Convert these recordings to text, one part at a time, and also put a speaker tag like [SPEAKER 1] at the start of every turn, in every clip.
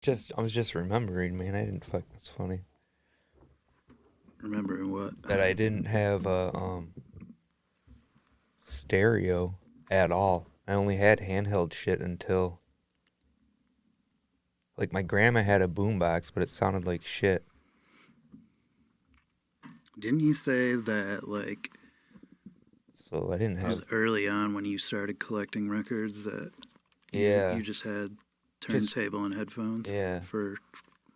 [SPEAKER 1] I was just remembering, man. I didn't fuck. That's funny
[SPEAKER 2] Remembering what?
[SPEAKER 1] that I didn't have a stereo at all. I only had handheld shit until like my grandma had a boombox, but it sounded like shit.
[SPEAKER 2] Didn't you say that like
[SPEAKER 1] So I didn't
[SPEAKER 2] it was
[SPEAKER 1] have.
[SPEAKER 2] early on when you started collecting records that you
[SPEAKER 1] Yeah,
[SPEAKER 2] just had
[SPEAKER 1] just
[SPEAKER 2] turntable and headphones
[SPEAKER 1] yeah,
[SPEAKER 2] for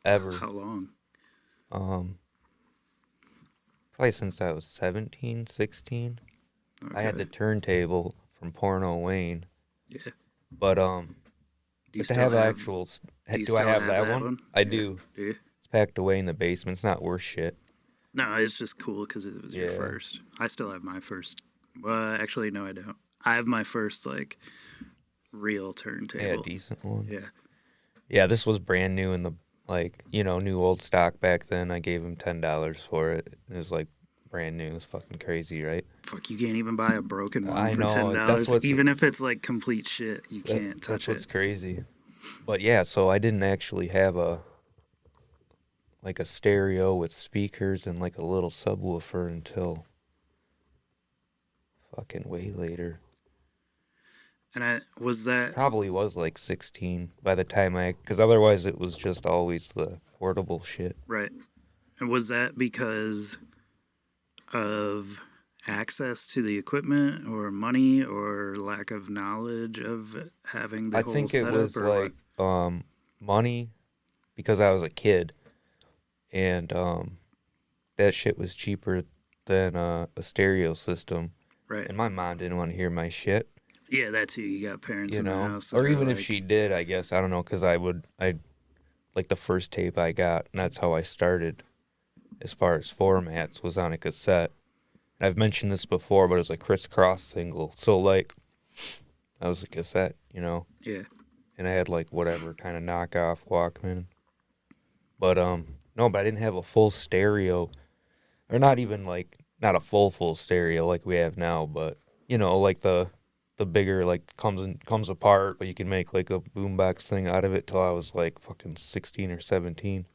[SPEAKER 1] ever.
[SPEAKER 2] how long?
[SPEAKER 1] Um, Probably since I was 17, 16. I had the
[SPEAKER 2] Okay.
[SPEAKER 1] turntable from Porno Wayne,
[SPEAKER 2] Yeah.
[SPEAKER 1] but
[SPEAKER 2] Do you
[SPEAKER 1] but to
[SPEAKER 2] still
[SPEAKER 1] have the
[SPEAKER 2] have
[SPEAKER 1] actual,
[SPEAKER 2] do you
[SPEAKER 1] do I
[SPEAKER 2] still
[SPEAKER 1] have
[SPEAKER 2] have
[SPEAKER 1] that
[SPEAKER 2] that
[SPEAKER 1] one?
[SPEAKER 2] one?
[SPEAKER 1] I
[SPEAKER 2] Yeah.
[SPEAKER 1] do.
[SPEAKER 2] Do you?
[SPEAKER 1] It's packed away in the basement. It's not worth shit.
[SPEAKER 2] No, it's just cool because it was your
[SPEAKER 1] Yeah,
[SPEAKER 2] first. I still have my first. Well, actually, no, I don't. I have my first like real
[SPEAKER 1] yeah,
[SPEAKER 2] turntable.
[SPEAKER 1] decent one.
[SPEAKER 2] Yeah.
[SPEAKER 1] Yeah, this was brand new in the like new old stock back then. I gave him $10 for it. It was like brand new. It's fucking crazy, right?
[SPEAKER 2] Fuck, you can't even buy a broken one
[SPEAKER 1] I
[SPEAKER 2] for ten
[SPEAKER 1] know. That's
[SPEAKER 2] dollars,
[SPEAKER 1] what's
[SPEAKER 2] even if it's like complete shit. You
[SPEAKER 1] that,
[SPEAKER 2] can't
[SPEAKER 1] that's
[SPEAKER 2] touch it.
[SPEAKER 1] what's crazy. But yeah, so I didn't actually have a stereo with speakers and like a little subwoofer until fucking way later.
[SPEAKER 2] And I was that
[SPEAKER 1] Probably was like 16 by the time cuz otherwise it was just always the portable shit.
[SPEAKER 2] right. And was that because of access to the equipment or money or lack of knowledge of having the
[SPEAKER 1] I
[SPEAKER 2] whole
[SPEAKER 1] think it
[SPEAKER 2] setup
[SPEAKER 1] was
[SPEAKER 2] or what?
[SPEAKER 1] like money because I was a kid and that shit was cheaper than a stereo system
[SPEAKER 2] Right.
[SPEAKER 1] and my mom didn't want to hear my shit,
[SPEAKER 2] Yeah, that's who you got parents
[SPEAKER 1] you
[SPEAKER 2] in the
[SPEAKER 1] know?
[SPEAKER 2] house that
[SPEAKER 1] Or
[SPEAKER 2] are
[SPEAKER 1] even if
[SPEAKER 2] like,
[SPEAKER 1] she did, I guess, I don't know, cuz I like the first tape I got, and that's how I started as far as formats was on a cassette. And I've mentioned this before, but it was a crisscross single. So like that was a cassette,
[SPEAKER 2] yeah,
[SPEAKER 1] and I had like whatever kind of knockoff Walkman. But no, but I didn't have a full stereo, or not even like not a full stereo like we have now, but like the bigger like comes apart, but you can make like a boombox thing out of it till I was like fucking 16 or 17.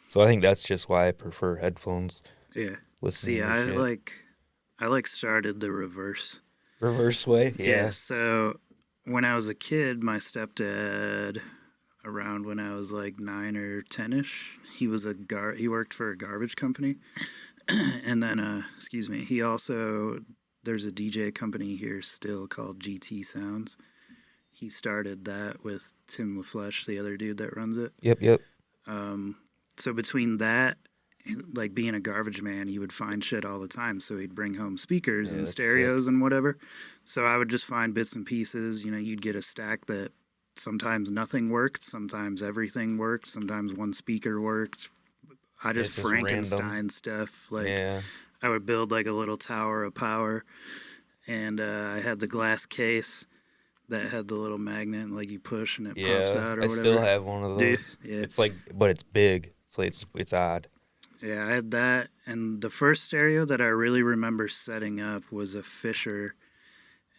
[SPEAKER 1] So I think that's just why I prefer headphones,
[SPEAKER 2] yeah. See,
[SPEAKER 1] listening to shit.
[SPEAKER 2] I like started the reverse.
[SPEAKER 1] Reverse way?
[SPEAKER 2] Yeah,
[SPEAKER 1] Yeah.
[SPEAKER 2] so when I was a kid, my stepdad, around when I was like 9 or 10ish, he worked for a garbage company, and then excuse me, he also there's a DJ company here still called GT Sounds. He started that with Tim LaFlesh, the other dude that runs it.
[SPEAKER 1] Yep, yep.
[SPEAKER 2] Um, so between that, like being a garbage man, he would find shit all the time. So he'd bring home speakers
[SPEAKER 1] Yeah,
[SPEAKER 2] and
[SPEAKER 1] that's sick.
[SPEAKER 2] stereos and whatever. So I would just find bits and pieces. You'd get a stack that sometimes nothing worked, sometimes everything worked, sometimes one speaker worked. I
[SPEAKER 1] Yeah,
[SPEAKER 2] just
[SPEAKER 1] it's just random.
[SPEAKER 2] Frankenstein stuff. Like
[SPEAKER 1] Yeah.
[SPEAKER 2] I would build like a little tower of power, and I had the glass case that had the little magnet, like you push and it pops
[SPEAKER 1] Yeah.
[SPEAKER 2] out
[SPEAKER 1] I
[SPEAKER 2] or
[SPEAKER 1] still
[SPEAKER 2] whatever.
[SPEAKER 1] have one of
[SPEAKER 2] Do
[SPEAKER 1] those.
[SPEAKER 2] yeah.
[SPEAKER 1] It's like but it's big. It's odd.
[SPEAKER 2] Yeah, I had that. And the first stereo that I really remember setting up was a Fisher.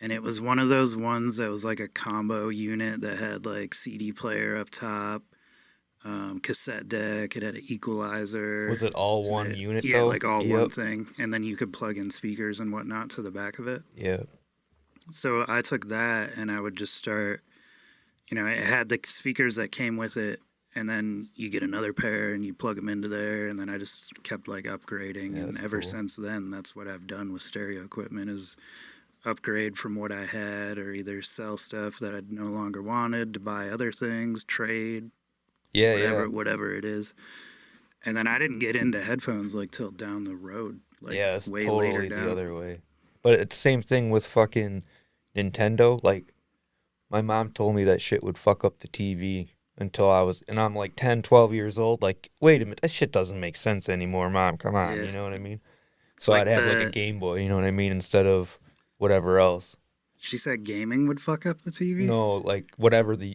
[SPEAKER 2] And it was one of those ones that was like a combo unit that had like CD player up top, cassette deck. It had an
[SPEAKER 1] Was
[SPEAKER 2] equalizer.
[SPEAKER 1] it all
[SPEAKER 2] And
[SPEAKER 1] one unit
[SPEAKER 2] yeah,
[SPEAKER 1] though?
[SPEAKER 2] like all one
[SPEAKER 1] Yep.
[SPEAKER 2] thing. And then you could plug in speakers and whatnot to the back of it.
[SPEAKER 1] Yep.
[SPEAKER 2] So I took that and I would just start, it had the speakers that came with it, and then you get another pair and you plug them into there, and then I just kept like upgrading,
[SPEAKER 1] Yeah,
[SPEAKER 2] and
[SPEAKER 1] that's
[SPEAKER 2] ever
[SPEAKER 1] cool.
[SPEAKER 2] since then that's what I've done with stereo equipment is upgrade from what I had, or either sell stuff that I no longer wanted to buy other things, trade,
[SPEAKER 1] Yeah, yeah.
[SPEAKER 2] whatever it is. And then I didn't get into headphones like till down the road, like
[SPEAKER 1] Yeah, it's
[SPEAKER 2] way later
[SPEAKER 1] totally the
[SPEAKER 2] down.
[SPEAKER 1] other way. But it's the same thing with fucking Nintendo. Like my mom told me that shit would fuck up the TV and I'm like 10, 12 years old. Like, wait a minute, that shit doesn't make sense anymore, mom. Come on,
[SPEAKER 2] Yeah,
[SPEAKER 1] you know what I mean? So I'd
[SPEAKER 2] like
[SPEAKER 1] have like a
[SPEAKER 2] the
[SPEAKER 1] Game Boy, you know what I mean, instead of whatever else.
[SPEAKER 2] she said gaming would fuck up the TV.
[SPEAKER 1] No, like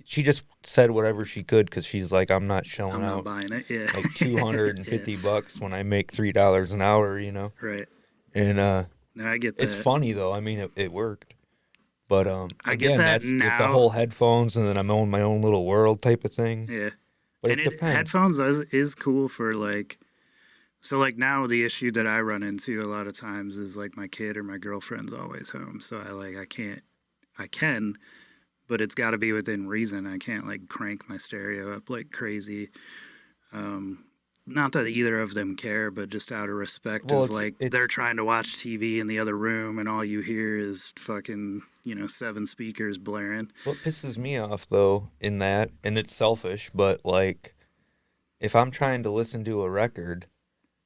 [SPEAKER 1] she just said whatever she could because she's like, I'm not shelling
[SPEAKER 2] I'm not
[SPEAKER 1] out
[SPEAKER 2] buying it. Yeah,
[SPEAKER 1] like 250
[SPEAKER 2] yeah,
[SPEAKER 1] bucks when I make $3 an hour.
[SPEAKER 2] right.
[SPEAKER 1] And
[SPEAKER 2] No, I get
[SPEAKER 1] it's
[SPEAKER 2] that.
[SPEAKER 1] funny though. I mean, it worked. But
[SPEAKER 2] I get
[SPEAKER 1] again,
[SPEAKER 2] that
[SPEAKER 1] that's with the
[SPEAKER 2] now.
[SPEAKER 1] whole headphones and then I'm on my own little world type of thing.
[SPEAKER 2] Yeah.
[SPEAKER 1] But
[SPEAKER 2] And
[SPEAKER 1] it depends.
[SPEAKER 2] headphones is cool for like, so like now the issue that I run into a lot of times is like my kid or my girlfriend's always home. So I can, but it's got to be within reason. I can't like crank my stereo up like crazy. Um, Not that either of them care, but just out of respect
[SPEAKER 1] Well,
[SPEAKER 2] of like they're trying to watch TV in the other room and all you hear is fucking, 7 speakers blaring.
[SPEAKER 1] what pisses me off though in that, and it's selfish, but like if I'm trying to listen to a record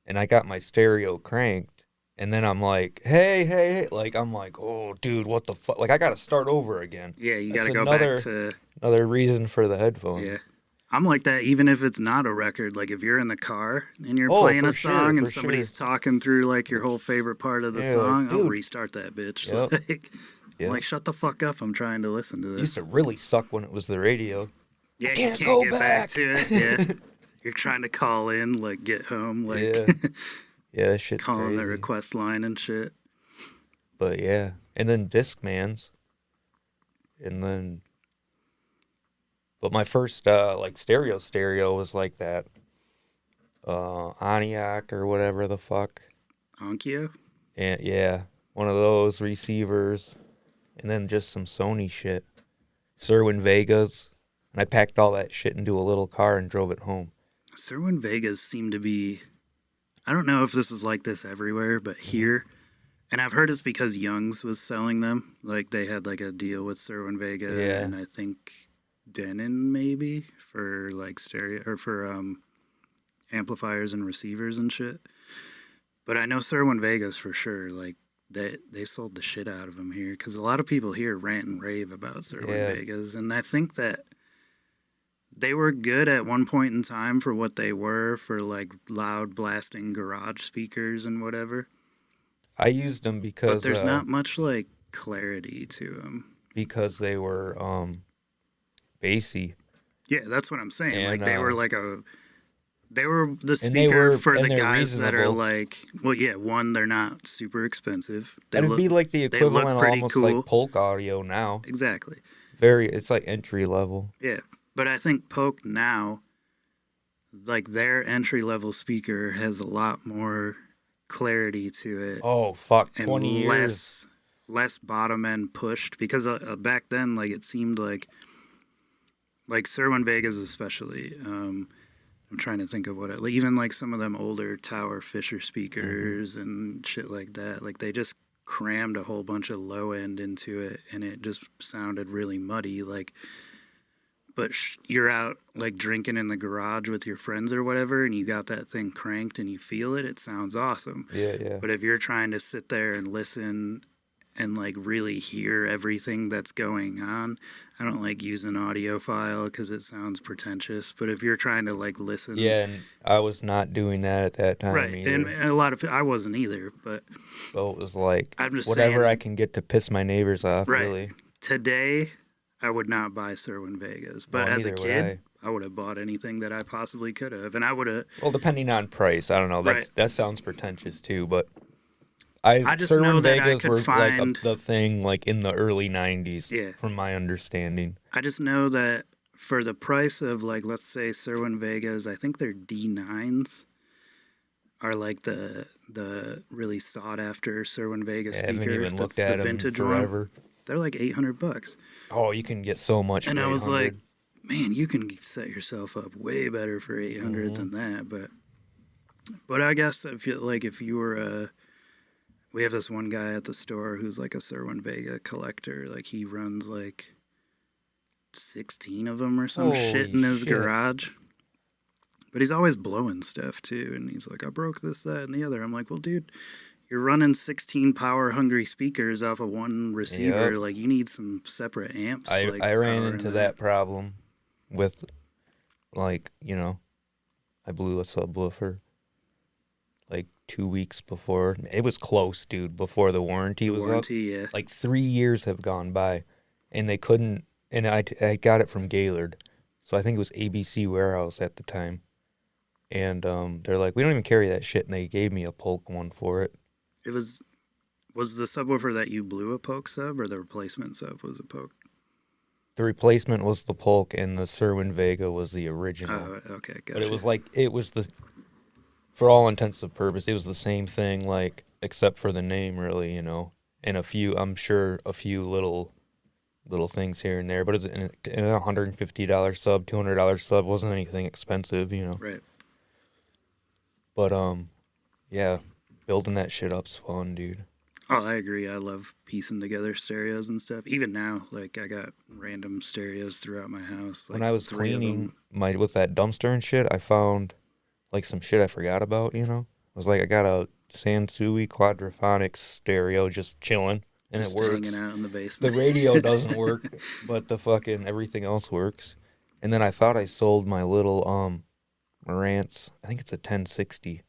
[SPEAKER 1] and I got my stereo cranked, and then I'm like, hey, like I'm like, oh, dude, what the fuck? Like I gotta start over again.
[SPEAKER 2] Yeah, you got
[SPEAKER 1] That's
[SPEAKER 2] to go back
[SPEAKER 1] another
[SPEAKER 2] to,
[SPEAKER 1] another reason for the
[SPEAKER 2] yeah.
[SPEAKER 1] headphones.
[SPEAKER 2] I'm like that even if it's not a record. Like if you're in the car and you're
[SPEAKER 1] Oh,
[SPEAKER 2] playing
[SPEAKER 1] for
[SPEAKER 2] a
[SPEAKER 1] sure,
[SPEAKER 2] song and
[SPEAKER 1] for sure.
[SPEAKER 2] somebody's talking through like your whole favorite part of the
[SPEAKER 1] Yeah, like,
[SPEAKER 2] song, I'll
[SPEAKER 1] dude,
[SPEAKER 2] restart that bitch.
[SPEAKER 1] yep,
[SPEAKER 2] Like, I'm
[SPEAKER 1] yep.
[SPEAKER 2] like, shut the fuck up. I'm trying to listen to
[SPEAKER 1] It used
[SPEAKER 2] this.
[SPEAKER 1] to really suck when it was the radio. I
[SPEAKER 2] Yeah, you
[SPEAKER 1] can't
[SPEAKER 2] can't
[SPEAKER 1] go
[SPEAKER 2] get back
[SPEAKER 1] back.
[SPEAKER 2] to it. Yeah. You're trying to call in, like get home, like
[SPEAKER 1] Yeah, yeah, that shit's
[SPEAKER 2] calling the
[SPEAKER 1] crazy.
[SPEAKER 2] request line and shit.
[SPEAKER 1] But yeah, and then Discmans, and then but my first like stereo was like that Oniac or whatever the fuck.
[SPEAKER 2] Onkyo?
[SPEAKER 1] And yeah, one of those receivers, and then just some Sony shit. Serwin Vegas. And I packed all that shit into a little car and drove it home.
[SPEAKER 2] Serwin Vegas seem to be, I don't know if this is like this everywhere, but
[SPEAKER 1] Mm-hmm.
[SPEAKER 2] here, and I've heard it's because Young's was selling them. Like they had like a deal with Serwin Vega
[SPEAKER 1] Yeah.
[SPEAKER 2] and I think Denon maybe for like stereo or for amplifiers and receivers and shit. But I know Serwin Vegas for sure. Like they sold the shit out of them here because a lot of people here rant and rave about Serwin
[SPEAKER 1] Yeah.
[SPEAKER 2] Vegas, and I think that they were good at one point in time for what they were for like loud blasting garage speakers and whatever.
[SPEAKER 1] I used them
[SPEAKER 2] But there's not much like clarity to them.
[SPEAKER 1] because they were bassy.
[SPEAKER 2] Yeah, that's what I'm saying. Like
[SPEAKER 1] And
[SPEAKER 2] they were like they were the
[SPEAKER 1] and they
[SPEAKER 2] speaker
[SPEAKER 1] were
[SPEAKER 2] for the
[SPEAKER 1] and they're
[SPEAKER 2] guys that are
[SPEAKER 1] reasonable.
[SPEAKER 2] like, well, yeah, one, they're not super expensive. They
[SPEAKER 1] That'd
[SPEAKER 2] look
[SPEAKER 1] be like the
[SPEAKER 2] they look
[SPEAKER 1] equivalent of
[SPEAKER 2] pretty
[SPEAKER 1] almost
[SPEAKER 2] cool.
[SPEAKER 1] like Polk audio now.
[SPEAKER 2] Exactly.
[SPEAKER 1] It's like entry level.
[SPEAKER 2] Yeah. But I think Polk now, like their entry level speaker has a lot more clarity to it.
[SPEAKER 1] Oh fuck,
[SPEAKER 2] And
[SPEAKER 1] 20 years.
[SPEAKER 2] less bottom end pushed because back then like it seemed like Serwin Vegas especially I'm trying to think of what like, even like some of them older Tower Fisher speakers and shit like that, like they just crammed a whole bunch of low end into it and it just sounded really muddy, like, but you're out like drinking in the garage with your friends or whatever and you got that thing cranked and you feel it sounds awesome.
[SPEAKER 1] Yeah.
[SPEAKER 2] But if you're trying to sit there and listen and like really hear everything that's going on, I don't like using audio file because it sounds pretentious. But if you're trying to like listen,
[SPEAKER 1] Yeah, and I was not doing that at that time
[SPEAKER 2] right,
[SPEAKER 1] either.
[SPEAKER 2] and a lot of I wasn't either. But
[SPEAKER 1] So it was like
[SPEAKER 2] I'm just
[SPEAKER 1] whatever
[SPEAKER 2] saying,
[SPEAKER 1] I can get to piss my neighbors off,
[SPEAKER 2] right,
[SPEAKER 1] really.
[SPEAKER 2] today I would not buy Serwin Vegas, but
[SPEAKER 1] No,
[SPEAKER 2] as a
[SPEAKER 1] neither would
[SPEAKER 2] kid, I would have bought anything that I possibly could have, and I would have.
[SPEAKER 1] Well, depending on price, I don't know.
[SPEAKER 2] Right.
[SPEAKER 1] That sounds pretentious too, but
[SPEAKER 2] I just know
[SPEAKER 1] Serwin
[SPEAKER 2] that I
[SPEAKER 1] Vegas
[SPEAKER 2] could
[SPEAKER 1] were
[SPEAKER 2] find.
[SPEAKER 1] like the thing like in the early 90s,
[SPEAKER 2] Yeah.
[SPEAKER 1] from my understanding.
[SPEAKER 2] I just know that for the price of like, let's say Serwin Vegas, I think their D9s are like the really sought after Serwin Vegas
[SPEAKER 1] Yeah, I haven't
[SPEAKER 2] speaker.
[SPEAKER 1] even
[SPEAKER 2] That's
[SPEAKER 1] looked
[SPEAKER 2] the
[SPEAKER 1] at them
[SPEAKER 2] vintage one.
[SPEAKER 1] forever.
[SPEAKER 2] They're like $800.
[SPEAKER 1] Oh, you can get so much
[SPEAKER 2] And
[SPEAKER 1] for
[SPEAKER 2] I was
[SPEAKER 1] 800.
[SPEAKER 2] like, man, you can set yourself up way better for 800 than that. But I guess if you were we have this one guy at the store who's like a Serwin Vega collector. Like he runs like 16 of them or some shit in his garage. But he's always blowing stuff too. And he's like, I broke this, that, and the other. I'm like, well, dude, you're running 16 power hungry speakers off of one receiver.
[SPEAKER 1] Yep.
[SPEAKER 2] Like you need some separate amps.
[SPEAKER 1] I ran
[SPEAKER 2] powering
[SPEAKER 1] into that problem with, like, I blew a subwoofer like 2 weeks before. It was close, dude, before the warranty was up.
[SPEAKER 2] Yeah.
[SPEAKER 1] Like 3 years have gone by, and they couldn't. And I got it from Gaylord, so I think it was ABC Warehouse at the time. And they're like, we don't even carry that shit, and they gave me a Polk one for it.
[SPEAKER 2] It was the subwoofer that you blew a Polk sub, or the replacement sub was a Polk?
[SPEAKER 1] The replacement was the Polk, and the Serwin Vega was the original.
[SPEAKER 2] Oh, okay,
[SPEAKER 1] But it
[SPEAKER 2] gotcha.
[SPEAKER 1] was like it was the for all intents and purposes, it was the same thing, like except for the name, really, and a few. I'm sure a few little things here and there, but it's in a $150 sub, $200 sub wasn't anything expensive.
[SPEAKER 2] Right.
[SPEAKER 1] But yeah, building that shit up's fun, dude.
[SPEAKER 2] Oh, I agree. I love piecing together stereos and stuff. Even now, like I got random stereos throughout my house,
[SPEAKER 1] When
[SPEAKER 2] like
[SPEAKER 1] I was
[SPEAKER 2] three of
[SPEAKER 1] cleaning
[SPEAKER 2] them.
[SPEAKER 1] my with that dumpster and shit, I found like some shit I forgot about. I was like, I got a Sansui quadraphonics stereo just chilling, and it
[SPEAKER 2] Just hanging
[SPEAKER 1] works.
[SPEAKER 2] out in the
[SPEAKER 1] The
[SPEAKER 2] basement.
[SPEAKER 1] radio doesn't work, but the fucking everything else works. And then I thought I sold my little Marantz. I think it's a 1060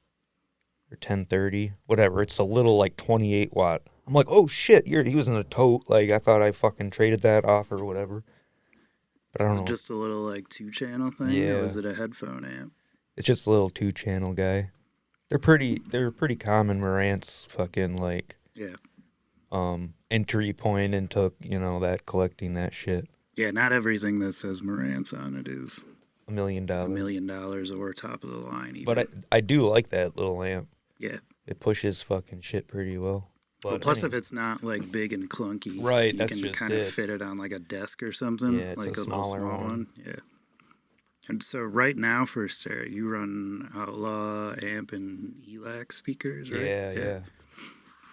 [SPEAKER 1] or 1030, whatever. It's a little like 28 watt. I'm like, oh shit, he was in a tote. Like I thought I fucking traded that off or whatever. But I
[SPEAKER 2] Is
[SPEAKER 1] don't
[SPEAKER 2] it
[SPEAKER 1] know.
[SPEAKER 2] just a little like 2 channel thing, or
[SPEAKER 1] Yeah,
[SPEAKER 2] was it a headphone amp?
[SPEAKER 1] it's just a little 2 channel guy. They're pretty common Marantz fucking like
[SPEAKER 2] Yeah.
[SPEAKER 1] entry point into that collecting that shit.
[SPEAKER 2] Yeah, not everything that says Marantz on it is
[SPEAKER 1] $1 million.
[SPEAKER 2] $1 million or top of the line
[SPEAKER 1] But I
[SPEAKER 2] even.
[SPEAKER 1] I do like that little amp.
[SPEAKER 2] Yeah.
[SPEAKER 1] It pushes fucking shit pretty well.
[SPEAKER 2] Well,
[SPEAKER 1] But
[SPEAKER 2] plus if
[SPEAKER 1] anyway,
[SPEAKER 2] it's not like big and clunky,
[SPEAKER 1] right,
[SPEAKER 2] you
[SPEAKER 1] that's
[SPEAKER 2] can
[SPEAKER 1] just
[SPEAKER 2] kind of
[SPEAKER 1] it.
[SPEAKER 2] fit it on like a desk or something,
[SPEAKER 1] Yeah, it's a
[SPEAKER 2] like a little
[SPEAKER 1] smaller
[SPEAKER 2] small
[SPEAKER 1] one.
[SPEAKER 2] one. Yeah. And so right now for stereo, you run Outlaw amp and ELAC speakers, right?
[SPEAKER 1] Yeah,
[SPEAKER 2] Yeah.
[SPEAKER 1] yeah.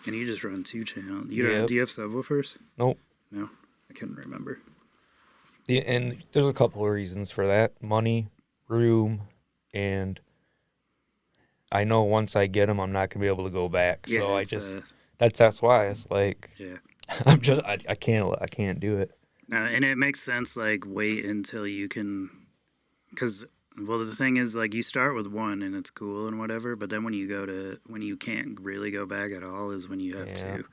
[SPEAKER 2] And you just run 2 channel. You don't.
[SPEAKER 1] Yep.
[SPEAKER 2] Do you have subwoofers?
[SPEAKER 1] Nope.
[SPEAKER 2] No, I couldn't remember.
[SPEAKER 1] And there's a couple of reasons for that: money, room, and I know once I get them, I'm not gonna be able to go back.
[SPEAKER 2] Yeah,
[SPEAKER 1] So I
[SPEAKER 2] it's
[SPEAKER 1] just that's why it's like
[SPEAKER 2] yeah.
[SPEAKER 1] I can't do it.
[SPEAKER 2] And it makes sense. Like wait until you can, because well the thing is like you start with one and it's cool and whatever, but then when you can't really go back at all is when you have
[SPEAKER 1] Yeah.
[SPEAKER 2] two.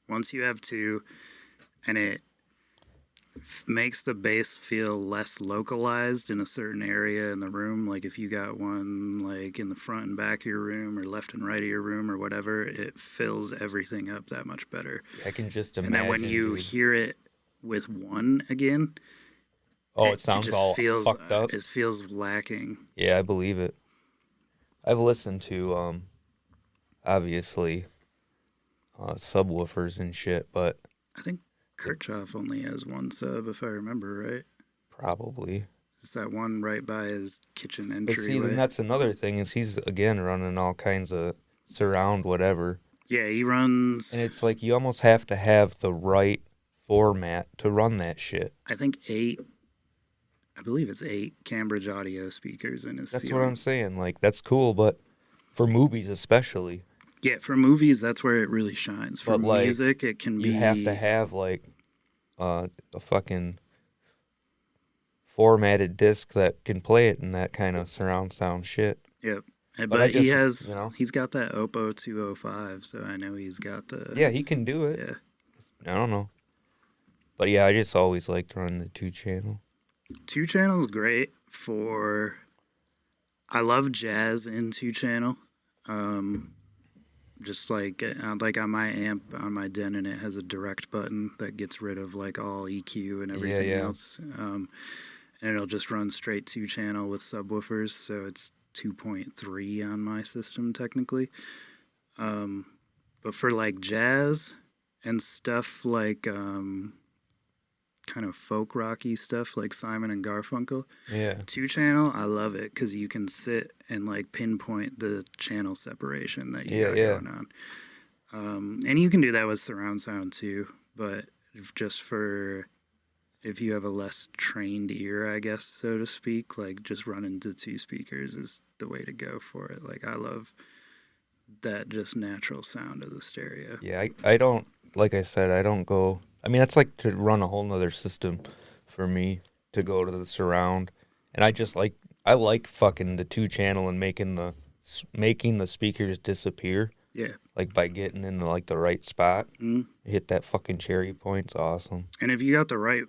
[SPEAKER 2] Once you have two, and it makes the bass feel less localized in a certain area in the room. Like if you got one like in the front and back of your room or left and right of your room or whatever, it fills everything up that much better.
[SPEAKER 1] I can just
[SPEAKER 2] And then when
[SPEAKER 1] imagine,
[SPEAKER 2] you
[SPEAKER 1] dude.
[SPEAKER 2] hear it with one again,
[SPEAKER 1] Oh, it
[SPEAKER 2] it
[SPEAKER 1] sounds
[SPEAKER 2] just
[SPEAKER 1] all
[SPEAKER 2] feels
[SPEAKER 1] fucked up.
[SPEAKER 2] lacking.
[SPEAKER 1] Yeah, I believe it. I've listened to obviously subwoofers and shit, but
[SPEAKER 2] I think Kirchhoff only has one sub, if I remember right.
[SPEAKER 1] probably.
[SPEAKER 2] It's that one right by his kitchen
[SPEAKER 1] But see, then
[SPEAKER 2] entryway.
[SPEAKER 1] that's another thing is he's again running all kinds of surround whatever,
[SPEAKER 2] Yeah, he
[SPEAKER 1] and
[SPEAKER 2] runs.
[SPEAKER 1] it's like you almost have to have the right format to run that shit.
[SPEAKER 2] I think eight. I believe it's 8 Cambridge audio speakers in his
[SPEAKER 1] That's what I'm
[SPEAKER 2] ceiling.
[SPEAKER 1] saying. Like that's cool, but for movies especially.
[SPEAKER 2] Yeah, for movies, that's where it really shines. For
[SPEAKER 1] But like
[SPEAKER 2] music, it can
[SPEAKER 1] you have to
[SPEAKER 2] be.
[SPEAKER 1] have like a fucking formatted disc that can play it in that kind of surround sound shit.
[SPEAKER 2] Yep.
[SPEAKER 1] But I
[SPEAKER 2] But
[SPEAKER 1] just, you know,
[SPEAKER 2] he's got that Oppo 205, so I know he's got the.
[SPEAKER 1] yeah, he can do it.
[SPEAKER 2] Yeah.
[SPEAKER 1] I don't know. But yeah, I just always liked running the 2 channel.
[SPEAKER 2] 2 channel's great for. I love jazz in 2 channel. Just like on my amp on my Denon, it has a direct button that gets rid of like all EQ and everything
[SPEAKER 1] Yeah.
[SPEAKER 2] else. And it'll just run straight 2 channel with subwoofers, so it's 2.3 on my system technically. But for like jazz and stuff like kind of folk rocky stuff like Simon and Garfunkel,
[SPEAKER 1] Yeah.
[SPEAKER 2] 2 channel, I love it because you can sit and like pinpoint the channel separation that you got
[SPEAKER 1] Yeah.
[SPEAKER 2] going on. And you can do that with surround sound too, but just for if you have a less trained ear, I guess, so to speak, like just running to 2 speakers is the way to go for it. Like I love that just natural sound of the stereo.
[SPEAKER 1] Yeah, I don't, like I said, I don't go, I mean, that's like to run a whole nother system for me to go to the surround. And I like fucking the 2 channel and making the speakers disappear.
[SPEAKER 2] Yeah.
[SPEAKER 1] Like by getting in like the right spot.
[SPEAKER 2] Mm.
[SPEAKER 1] Hit that fucking cherry point. It's awesome.
[SPEAKER 2] And if you got the right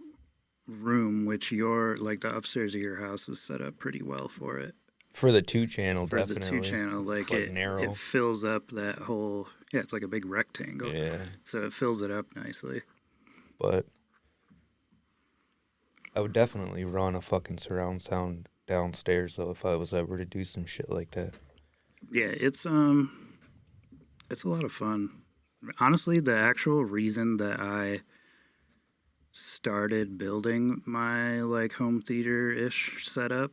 [SPEAKER 2] room, which your like the upstairs of your house is set up pretty well for it.
[SPEAKER 1] For the 2 channel,
[SPEAKER 2] For
[SPEAKER 1] definitely.
[SPEAKER 2] the 2 channel, like,
[SPEAKER 1] It's narrow.
[SPEAKER 2] it fills up that whole. Yeah, it's like a big rectangle.
[SPEAKER 1] Yeah.
[SPEAKER 2] So it fills it up nicely.
[SPEAKER 1] But I would definitely run a fucking surround sound downstairs though if I was ever to do some shit like that.
[SPEAKER 2] Yeah, it's a lot of fun. Honestly, the actual reason that I started building my like home theater ish setup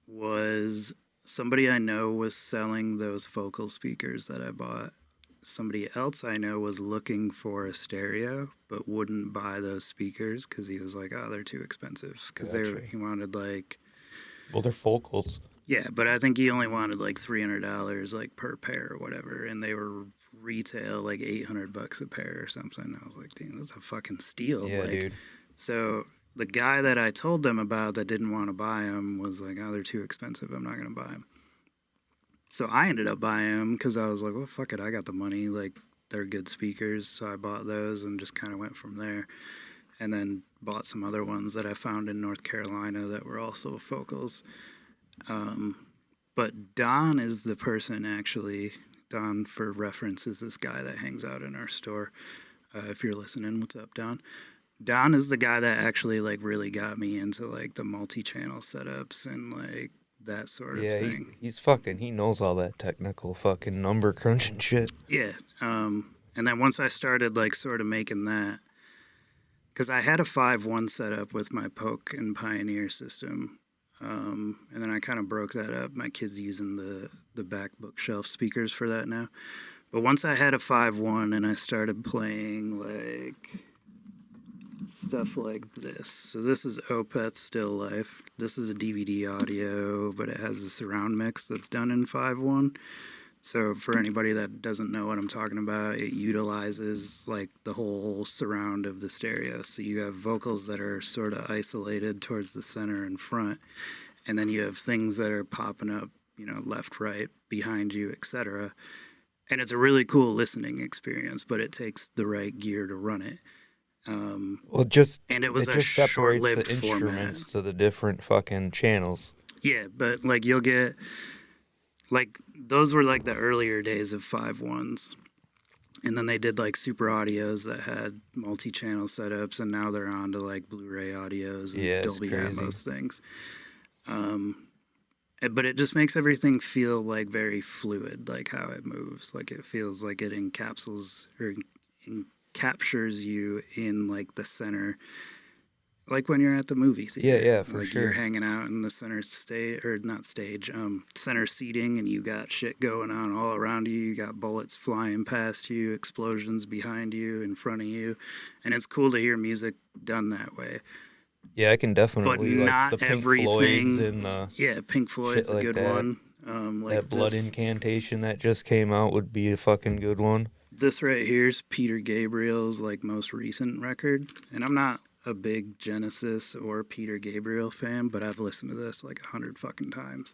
[SPEAKER 2] was somebody I know was selling those focal speakers that I bought. Somebody else I know was looking for a stereo but wouldn't buy those speakers because he was like, "Oh, they're too expensive." Because
[SPEAKER 1] Gotcha.
[SPEAKER 2] he wanted like,
[SPEAKER 1] Well, they're focals.
[SPEAKER 2] yeah, but I think he only wanted like $300 like per pair or whatever, and they were retail like $800 a pair or something. I was like, "Damn, that's a fucking steal!"
[SPEAKER 1] Yeah,
[SPEAKER 2] Like,
[SPEAKER 1] dude.
[SPEAKER 2] so the guy that I told them about that didn't want to buy them was like, "Oh, they're too expensive. I'm not gonna buy them." So I ended up buying them because I was like, "Well, fuck it, I got the money. Like, they're good speakers." So I bought those and just kind of went from there. And then bought some other ones that I found in North Carolina that were also focals. But Don is the person actually. Don, for reference, is this guy that hangs out in our store. If you're listening, what's up, Don? Don is the guy that actually like really got me into like the multi-channel setups and like that sort of
[SPEAKER 1] Yeah,
[SPEAKER 2] thing.
[SPEAKER 1] he knows all that technical fucking number crunching shit.
[SPEAKER 2] Yeah. And then once I started like sort of making that, because I had a 5-1 setup with my Polk and Pioneer system. And then I kind of broke that up. My kid's using the back bookshelf speakers for that now. But once I had a 5-1 and I started playing like stuff like this. So this is Opeth's Still Life. This is a DVD audio, but it has a surround mix that's done in 5-1. So for anybody that doesn't know what I'm talking about, it utilizes like the whole surround of the stereo. So you have vocals that are sort of isolated towards the center and front, and then you have things that are popping up, left, right, behind you, etc. And it's a really cool listening experience, but it takes the right gear to run it.
[SPEAKER 1] Well,
[SPEAKER 2] And it was
[SPEAKER 1] it
[SPEAKER 2] a
[SPEAKER 1] just separates
[SPEAKER 2] short-lived
[SPEAKER 1] the
[SPEAKER 2] format.
[SPEAKER 1] instruments to the different fucking channels.
[SPEAKER 2] Yeah, but like you'll get like those were like the earlier days of 5-1s. And then they did like super audios that had multi-channel setups, and now they're on to like Blu-ray audios and
[SPEAKER 1] Yeah, it's
[SPEAKER 2] Dolby
[SPEAKER 1] crazy.
[SPEAKER 2] Atmos things. But it just makes everything feel like very fluid, like how it moves. Like it feels like it encapsulates or captures you in like the center, like when you're at the movie theater.
[SPEAKER 1] Yeah, for
[SPEAKER 2] like
[SPEAKER 1] sure.
[SPEAKER 2] You're hanging out in the center stage, or not stage, center seating, and you got shit going on all around you. You got bullets flying past you, explosions behind you, in front of you, and it's cool to hear music done that way.
[SPEAKER 1] Yeah, I can
[SPEAKER 2] But
[SPEAKER 1] definitely like the
[SPEAKER 2] not
[SPEAKER 1] Pink Floyds
[SPEAKER 2] everything.
[SPEAKER 1] and
[SPEAKER 2] Yeah, Pink
[SPEAKER 1] shit
[SPEAKER 2] Floyd's a
[SPEAKER 1] like
[SPEAKER 2] good
[SPEAKER 1] that.
[SPEAKER 2] one. Like
[SPEAKER 1] That Blood Incantation that just came out would be a fucking good one.
[SPEAKER 2] this right here's Peter Gabriel's like most recent record, and I'm not a big Genesis or Peter Gabriel fan, but I've listened to this like 100 fucking times,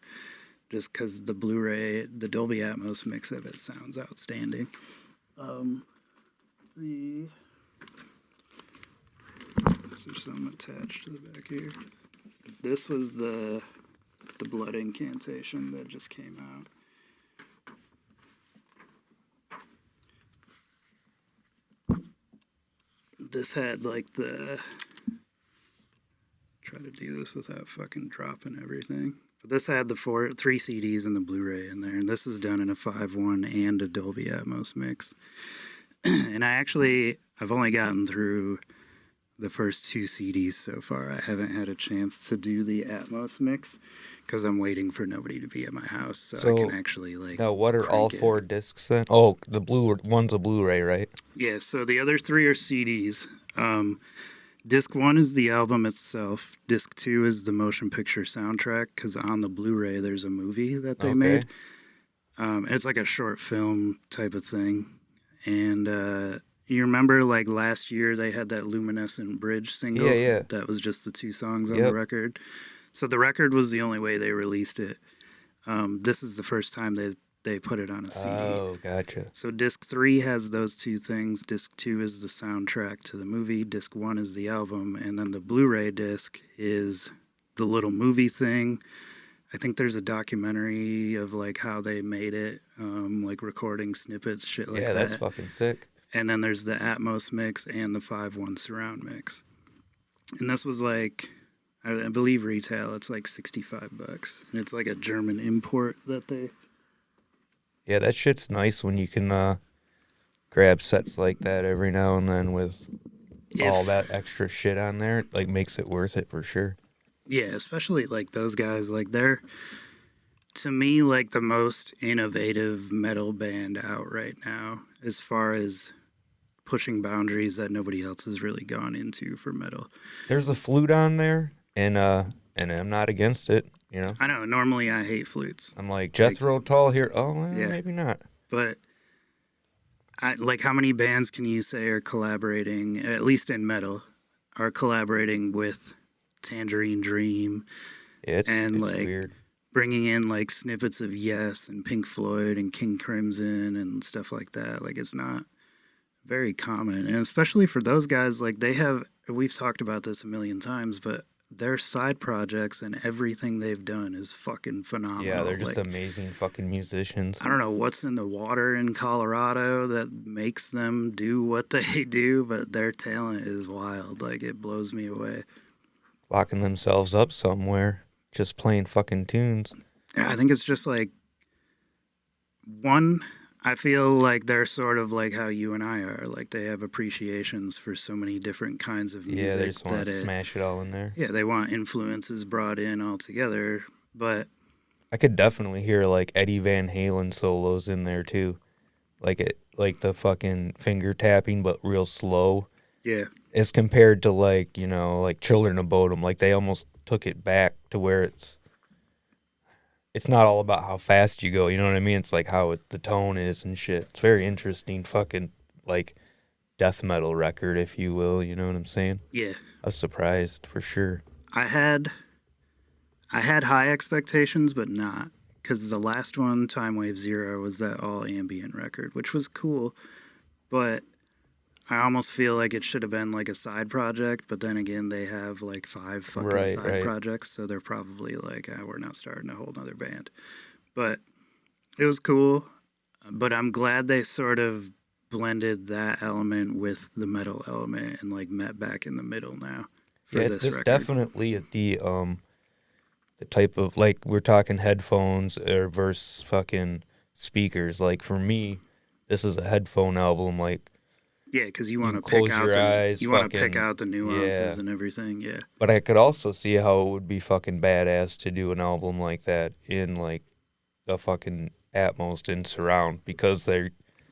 [SPEAKER 2] just because the Blu-ray, the Dolby Atmos mix of it sounds outstanding. The Is there something attached to the back here? This was the Blood Incantation that just came out. This had like the, try to do this without fucking dropping everything. But this had the three CDs and the Blu-ray in there, and this is done in a 5-1 and a Dolby Atmos mix. And I've only gotten through the first two CDs so far. I haven't had a chance to do the Atmos mix because I'm waiting for nobody to be at my house so I can actually like.
[SPEAKER 1] Now, what are all
[SPEAKER 2] crank it.
[SPEAKER 1] 4 discs then? Oh, the blue one's a Blu-ray, right?
[SPEAKER 2] Yeah, so the other 3 are CDs. Disc 1 is the album itself. Disc 2 is the motion picture soundtrack, because on the Blu-ray there's a movie that they made. It's like a short film type of thing. And you remember like last year they had that Luminescent Bridge single?
[SPEAKER 1] Yeah.
[SPEAKER 2] That was just the 2 songs on the record. So the record was the only way they released it. This is the first time they put it on a CD.
[SPEAKER 1] Oh, gotcha.
[SPEAKER 2] So disc 3 has those 2 things. Disc 2 is the soundtrack to the movie. Disc 1 is the album. And then the Blu-ray disc is the little movie thing. I think there's a documentary of like how they made it, like recording snippets, shit like that.
[SPEAKER 1] Yeah, that's fucking sick.
[SPEAKER 2] And then there's the Atmos mix and the 5-1 surround mix. And this was like, I believe retail, it's like $65. And it's like a German import that they.
[SPEAKER 1] Yeah, that shit's nice when you can grab sets like that every now and then with all
[SPEAKER 2] If,
[SPEAKER 1] that extra shit on there. It, like, makes it worth it for sure.
[SPEAKER 2] yeah, especially like those guys, like they're, to me, like the most innovative metal band out right now as far as pushing boundaries that nobody else has really gone into for metal.
[SPEAKER 1] There's a flute on there, and I'm not against it, you know.
[SPEAKER 2] I know, normally I hate flutes.
[SPEAKER 1] I'm like
[SPEAKER 2] Like,
[SPEAKER 1] Jethro Tull here. Oh, well,
[SPEAKER 2] yeah,
[SPEAKER 1] maybe not.
[SPEAKER 2] but like how many bands can you say are collaborating, at least in metal, are collaborating with Tangerine Dream
[SPEAKER 1] Yeah,
[SPEAKER 2] and
[SPEAKER 1] it's
[SPEAKER 2] like
[SPEAKER 1] weird.
[SPEAKER 2] bringing in like snippets of Yes and Pink Floyd and King Crimson and stuff like that. Like it's not very common, and especially for those guys, like they have. We've talked about this a million times, but their side projects and everything they've done is fucking
[SPEAKER 1] Yeah,
[SPEAKER 2] phenomenal.
[SPEAKER 1] they're just
[SPEAKER 2] Like
[SPEAKER 1] amazing fucking musicians.
[SPEAKER 2] I don't know what's in the water in Colorado that makes them do what they do, but their talent is wild. Like it blows me away.
[SPEAKER 1] Locking themselves up somewhere, just playing fucking tunes.
[SPEAKER 2] Yeah, I think it's just like one. I feel like they're sort of like how you and I are. Like they have appreciations for so many different kinds of
[SPEAKER 1] Yeah, they
[SPEAKER 2] music
[SPEAKER 1] just want
[SPEAKER 2] that
[SPEAKER 1] to smash it all in there.
[SPEAKER 2] yeah, they want influences brought in all together. But
[SPEAKER 1] I could definitely hear like Eddie Van Halen solos in there too. Like the fucking finger tapping, but real slow.
[SPEAKER 2] yeah,
[SPEAKER 1] As compared to like, you know, like Children of Bodom. Like they almost took it back to where it's not all about how fast you go, you know what I mean? It's like how the tone is and shit. It's very interesting fucking like death metal record, if you will, you know what I'm saying?
[SPEAKER 2] yeah.
[SPEAKER 1] I was surprised for sure.
[SPEAKER 2] I had I had high expectations, but not because the last one, Time Wave Zero, was that all ambient record, which was cool. But I almost feel like it should have been like a side project. But then again, they have like 5 fucking
[SPEAKER 1] Right,
[SPEAKER 2] side
[SPEAKER 1] right.
[SPEAKER 2] projects, so they're probably like, we're not starting a whole nother band. But it was cool. But I'm glad they sort of blended that element with the metal element and like met back in the middle now
[SPEAKER 1] Yeah,
[SPEAKER 2] for
[SPEAKER 1] it's
[SPEAKER 2] this
[SPEAKER 1] this
[SPEAKER 2] record.
[SPEAKER 1] definitely the type of like we're talking headphones or versus fucking speakers. Like for me, this is a headphone album. Like
[SPEAKER 2] Yeah, because
[SPEAKER 1] you can close your eyes,
[SPEAKER 2] you want to pick
[SPEAKER 1] fucking
[SPEAKER 2] out the nuances
[SPEAKER 1] yeah.
[SPEAKER 2] and everything. Yeah,
[SPEAKER 1] But I could also see how it would be fucking badass to do an album like that in like the fucking Atmos and surround because there's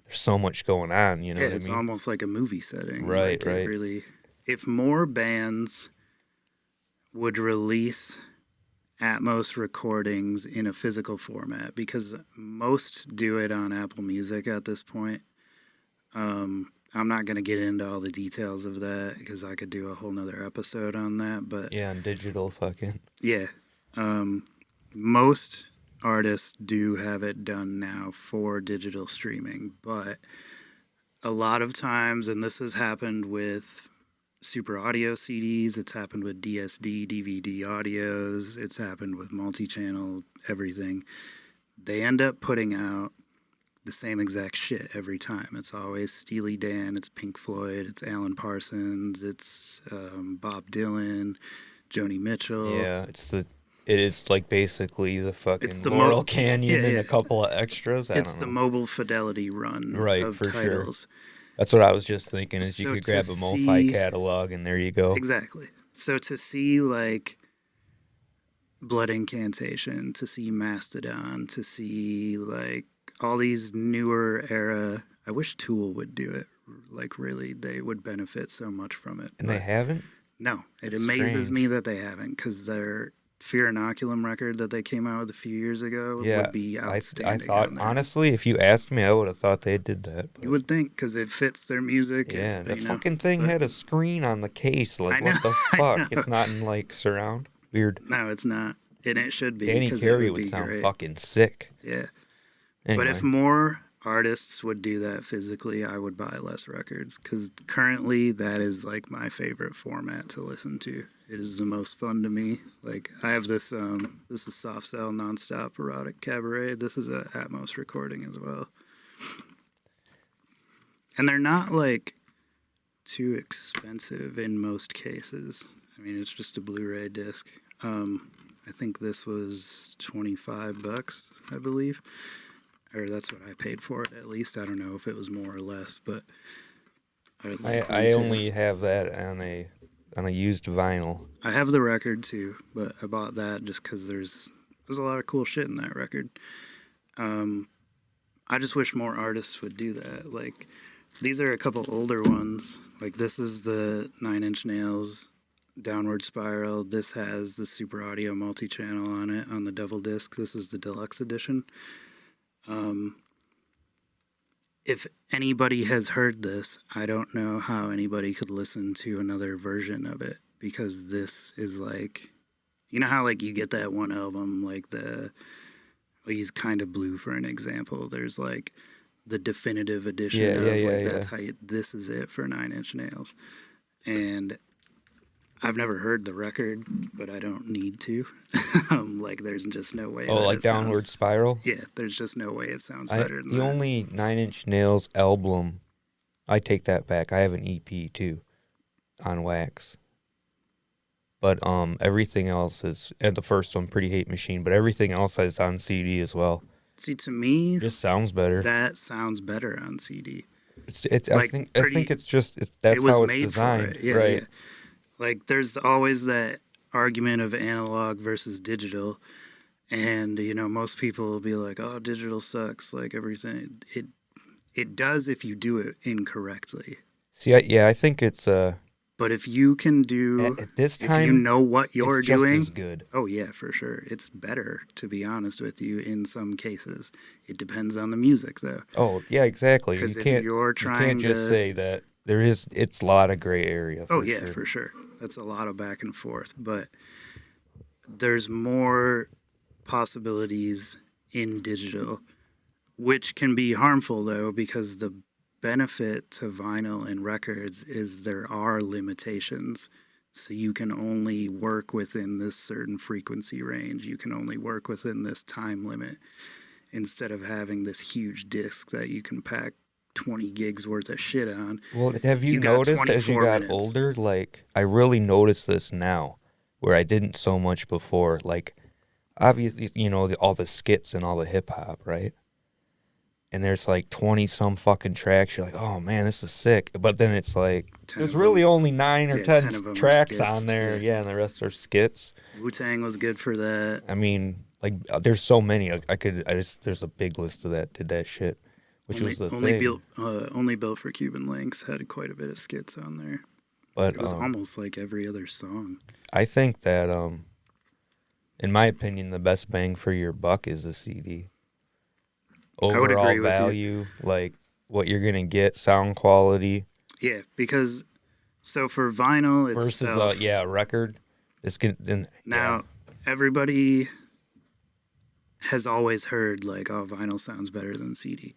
[SPEAKER 1] so much going on. You know
[SPEAKER 2] yeah,
[SPEAKER 1] what I
[SPEAKER 2] it's
[SPEAKER 1] mean?
[SPEAKER 2] almost like a movie setting.
[SPEAKER 1] Right,
[SPEAKER 2] Like it
[SPEAKER 1] right.
[SPEAKER 2] really, if more bands would release Atmos recordings in a physical format, because most do it on Apple Music at this point. I'm not going to get into all the details of that because I could do a whole nother episode on that. But
[SPEAKER 1] Yeah, and digital fucking.
[SPEAKER 2] yeah, um, most artists do have it done now for digital streaming, but a lot of times, and this has happened with super audio CDs, it's happened with DSD, DVD audios, it's happened with multi channel, everything. They end up putting out the same exact shit every time. It's always Steely Dan, it's Pink Floyd, it's Alan Parsons, it's Bob Dylan, Joni Mitchell.
[SPEAKER 1] Yeah, it is like basically the
[SPEAKER 2] It's
[SPEAKER 1] fucking
[SPEAKER 2] the
[SPEAKER 1] Laurel
[SPEAKER 2] yeah,
[SPEAKER 1] Canyon and
[SPEAKER 2] yeah.
[SPEAKER 1] a couple of extras. I
[SPEAKER 2] It's
[SPEAKER 1] don't
[SPEAKER 2] the
[SPEAKER 1] know.
[SPEAKER 2] mobile fidelity run
[SPEAKER 1] Right,
[SPEAKER 2] of
[SPEAKER 1] for sure.
[SPEAKER 2] titles.
[SPEAKER 1] That's what I was just thinking is you
[SPEAKER 2] So
[SPEAKER 1] could
[SPEAKER 2] to
[SPEAKER 1] grab a MoFi
[SPEAKER 2] see
[SPEAKER 1] catalog and there you go.
[SPEAKER 2] exactly. So to see like Blood Incantation, to see Mastodon, to see like all these newer era. I wish Tool would do it. Like really, they would benefit so much from it.
[SPEAKER 1] And they
[SPEAKER 2] But
[SPEAKER 1] haven't?
[SPEAKER 2] no, it
[SPEAKER 1] That's
[SPEAKER 2] amazes me
[SPEAKER 1] strange.
[SPEAKER 2] that they haven't because their Fear Inoculum record that they came out with a few years ago
[SPEAKER 1] Yeah,
[SPEAKER 2] would be
[SPEAKER 1] I
[SPEAKER 2] outstanding
[SPEAKER 1] thought
[SPEAKER 2] on there.
[SPEAKER 1] honestly, if you asked me, I would have thought they did that.
[SPEAKER 2] You
[SPEAKER 1] But
[SPEAKER 2] would think because it fits their music, if
[SPEAKER 1] yeah, the
[SPEAKER 2] you know.
[SPEAKER 1] fucking thing
[SPEAKER 2] But
[SPEAKER 1] had a screen on the case.
[SPEAKER 2] I
[SPEAKER 1] Like,
[SPEAKER 2] know,
[SPEAKER 1] what the
[SPEAKER 2] I
[SPEAKER 1] fuck?
[SPEAKER 2] know.
[SPEAKER 1] It's not in like surround. Weird.
[SPEAKER 2] No, it's not, and it should be
[SPEAKER 1] Danny
[SPEAKER 2] because it
[SPEAKER 1] Carey
[SPEAKER 2] would
[SPEAKER 1] would
[SPEAKER 2] be
[SPEAKER 1] sound
[SPEAKER 2] great.
[SPEAKER 1] fucking sick.
[SPEAKER 2] Yeah. But if
[SPEAKER 1] Anyway,
[SPEAKER 2] more artists would do that physically, I would buy less records because currently that is like my favorite format to listen to. It is the most fun to me. Like I have this this is Soft Cell Nonstop Erotic Cabaret. This is a Atmos recording as well. And they're not like too expensive in most cases. I mean, it's just a Blu-ray disc. I think this was $25, I believe, or that's what I paid for it. At least I don't know if it was more or less, but
[SPEAKER 1] I only have that on a used vinyl.
[SPEAKER 2] I have the record too, but I bought that just because there's a lot of cool shit in that record. I just wish more artists would do that. Like, these are a couple older ones. Like, this is the 9 Inch Nails Downward Spiral. This has the Super Audio multi-channel on it on the double disc. This is the deluxe edition. If anybody has heard this, I don't know how anybody could listen to another version of it, because this is like, you know how like you get that one album, like well, He's Kind of Blue, for an example. There's like the definitive edition that's how this is it for 9 Inch Nails. And I've never heard the record, but I don't need to. Like, there's just no way.
[SPEAKER 1] Oh, like Downward Spiral?
[SPEAKER 2] Yeah, there's just no way it sounds better than that.
[SPEAKER 1] The only 9 Inch Nails album, I take that back. I have an EP too, on wax. But everything else is, and the first one, Pretty Hate Machine, but everything else is on CD as well.
[SPEAKER 2] See, to me,
[SPEAKER 1] it just sounds better.
[SPEAKER 2] That sounds better on CD.
[SPEAKER 1] I think it's just that's how it's designed.
[SPEAKER 2] Yeah,
[SPEAKER 1] right.
[SPEAKER 2] Yeah. Like, there's always that argument of analog versus digital, and most people will be like, "Oh, digital sucks." Like, everything, it does if you do it incorrectly.
[SPEAKER 1] See, I think it's
[SPEAKER 2] But if you can do
[SPEAKER 1] at this time,
[SPEAKER 2] if you know what you're
[SPEAKER 1] it's
[SPEAKER 2] doing,
[SPEAKER 1] just as good.
[SPEAKER 2] Oh yeah, for sure, it's better, to be honest with you. In some cases, it depends on the music, though.
[SPEAKER 1] Oh yeah, exactly.
[SPEAKER 2] Because
[SPEAKER 1] you
[SPEAKER 2] can't
[SPEAKER 1] just say that it's a lot of gray area.
[SPEAKER 2] Oh yeah, for sure. That's a lot of back and forth, but there's more possibilities in digital, which can be harmful though, because the benefit to vinyl and records is there are limitations. So you can only work within this certain frequency range. You can only work within this time limit, instead of having this huge disc that you can pack 20 gigs worth of shit on.
[SPEAKER 1] Well, have you noticed as you got older, like, I really noticed this now, where I didn't so much before, like, obviously, all the skits and all the hip-hop, right? And there's like 20-some fucking tracks. You're like, oh, man, this is sick. But then it's like, there's really only 9 or 10 tracks on there. Yeah, and the rest are skits.
[SPEAKER 2] Wu-Tang was good for that.
[SPEAKER 1] I mean, like, there's so many. There's a big list of that, did that shit. Which was the thing.
[SPEAKER 2] Only Built for Cuban Links had quite a bit of skits on there.
[SPEAKER 1] But
[SPEAKER 2] it was almost like every other song.
[SPEAKER 1] I think that, in my opinion, the best bang for your buck is the CD. Overall value, like what you're gonna get, sound quality.
[SPEAKER 2] Yeah, because so for vinyl itself,
[SPEAKER 1] versus a record, it's gonna.
[SPEAKER 2] Now everybody has always heard like, oh, vinyl sounds better than CD,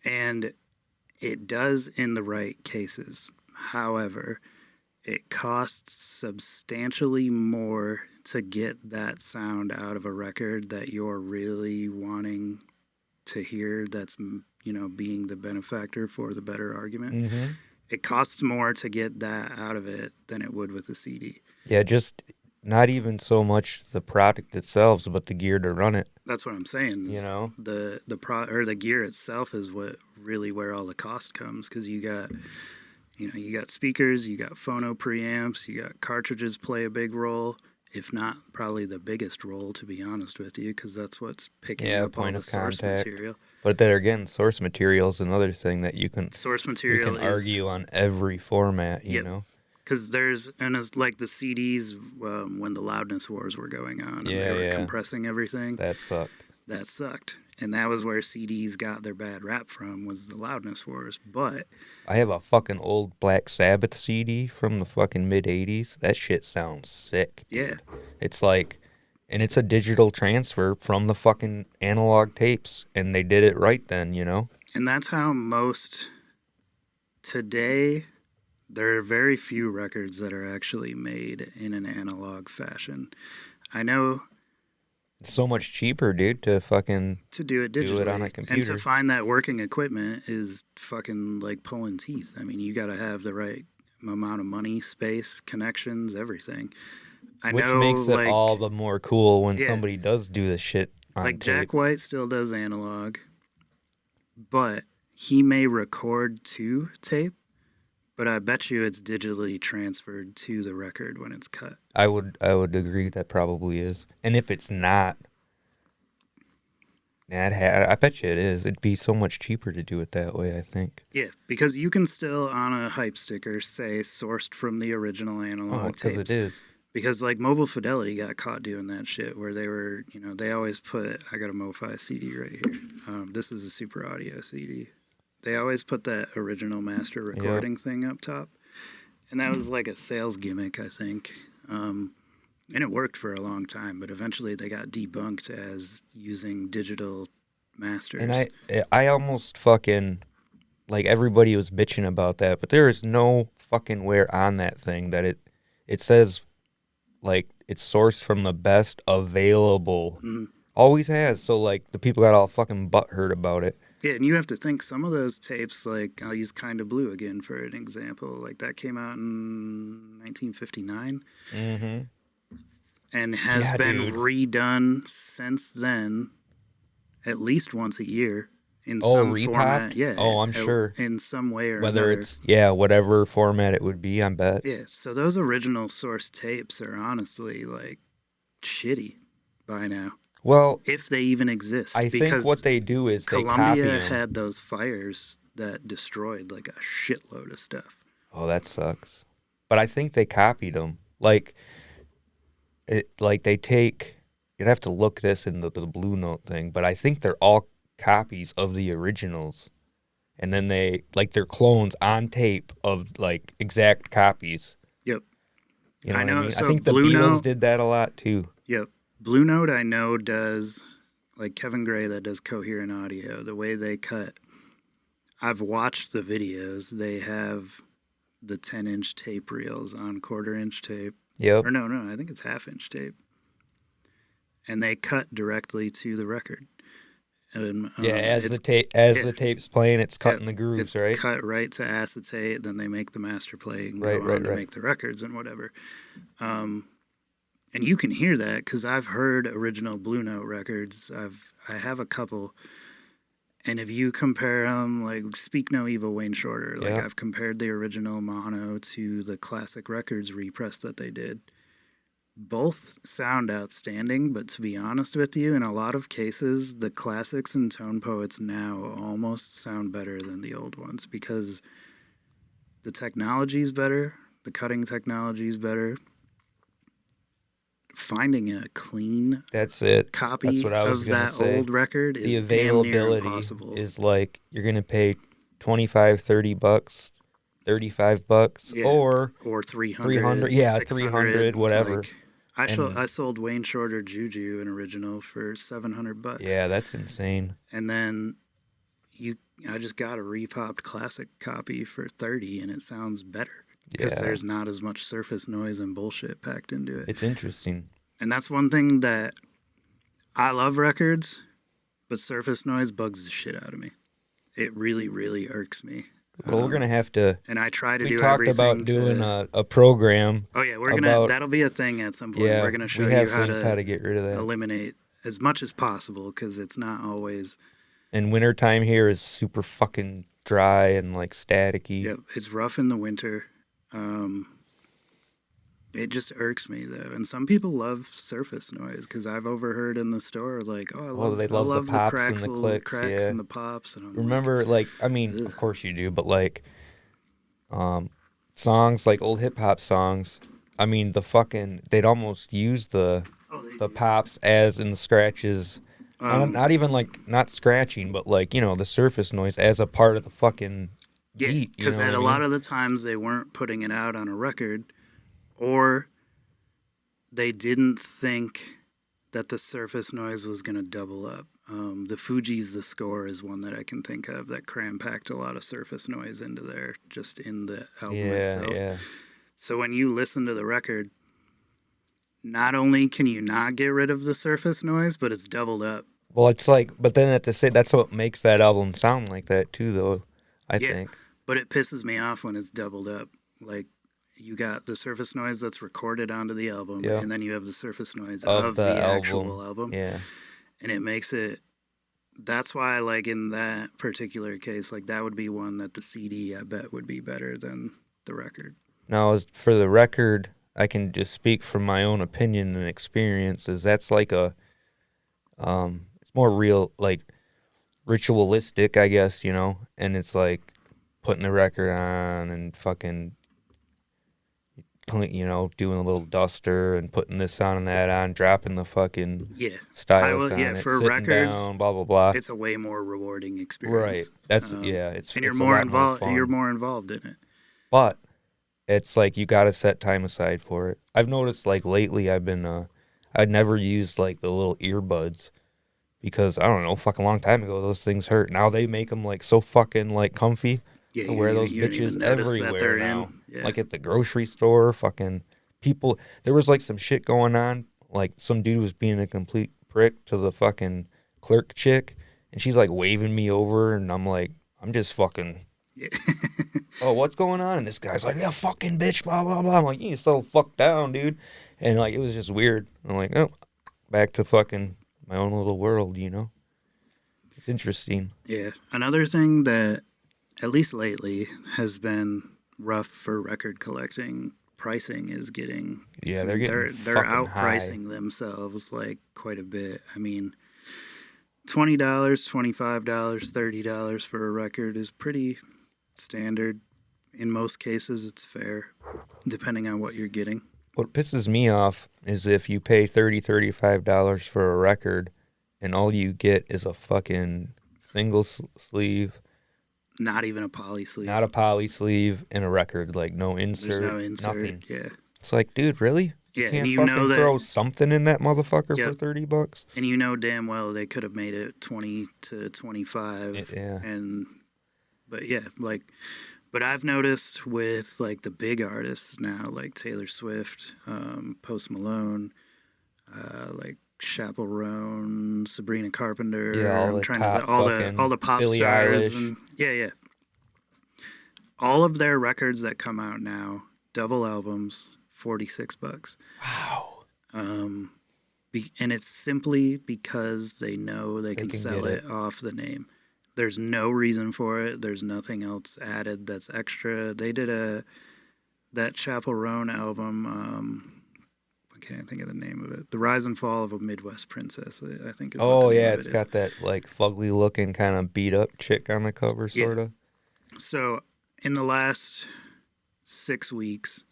[SPEAKER 2] and it does in the right cases. However, it costs substantially more to get that sound out of a record that you're really wanting to hear, that's being the benefactor for the better argument.
[SPEAKER 1] Mm-hmm.
[SPEAKER 2] It costs more to get that out of it than it would with a CD.
[SPEAKER 1] Yeah, just not even so much the product itself, but the gear to run it.
[SPEAKER 2] That's what I'm saying. The gear itself is what really where all the cost comes, because you got speakers, you got phono preamps, you got cartridges play a big role. If not, probably the biggest role, to be honest with you, because that's what's picking up all the source material.
[SPEAKER 1] But then again, source material is another thing that you can argue on every format, you know?
[SPEAKER 2] Because it's like the CDs when the loudness wars were going on, and they were compressing everything.
[SPEAKER 1] That sucked.
[SPEAKER 2] And that was where CDs got their bad rap from, was the loudness wars. But
[SPEAKER 1] I have a fucking old Black Sabbath CD from the fucking mid-'80s. That shit sounds sick.
[SPEAKER 2] Yeah.
[SPEAKER 1] It's like, and it's a digital transfer from the fucking analog tapes, and they did it right then,
[SPEAKER 2] And that's how today, there are very few records that are actually made in an analog fashion. I know...
[SPEAKER 1] It's so much cheaper, dude, to
[SPEAKER 2] do it digitally.
[SPEAKER 1] Do it on a computer.
[SPEAKER 2] And to find that working equipment is fucking like pulling teeth. I mean, you got to have the right amount of money, space, connections, everything. I
[SPEAKER 1] Which
[SPEAKER 2] know,
[SPEAKER 1] makes it
[SPEAKER 2] like,
[SPEAKER 1] all the more cool when
[SPEAKER 2] yeah,
[SPEAKER 1] somebody does do this shit on
[SPEAKER 2] like
[SPEAKER 1] tape.
[SPEAKER 2] Jack White still does analog, but he may record to tape, but I bet you it's digitally transferred to the record when it's cut.
[SPEAKER 1] I would agree that probably is. And if it's not, I bet you it is. It'd be so much cheaper to do it that way, I think.
[SPEAKER 2] Yeah, because you can still on a hype sticker say sourced from the original analog
[SPEAKER 1] because
[SPEAKER 2] tapes.
[SPEAKER 1] it is.
[SPEAKER 2] Because like Mobile Fidelity got caught doing that shit where they were, they always put, I got a MoFi CD right here. This is a Super Audio CD. They always put that original master recording thing up top. And that was like a sales gimmick, I think. And it worked for a long time, but eventually they got debunked as using digital masters.
[SPEAKER 1] And I almost fucking, like, everybody was bitching about that, but there is no fucking where on that thing that it says, like, it's sourced from the best available.
[SPEAKER 2] Mm-hmm.
[SPEAKER 1] Always has. So, like, the people got all fucking butthurt about it.
[SPEAKER 2] Yeah, and you have to think some of those tapes, like, I'll use Kinda Blue again for an example. Like, that came out in 1959 and has been redone since then at least once a year in some format. Yeah.
[SPEAKER 1] Oh, I'm sure.
[SPEAKER 2] In some way or
[SPEAKER 1] whether
[SPEAKER 2] another.
[SPEAKER 1] it's, whatever format it would be, I bet.
[SPEAKER 2] Yeah, so those original source tapes are honestly, like, shitty by now.
[SPEAKER 1] Well,
[SPEAKER 2] if they even exist.
[SPEAKER 1] I think what they do is they copy
[SPEAKER 2] Columbia
[SPEAKER 1] them.
[SPEAKER 2] had those fires that destroyed like a shitload of stuff.
[SPEAKER 1] Oh, that sucks. But I think they copied them. Like they take. You'd have to look this in the Blue Note thing, but I think they're all copies of the originals, and then they're clones on tape of like exact copies.
[SPEAKER 2] Yep.
[SPEAKER 1] You know
[SPEAKER 2] I know.
[SPEAKER 1] what I mean?
[SPEAKER 2] So
[SPEAKER 1] I think the
[SPEAKER 2] Blue
[SPEAKER 1] Beatles
[SPEAKER 2] Note
[SPEAKER 1] did that a lot too.
[SPEAKER 2] Yep. Blue Note, I know, does, like Kevin Gray that does coherent audio, the way they cut. I've watched the videos. They have the 10-inch tape reels on quarter-inch tape.
[SPEAKER 1] Yep.
[SPEAKER 2] Or no, I think it's half-inch tape. And they cut directly to the record. And,
[SPEAKER 1] as the tape's playing, it's cutting the grooves,
[SPEAKER 2] it's
[SPEAKER 1] right?
[SPEAKER 2] Cut right to acetate. Then they make the master play and
[SPEAKER 1] right,
[SPEAKER 2] go on to make the records and whatever. And you can hear that because I've heard original Blue Note records. I have a couple, and if you compare them, like Speak No Evil, Wayne Shorter, like I've compared the original mono to the classic records repress that they did. Both sound outstanding, but to be honest with you, in a lot of cases, the classics and tone poets now almost sound better than the old ones because the technology's better, the cutting technology's better. Finding a clean copy of that old record is damn near impossible.
[SPEAKER 1] Is like you're gonna pay $25, $30, $35, or
[SPEAKER 2] 300,
[SPEAKER 1] 300, whatever.
[SPEAKER 2] Like, I sold Wayne Shorter Juju an original for $700.
[SPEAKER 1] Yeah, that's insane.
[SPEAKER 2] And then I just got a repopped classic copy for $30, and it sounds better. Because there's not as much surface noise and bullshit packed into it.
[SPEAKER 1] It's interesting.
[SPEAKER 2] And that's one thing that I love records, but surface noise bugs the shit out of me. It really, really irks me.
[SPEAKER 1] Well, we're going to have to...
[SPEAKER 2] And I try to
[SPEAKER 1] do
[SPEAKER 2] everything.
[SPEAKER 1] We talked about doing a program.
[SPEAKER 2] Oh, yeah, we're going to... That'll be a thing at some point.
[SPEAKER 1] Yeah,
[SPEAKER 2] we're going to show you how to get rid of that. Eliminate as much as possible, because it's not always...
[SPEAKER 1] And wintertime here is super fucking dry and, like, staticky.
[SPEAKER 2] Yep, it's rough in the winter. It just irks me though, and some people love surface noise because I've overheard in the store like, "Oh,
[SPEAKER 1] they love the pops
[SPEAKER 2] cracks,
[SPEAKER 1] and the clicks,
[SPEAKER 2] and the pops." And I'm
[SPEAKER 1] remember, like, I mean, of course you do, but like, songs like old hip hop songs. I mean, they'd almost use the pops as in the scratches. Not even like not scratching, but like the surface noise as a part of the fucking.
[SPEAKER 2] Yeah, because a lot of the times they weren't putting it out on a record, or they didn't think that the surface noise was going to double up. The Fuji's The Score is one that I can think of that cram-packed a lot of surface noise into there, just in the album itself. Yeah. So when you listen to the record, not only can you not get rid of the surface noise, but it's doubled up.
[SPEAKER 1] Well, it's like, but then that's what makes that album sound like that too, though, I think.
[SPEAKER 2] But it pisses me off when it's doubled up. like you got the surface noise that's recorded onto the album,
[SPEAKER 1] Yeah.
[SPEAKER 2] and then you have the surface noise
[SPEAKER 1] Of
[SPEAKER 2] of
[SPEAKER 1] the
[SPEAKER 2] the
[SPEAKER 1] album.
[SPEAKER 2] actual album.
[SPEAKER 1] Yeah.
[SPEAKER 2] And it makes it, that's why, like, in that particular case, like, that would be one that the CD, I bet, would be better than the record.
[SPEAKER 1] Now, as for the record, I can just speak from my own opinion and experiences. That's like it's more real, like, ritualistic, I guess, you know? And it's like putting the record on and fucking, you know, doing a little duster and putting this on and that on, dropping the fucking
[SPEAKER 2] Yeah.
[SPEAKER 1] stylus on it,
[SPEAKER 2] for
[SPEAKER 1] sitting
[SPEAKER 2] records,
[SPEAKER 1] down, blah, blah, blah.
[SPEAKER 2] it's a way more rewarding
[SPEAKER 1] Right.
[SPEAKER 2] experience.
[SPEAKER 1] That's,
[SPEAKER 2] Um,
[SPEAKER 1] yeah, it's
[SPEAKER 2] and you're
[SPEAKER 1] it's
[SPEAKER 2] more
[SPEAKER 1] a lot
[SPEAKER 2] involved.
[SPEAKER 1] more fun.
[SPEAKER 2] You're more involved in it.
[SPEAKER 1] But it's like you got to set time aside for it. I've noticed like lately I've been I'd never used like the little earbuds because I don't know, fucking long time ago those things hurt. Now they make them like so fucking like comfy.
[SPEAKER 2] Yeah,
[SPEAKER 1] I wear those
[SPEAKER 2] you don't even
[SPEAKER 1] bitches
[SPEAKER 2] notice that
[SPEAKER 1] everywhere
[SPEAKER 2] they're
[SPEAKER 1] now.
[SPEAKER 2] in. Yeah.
[SPEAKER 1] Like at the grocery store, fucking people. There was like some shit going on. Like some dude was being a complete prick to the fucking clerk chick, and she's like waving me over, and I'm like, I'm just fucking.
[SPEAKER 2] Yeah.
[SPEAKER 1] Oh, what's going on? And this guy's like, yeah, fucking bitch, blah, blah, blah. I'm like, you settle fuck down, dude. And like, it was just weird. I'm like, oh, back to fucking my own little world, you know? It's interesting.
[SPEAKER 2] Yeah. Another thing that, at least lately, has been rough for record collecting pricing is getting.
[SPEAKER 1] Yeah,
[SPEAKER 2] I
[SPEAKER 1] they're
[SPEAKER 2] mean,
[SPEAKER 1] getting
[SPEAKER 2] they're
[SPEAKER 1] fucking
[SPEAKER 2] outpricing themselves like quite a bit. I mean, $20, $25, $30 for a record is pretty standard. In most cases, it's fair, depending on what you're getting.
[SPEAKER 1] What pisses me off is if you pay $35 for a record and all you get is a fucking single sleeve,
[SPEAKER 2] Not even a poly sleeve.
[SPEAKER 1] not a poly sleeve, and a record. Like, no
[SPEAKER 2] There's
[SPEAKER 1] insert,
[SPEAKER 2] no insert.
[SPEAKER 1] nothing.
[SPEAKER 2] Yeah.
[SPEAKER 1] It's like, dude, really?
[SPEAKER 2] Yeah,
[SPEAKER 1] You can't
[SPEAKER 2] and you
[SPEAKER 1] fucking
[SPEAKER 2] know that,
[SPEAKER 1] throw something in that motherfucker
[SPEAKER 2] Yep.
[SPEAKER 1] for $30?
[SPEAKER 2] and you know damn well they could have made it 20 to 25.
[SPEAKER 1] Yeah.
[SPEAKER 2] But yeah, like, but I've noticed with like the big artists now, like Taylor Swift, Post Malone, like Chappell Roan, Sabrina Carpenter.
[SPEAKER 1] Yeah, all
[SPEAKER 2] I'm
[SPEAKER 1] the
[SPEAKER 2] trying
[SPEAKER 1] top
[SPEAKER 2] to
[SPEAKER 1] fucking
[SPEAKER 2] all the pop
[SPEAKER 1] Billie
[SPEAKER 2] stars
[SPEAKER 1] Eilish.
[SPEAKER 2] and yeah. All of their records that come out now, double albums, $46.
[SPEAKER 1] Wow.
[SPEAKER 2] And it's simply because they know they can
[SPEAKER 1] can
[SPEAKER 2] sell
[SPEAKER 1] get
[SPEAKER 2] it off the name. There's no reason for it. There's nothing else added that's extra. They did that Chappell Roan album. I can't think of the name of it. The Rise and Fall of a Midwest Princess, I think. Is what
[SPEAKER 1] Oh,
[SPEAKER 2] the name
[SPEAKER 1] yeah,
[SPEAKER 2] of
[SPEAKER 1] it's
[SPEAKER 2] it
[SPEAKER 1] got that, like, fugly looking kind of beat up chick on the cover,
[SPEAKER 2] Yeah.
[SPEAKER 1] sort of.
[SPEAKER 2] So, in the last 6 weeks,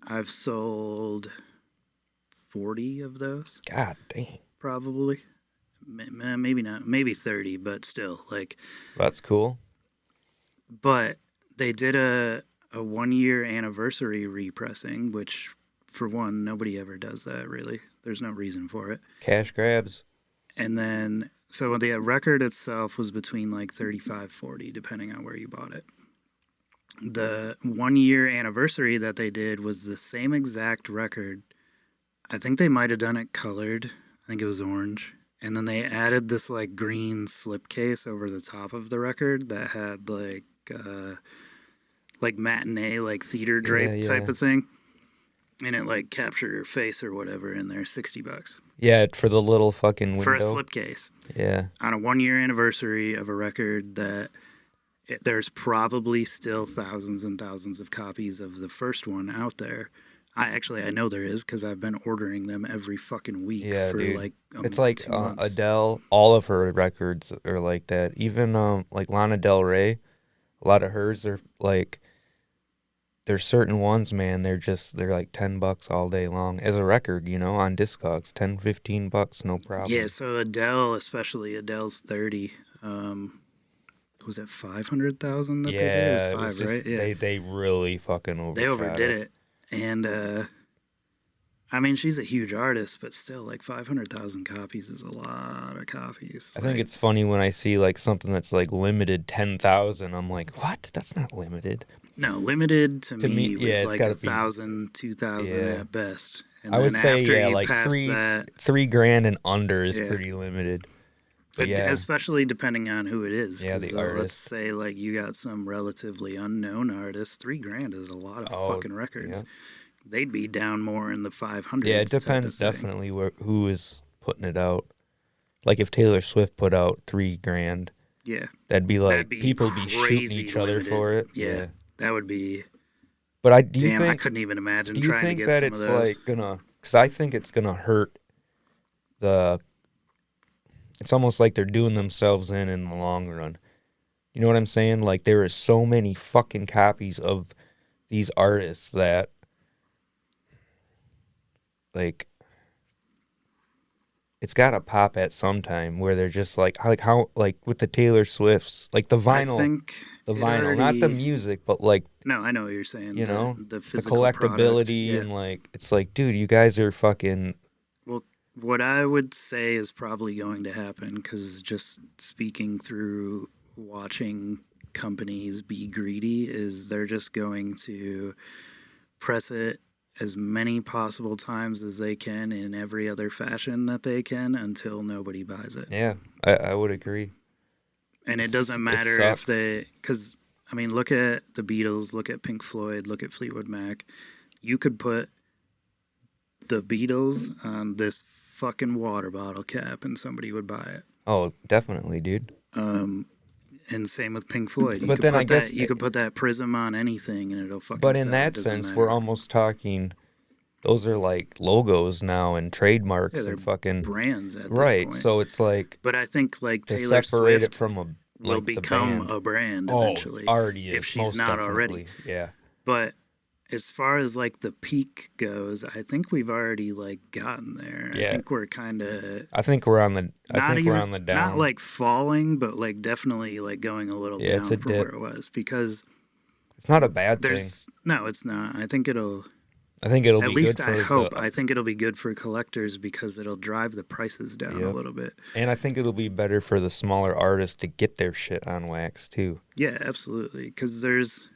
[SPEAKER 2] I've sold 40 of those.
[SPEAKER 1] God dang.
[SPEAKER 2] Probably. Maybe not. Maybe 30, but still, like.
[SPEAKER 1] That's cool.
[SPEAKER 2] But they did a 1-year anniversary repressing, which, for one, nobody ever does that, really. There's no reason for it.
[SPEAKER 1] Cash grabs.
[SPEAKER 2] And then, so the record itself was between like 35, 40, depending on where you bought it. The 1-year anniversary that they did was the same exact record. I think they might have done it colored. I think it was orange. And then they added this like green slipcase over the top of the record that had like matinee, like theater drape type of thing. And it like captured her face or whatever in there, $60.
[SPEAKER 1] Yeah, for the little fucking window.
[SPEAKER 2] For a slipcase.
[SPEAKER 1] Yeah.
[SPEAKER 2] On a 1-year anniversary of a record that there's probably still thousands and thousands of copies of the first one out there. I know there is because I've been ordering them every fucking week for
[SPEAKER 1] dude.
[SPEAKER 2] like
[SPEAKER 1] it's like
[SPEAKER 2] 2 months.
[SPEAKER 1] Adele, all of her records are like that. Even like Lana Del Rey, a lot of hers are like, there's certain ones, man, they're like $10 all day long as a record, you know, on Discogs, $10, $15, no problem.
[SPEAKER 2] Yeah, so Adele, especially Adele's 30. Was it 500,000 that they did? It was 5,
[SPEAKER 1] was just,
[SPEAKER 2] right? Yeah,
[SPEAKER 1] they really fucking overshot
[SPEAKER 2] they overdid it. And I mean, she's a huge artist, but still, like 500,000 copies is a lot of copies.
[SPEAKER 1] I think it's funny when I see like something that's like limited 10,000. I'm like, what? That's not limited.
[SPEAKER 2] No, limited to me was
[SPEAKER 1] it's
[SPEAKER 2] like 1,000, 2,000 at best. And
[SPEAKER 1] I would say
[SPEAKER 2] after you
[SPEAKER 1] like
[SPEAKER 2] pass
[SPEAKER 1] $3
[SPEAKER 2] that,
[SPEAKER 1] $3,000 and under is pretty limited. But yeah,
[SPEAKER 2] especially depending on who it is.
[SPEAKER 1] yeah,
[SPEAKER 2] Because
[SPEAKER 1] the
[SPEAKER 2] let's
[SPEAKER 1] artist.
[SPEAKER 2] say like you got some relatively unknown artist, $3,000 is a lot of
[SPEAKER 1] Oh,
[SPEAKER 2] fucking
[SPEAKER 1] yeah.
[SPEAKER 2] records. They'd be down more in the
[SPEAKER 1] Yeah, it
[SPEAKER 2] 500s type of
[SPEAKER 1] depends
[SPEAKER 2] thing.
[SPEAKER 1] definitely who is putting it out. Like if Taylor Swift put out $3,000,
[SPEAKER 2] Yeah,
[SPEAKER 1] that'd be
[SPEAKER 2] that'd
[SPEAKER 1] like
[SPEAKER 2] be
[SPEAKER 1] people be shooting
[SPEAKER 2] crazy
[SPEAKER 1] each other for
[SPEAKER 2] limited.
[SPEAKER 1] it.
[SPEAKER 2] Yeah,
[SPEAKER 1] Yeah.
[SPEAKER 2] that would be.
[SPEAKER 1] But I
[SPEAKER 2] Damn, I couldn't even imagine
[SPEAKER 1] do you
[SPEAKER 2] trying to
[SPEAKER 1] think
[SPEAKER 2] get
[SPEAKER 1] that
[SPEAKER 2] some of
[SPEAKER 1] it's
[SPEAKER 2] those.
[SPEAKER 1] like gonna? Because I think it's gonna hurt the. It's almost like they're doing themselves in the long run. You know what I'm saying? Like there is so many fucking copies of these artists that like it's gotta pop at some time where they're just like how like with the Taylor Swifts, like
[SPEAKER 2] I think
[SPEAKER 1] the
[SPEAKER 2] it
[SPEAKER 1] vinyl, not the
[SPEAKER 2] already.
[SPEAKER 1] music, but like
[SPEAKER 2] No, I know what you're saying.
[SPEAKER 1] you know
[SPEAKER 2] The
[SPEAKER 1] the
[SPEAKER 2] physical product.
[SPEAKER 1] collectability
[SPEAKER 2] Yeah.
[SPEAKER 1] and like it's like, dude, you guys are fucking
[SPEAKER 2] Well, what I would say is probably going to happen, because just speaking through watching companies be greedy, is they're just going to press it as many possible times as they can in every other fashion that they can until nobody buys it.
[SPEAKER 1] yeah. I would agree.
[SPEAKER 2] And it doesn't
[SPEAKER 1] It
[SPEAKER 2] matter if
[SPEAKER 1] sucks.
[SPEAKER 2] they, because I mean, look at the Beatles, look at Pink Floyd, look at Fleetwood Mac. You could put the Beatles on this fucking water bottle cap and somebody would buy it.
[SPEAKER 1] Oh, definitely, dude.
[SPEAKER 2] Um, and same with Pink Floyd.
[SPEAKER 1] But then I guess,
[SPEAKER 2] You could put that prism on anything and it'll fucking
[SPEAKER 1] but in
[SPEAKER 2] sell. It
[SPEAKER 1] that
[SPEAKER 2] doesn't
[SPEAKER 1] sense, we're
[SPEAKER 2] matter.
[SPEAKER 1] almost talking. Those are like logos now and
[SPEAKER 2] Yeah,
[SPEAKER 1] trademarks
[SPEAKER 2] they're
[SPEAKER 1] and fucking
[SPEAKER 2] brands at this
[SPEAKER 1] right.
[SPEAKER 2] point.
[SPEAKER 1] So it's like
[SPEAKER 2] But I think like
[SPEAKER 1] to
[SPEAKER 2] Taylor
[SPEAKER 1] separate it
[SPEAKER 2] Swift
[SPEAKER 1] from
[SPEAKER 2] will
[SPEAKER 1] like the
[SPEAKER 2] become
[SPEAKER 1] band.
[SPEAKER 2] a brand
[SPEAKER 1] Oh,
[SPEAKER 2] eventually
[SPEAKER 1] already
[SPEAKER 2] if
[SPEAKER 1] is
[SPEAKER 2] she's
[SPEAKER 1] most
[SPEAKER 2] not already.
[SPEAKER 1] definitely. Yeah.
[SPEAKER 2] But as far as like the peak goes, I think we've already like gotten there. I
[SPEAKER 1] Yeah.
[SPEAKER 2] think we're kind of
[SPEAKER 1] I think we're on the. I
[SPEAKER 2] not
[SPEAKER 1] think we're
[SPEAKER 2] even
[SPEAKER 1] on the
[SPEAKER 2] not
[SPEAKER 1] down.
[SPEAKER 2] like falling, but like definitely like going a little
[SPEAKER 1] Yeah, it's
[SPEAKER 2] down
[SPEAKER 1] a
[SPEAKER 2] from where
[SPEAKER 1] dip.
[SPEAKER 2] it was, because
[SPEAKER 1] It's not a bad thing.
[SPEAKER 2] there's no, it's not. I think it'll,
[SPEAKER 1] I think it'll
[SPEAKER 2] at
[SPEAKER 1] be good
[SPEAKER 2] least I
[SPEAKER 1] for the.
[SPEAKER 2] hope, I think it'll be good for collectors because it'll drive the prices down a
[SPEAKER 1] Yep.
[SPEAKER 2] little bit.
[SPEAKER 1] And I think it'll be better for the smaller artists to get their shit on wax too.
[SPEAKER 2] Yeah, absolutely. Because there's,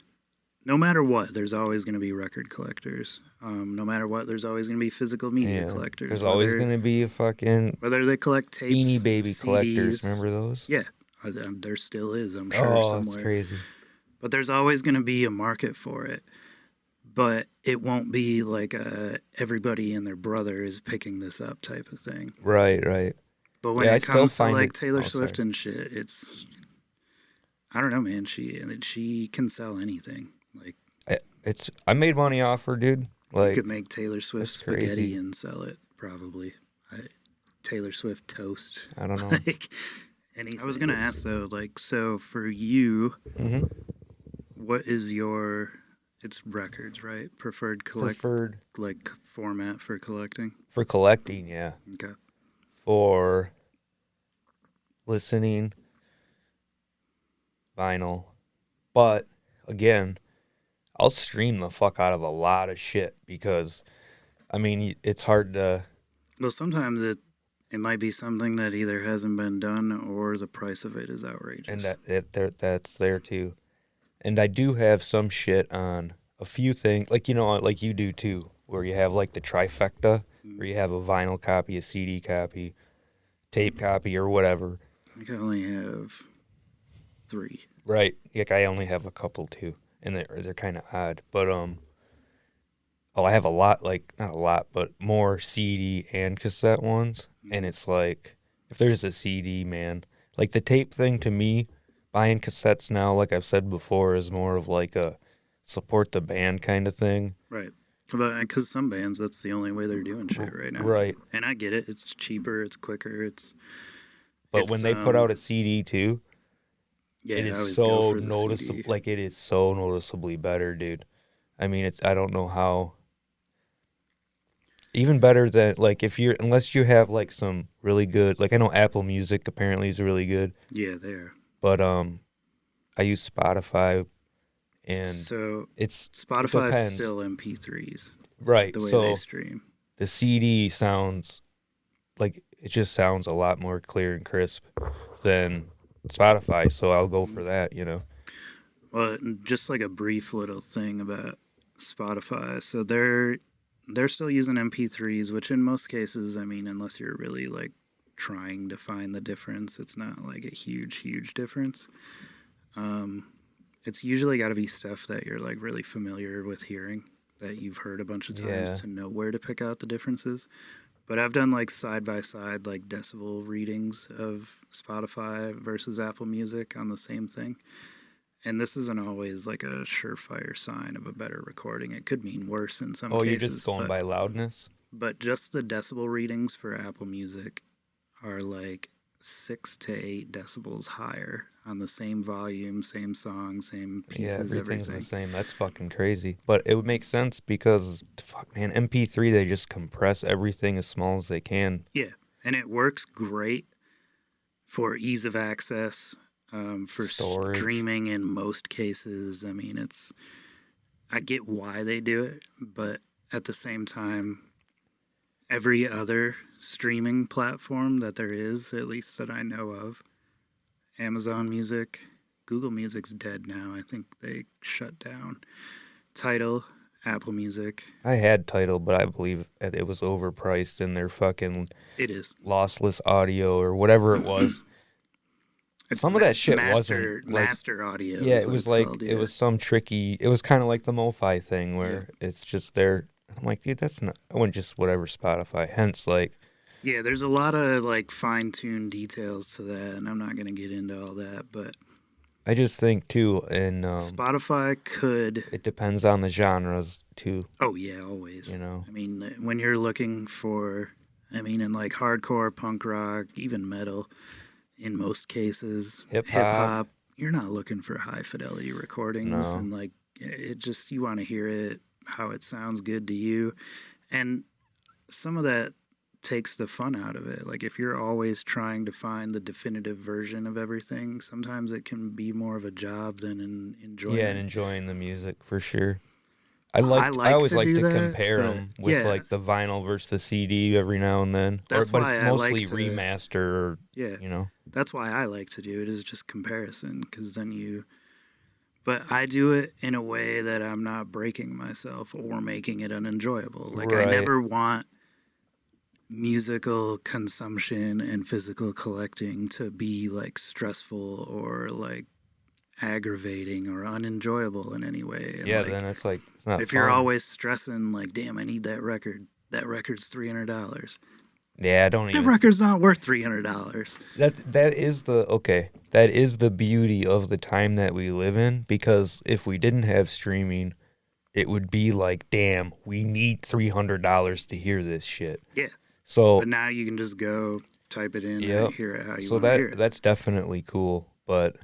[SPEAKER 2] no matter what, there's always going to be record collectors. No matter what, there's always going to be physical media
[SPEAKER 1] Yeah.
[SPEAKER 2] collectors.
[SPEAKER 1] There's always gonna be a fucking
[SPEAKER 2] Whether they collect tapes,
[SPEAKER 1] Beanie Baby collectors.
[SPEAKER 2] CDs.
[SPEAKER 1] Remember those?
[SPEAKER 2] Yeah, there still is, I'm sure,
[SPEAKER 1] Oh, that's
[SPEAKER 2] somewhere.
[SPEAKER 1] crazy.
[SPEAKER 2] But there's always going to be a market for it. But it won't be like a everybody and their brother is picking this up type of thing.
[SPEAKER 1] Right, right.
[SPEAKER 2] But when
[SPEAKER 1] Yeah, I
[SPEAKER 2] it
[SPEAKER 1] still
[SPEAKER 2] comes to
[SPEAKER 1] find
[SPEAKER 2] like
[SPEAKER 1] it.
[SPEAKER 2] Taylor
[SPEAKER 1] Oh,
[SPEAKER 2] Swift
[SPEAKER 1] sorry.
[SPEAKER 2] and shit, it's, I don't know, man. She can sell anything. Like
[SPEAKER 1] I made money off her, dude.
[SPEAKER 2] you
[SPEAKER 1] Like
[SPEAKER 2] could make Taylor Swift
[SPEAKER 1] that's
[SPEAKER 2] spaghetti
[SPEAKER 1] crazy.
[SPEAKER 2] and sell it probably. Taylor Swift toast.
[SPEAKER 1] I don't know.
[SPEAKER 2] Like anything. I was gonna ask though, like, so for you,
[SPEAKER 1] Mm-hmm.
[SPEAKER 2] what is your? It's records, right?
[SPEAKER 1] Preferred
[SPEAKER 2] Like format for collecting.
[SPEAKER 1] for collecting, yeah.
[SPEAKER 2] Okay.
[SPEAKER 1] For listening, vinyl. But again, I'll stream the fuck out of a lot of shit because, I mean, it's hard to.
[SPEAKER 2] Well, sometimes it might be something that either hasn't been done or the price of it is outrageous.
[SPEAKER 1] And that's there too. And I do have some shit on a few things, like like you do too, where you have like the trifecta, where you have a vinyl copy, a CD copy, tape copy, or whatever.
[SPEAKER 2] I think I only have 3.
[SPEAKER 1] Right. Like I only have a couple too, and they're kind of odd. But I have a lot, like not a lot, but more CD and cassette ones. And it's like if there's a CD, man, like the tape thing to me, buying cassettes now, like I've said before, is more of like a support the band kind of thing.
[SPEAKER 2] Right. Because some bands, that's the only way they're doing shit right now.
[SPEAKER 1] Right.
[SPEAKER 2] And I get it. It's cheaper. It's quicker.
[SPEAKER 1] But when they put out a CD too,
[SPEAKER 2] yeah,
[SPEAKER 1] it
[SPEAKER 2] I
[SPEAKER 1] is
[SPEAKER 2] always
[SPEAKER 1] so
[SPEAKER 2] go for the
[SPEAKER 1] noticeable.
[SPEAKER 2] CD.
[SPEAKER 1] Like it is so noticeably better, dude. I mean, I don't know how. Even better than like unless you have like some really good, like I know Apple Music apparently is really good,
[SPEAKER 2] Yeah, they are.
[SPEAKER 1] but I use Spotify and
[SPEAKER 2] So
[SPEAKER 1] it
[SPEAKER 2] Spotify is
[SPEAKER 1] depends.
[SPEAKER 2] still MP3s,
[SPEAKER 1] Right.
[SPEAKER 2] the way
[SPEAKER 1] So
[SPEAKER 2] they stream.
[SPEAKER 1] the CD sounds like it just sounds a lot more clear and crisp than Spotify, so I'll go for that.
[SPEAKER 2] Well, just like a brief little thing about Spotify. So they're still using MP3s, which in most cases, I mean, unless you're really like trying to find the difference. It's not like a huge difference. It's usually got to be stuff that you're like really familiar with hearing, that you've heard a bunch of times
[SPEAKER 1] Yeah.
[SPEAKER 2] to know where to pick out the differences. But I've done like side by side like decibel readings of Spotify versus Apple Music on the same thing. And this isn't always like a surefire sign of a better recording. It could mean worse in some
[SPEAKER 1] Oh, you're
[SPEAKER 2] cases.
[SPEAKER 1] just going by loudness?
[SPEAKER 2] But just the decibel readings for Apple Music are like 6 to 8 decibels higher on the same volume, same song, same
[SPEAKER 1] Yeah,
[SPEAKER 2] pieces,
[SPEAKER 1] everything's
[SPEAKER 2] everything.
[SPEAKER 1] the same. That's fucking crazy. But it would make sense because, fuck, man, MP3, they just compress everything as small as they can.
[SPEAKER 2] Yeah, and it works great for ease of access, for
[SPEAKER 1] Storage.
[SPEAKER 2] streaming in most cases. I mean, I get why they do it, but at the same time, every other streaming platform that there is, at least that I know of, Amazon Music, Google Music's dead now. I think they shut down. Tidal, Apple Music.
[SPEAKER 1] I had Tidal, but I believe it was overpriced in their fucking
[SPEAKER 2] It is.
[SPEAKER 1] lossless audio or whatever it was.
[SPEAKER 2] It's
[SPEAKER 1] Some of that shit
[SPEAKER 2] master,
[SPEAKER 1] wasn't like,
[SPEAKER 2] master audio.
[SPEAKER 1] yeah,
[SPEAKER 2] is
[SPEAKER 1] it
[SPEAKER 2] what
[SPEAKER 1] was
[SPEAKER 2] it's
[SPEAKER 1] like
[SPEAKER 2] called,
[SPEAKER 1] it
[SPEAKER 2] yeah.
[SPEAKER 1] was some tricky. It was kind of like the MoFi thing where it's just there. I'm like, dude, that's not. I wouldn't just whatever Spotify. Hence, like,
[SPEAKER 2] Yeah, there's a lot of like fine-tuned details to that, and I'm not going to get into all that, but
[SPEAKER 1] I just think too, and
[SPEAKER 2] Spotify could.
[SPEAKER 1] it depends on the genres too.
[SPEAKER 2] Oh yeah, always.
[SPEAKER 1] You know,
[SPEAKER 2] I mean, when you're looking for, I mean, in like hardcore, punk rock, even metal, in most cases,
[SPEAKER 1] Hip
[SPEAKER 2] hip
[SPEAKER 1] hop.
[SPEAKER 2] hop, you're not looking for high fidelity recordings,
[SPEAKER 1] No.
[SPEAKER 2] and like it just you want to hear it how it sounds good to you, and some of that takes the fun out of it. Like if you're always trying to find the definitive version of everything, sometimes it can be more of a job than an enjoyment.
[SPEAKER 1] Yeah, and enjoying the music for sure. I
[SPEAKER 2] like
[SPEAKER 1] always
[SPEAKER 2] to
[SPEAKER 1] like
[SPEAKER 2] do
[SPEAKER 1] to
[SPEAKER 2] that,
[SPEAKER 1] compare
[SPEAKER 2] but
[SPEAKER 1] them with
[SPEAKER 2] yeah.
[SPEAKER 1] like the vinyl versus the CD every now and then.
[SPEAKER 2] That's
[SPEAKER 1] But
[SPEAKER 2] why
[SPEAKER 1] it's
[SPEAKER 2] I like
[SPEAKER 1] mostly
[SPEAKER 2] to-
[SPEAKER 1] remaster or,
[SPEAKER 2] Yeah,
[SPEAKER 1] you know.
[SPEAKER 2] that's why I like to do it, is just comparison, because then you. But I do it in a way that I'm not breaking myself or making it unenjoyable. Like I
[SPEAKER 1] Right.
[SPEAKER 2] never want musical consumption and physical collecting to be like stressful or like aggravating or unenjoyable in any way. And
[SPEAKER 1] Yeah,
[SPEAKER 2] like,
[SPEAKER 1] then it's like it's not
[SPEAKER 2] if
[SPEAKER 1] fun.
[SPEAKER 2] you're always stressing like, damn, I need that record. That record's $300.
[SPEAKER 1] Yeah, I don't
[SPEAKER 2] That
[SPEAKER 1] even.
[SPEAKER 2] record's not worth $300.
[SPEAKER 1] That is the okay. That is the beauty of the time that we live in, because if we didn't have streaming, it would be like, damn, we need $300 to hear this shit.
[SPEAKER 2] Yeah.
[SPEAKER 1] So
[SPEAKER 2] But now you can just go type it in
[SPEAKER 1] Yep.
[SPEAKER 2] and hear it how you
[SPEAKER 1] so
[SPEAKER 2] want to hear it.
[SPEAKER 1] that's definitely cool, but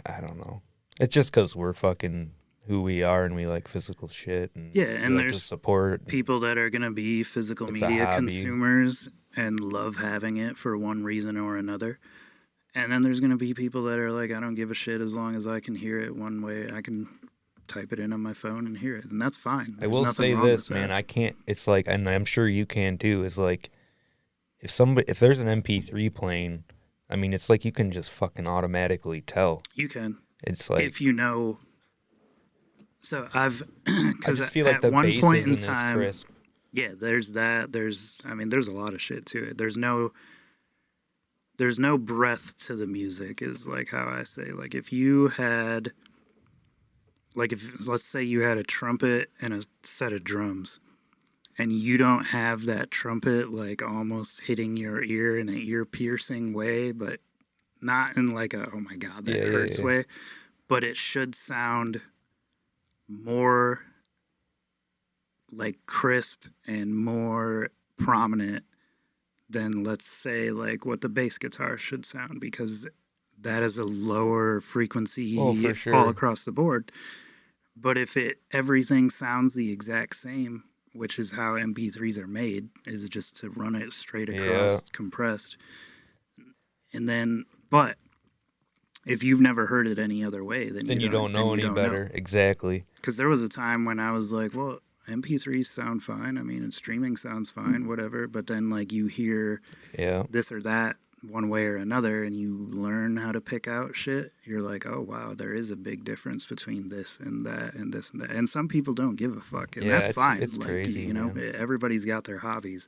[SPEAKER 1] I don't know. It's just because we're fucking who we are and we like physical shit and
[SPEAKER 2] Yeah,
[SPEAKER 1] we
[SPEAKER 2] and
[SPEAKER 1] like to
[SPEAKER 2] there's
[SPEAKER 1] support.
[SPEAKER 2] People that are going to be physical
[SPEAKER 1] It's a
[SPEAKER 2] media
[SPEAKER 1] hobby.
[SPEAKER 2] consumers and love having it for one reason or another. And then there's going to be people that are like, I don't give a shit as long as I can hear it one way. I can type it in on my phone and hear it, and that's fine.
[SPEAKER 1] I
[SPEAKER 2] There's
[SPEAKER 1] will
[SPEAKER 2] nothing
[SPEAKER 1] say
[SPEAKER 2] wrong
[SPEAKER 1] this,
[SPEAKER 2] with
[SPEAKER 1] man.
[SPEAKER 2] that.
[SPEAKER 1] I can't. It's like, and I'm sure you can too. Is like, if there's an MP3 playing, I mean, it's like you can just fucking automatically tell.
[SPEAKER 2] You can,
[SPEAKER 1] It's like
[SPEAKER 2] if you know. So
[SPEAKER 1] I
[SPEAKER 2] because
[SPEAKER 1] just feel like
[SPEAKER 2] at
[SPEAKER 1] the
[SPEAKER 2] one
[SPEAKER 1] bass
[SPEAKER 2] point in
[SPEAKER 1] isn't as
[SPEAKER 2] time,
[SPEAKER 1] crisp.
[SPEAKER 2] yeah, there's that. There's a lot of shit to it. There's no breadth to the music, is like how I say. Like if you had, like if let's say you had a trumpet and a set of drums, and you don't have that trumpet like almost hitting your ear in an ear piercing way, but not in like a, oh my god, that hurts way, but it should sound more like crisp and more prominent than, let's say, like what the bass guitar should sound, because that is a lower frequency
[SPEAKER 1] for sure.
[SPEAKER 2] all across the board. But if everything sounds the exact same, which is how MP3s are made, is just to run it straight across, compressed. And then, but if you've never heard it any other way, then
[SPEAKER 1] you don't know any better. Exactly.
[SPEAKER 2] Because there was a time when I was like, well, MP3s sound fine. I mean, and streaming sounds fine, whatever. But then, like, you hear this or that one way or another, and you learn how to pick out shit. You're like, oh, wow, there is a big difference between this and that and this and that. And some people don't give a fuck, and that's fine.
[SPEAKER 1] It's
[SPEAKER 2] like,
[SPEAKER 1] crazy,
[SPEAKER 2] you know,
[SPEAKER 1] man.
[SPEAKER 2] everybody's got their hobbies.